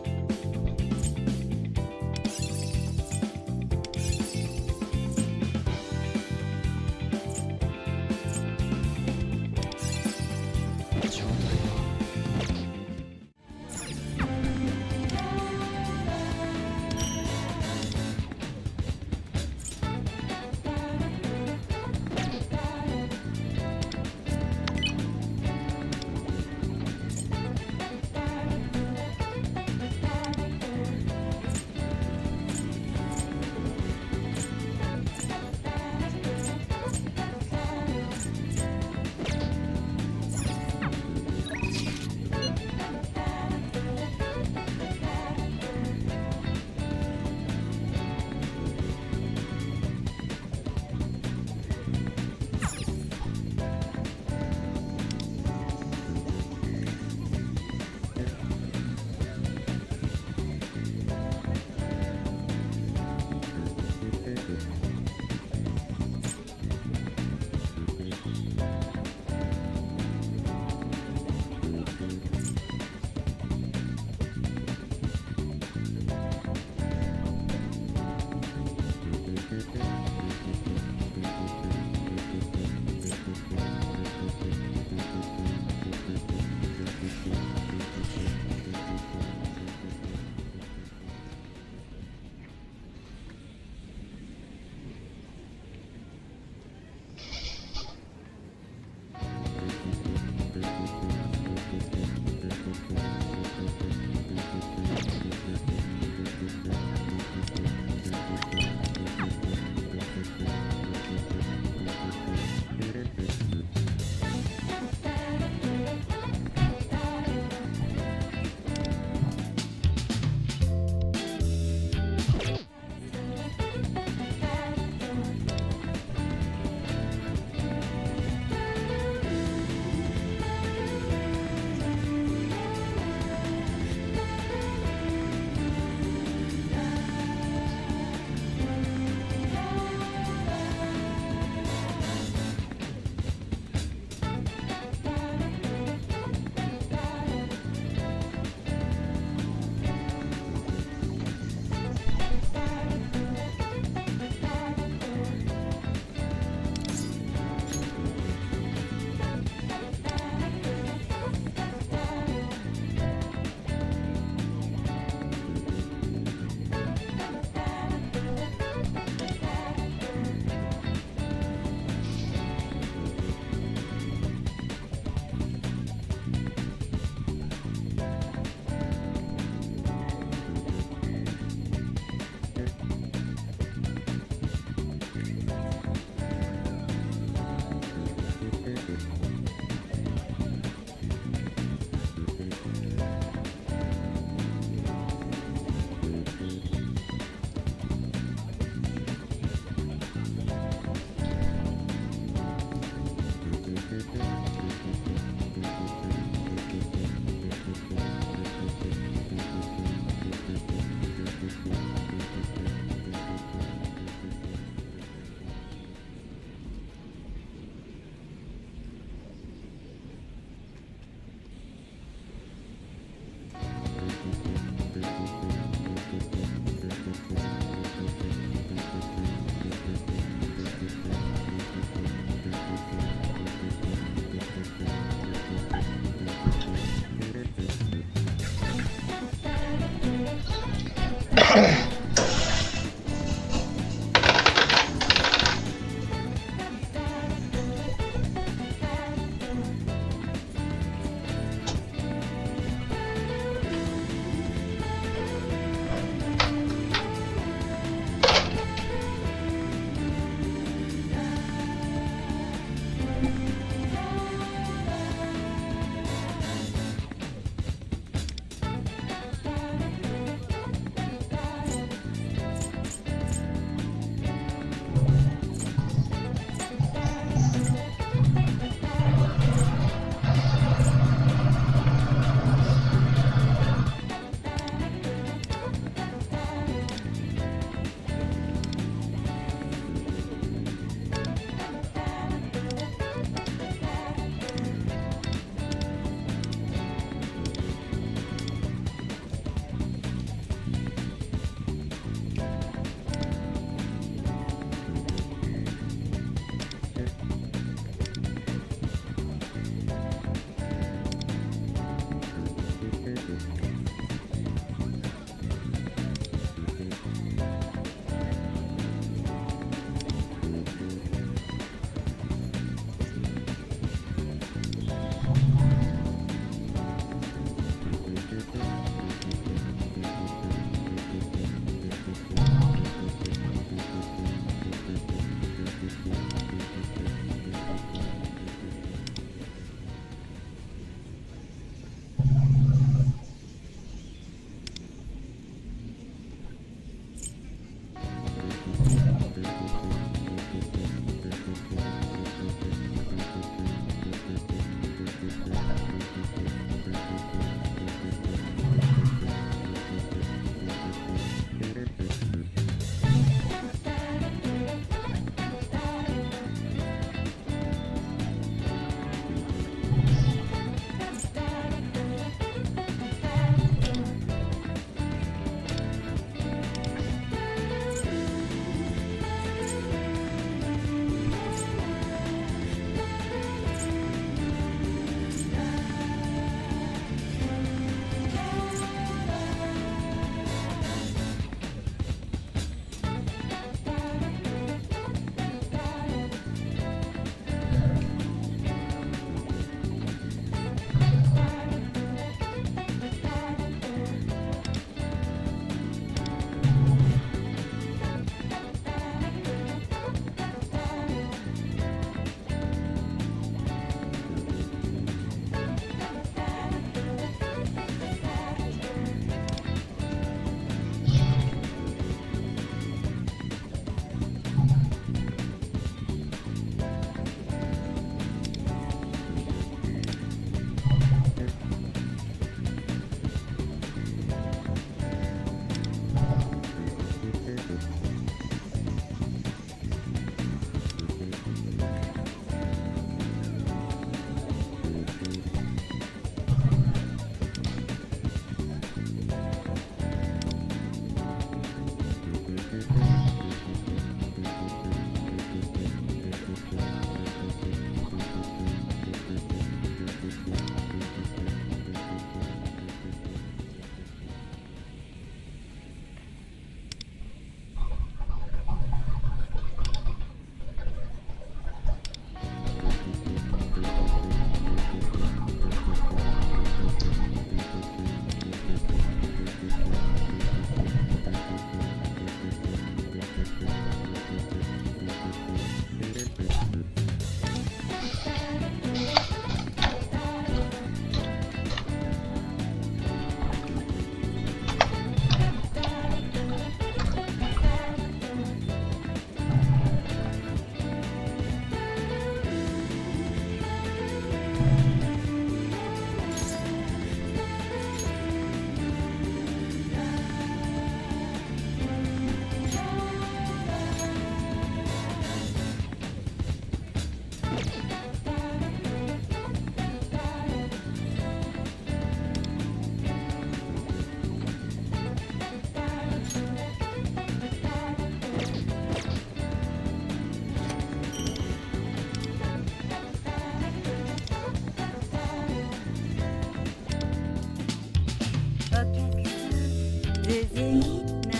ずいな。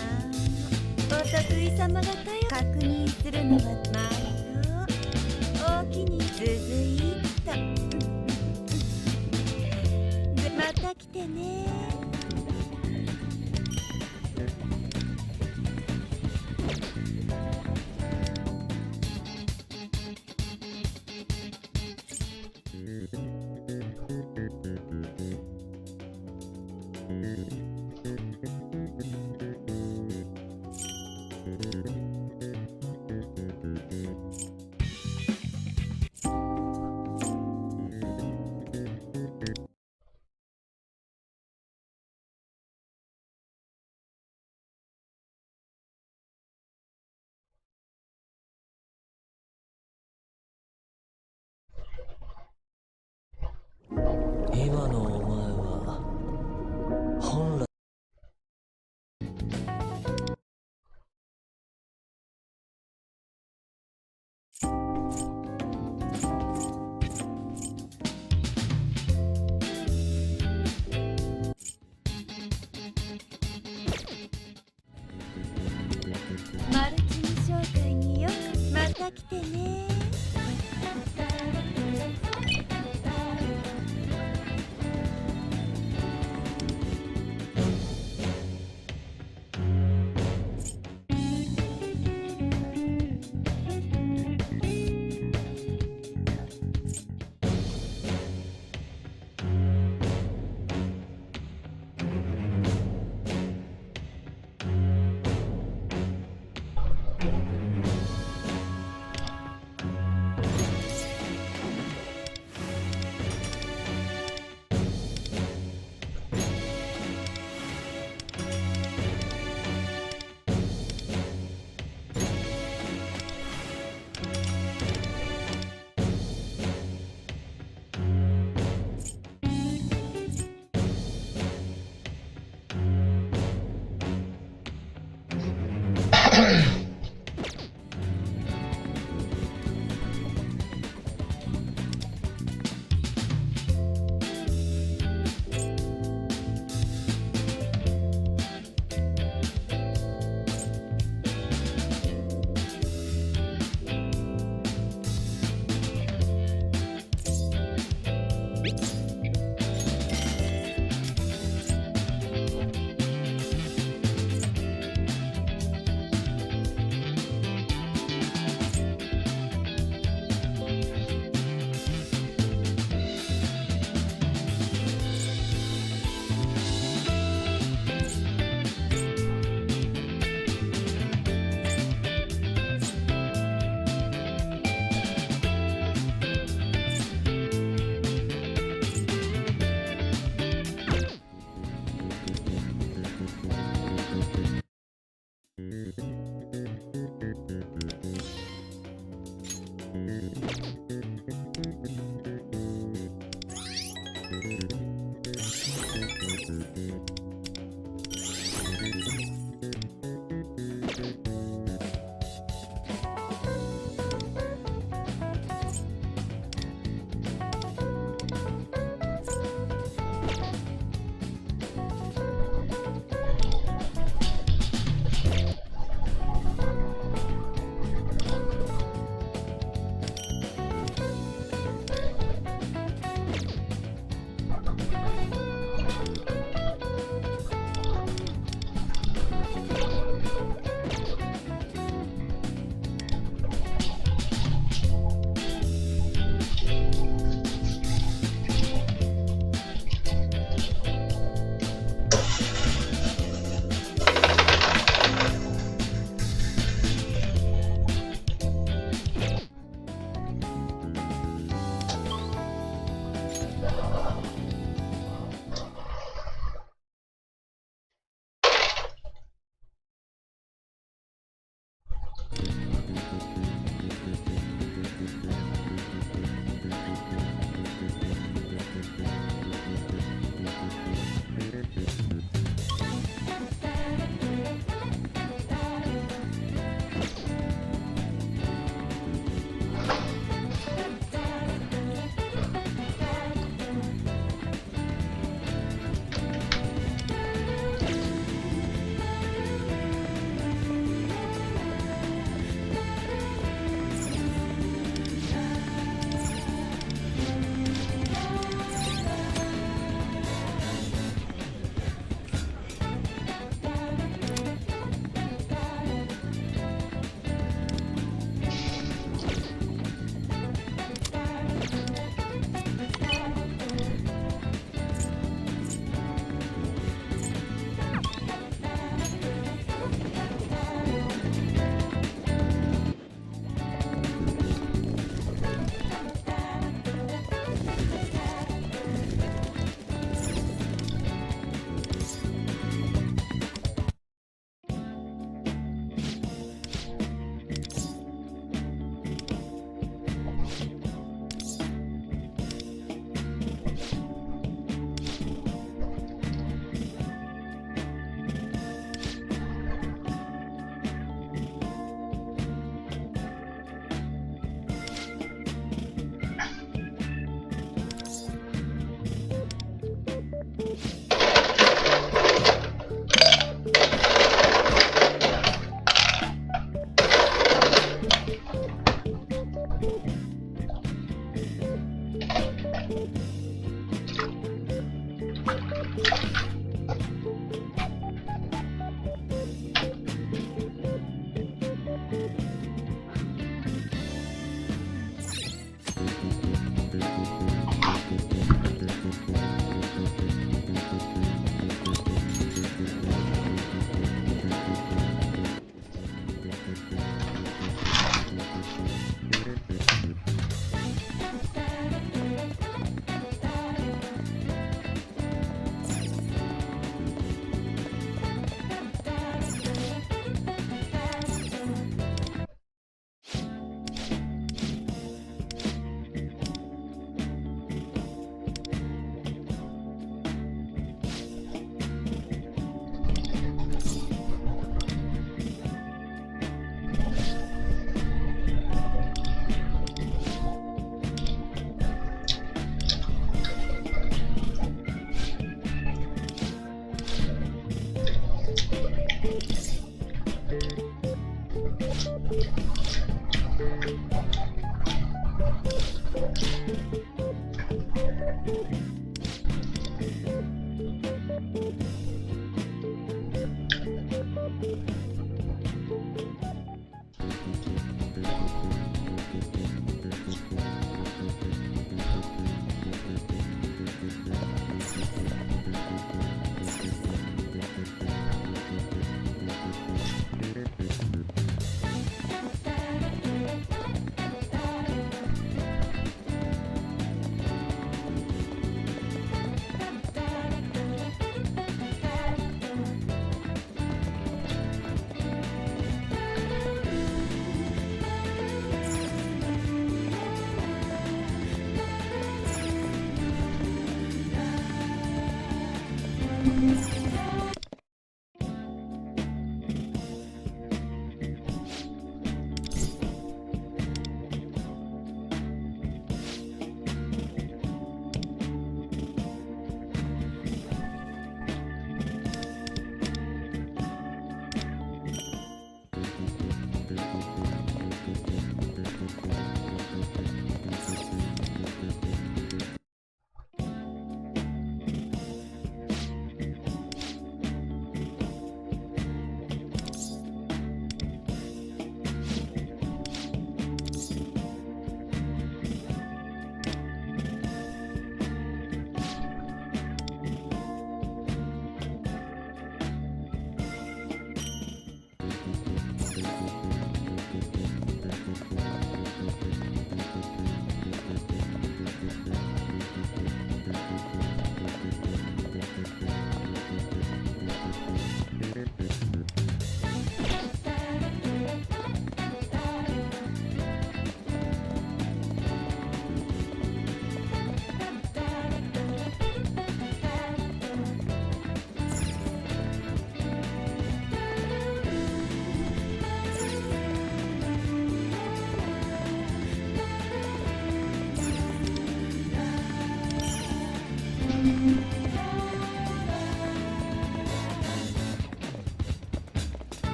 お得意様方よ、確認するのは毎度お気に続いた。でまた来てね。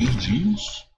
GG's.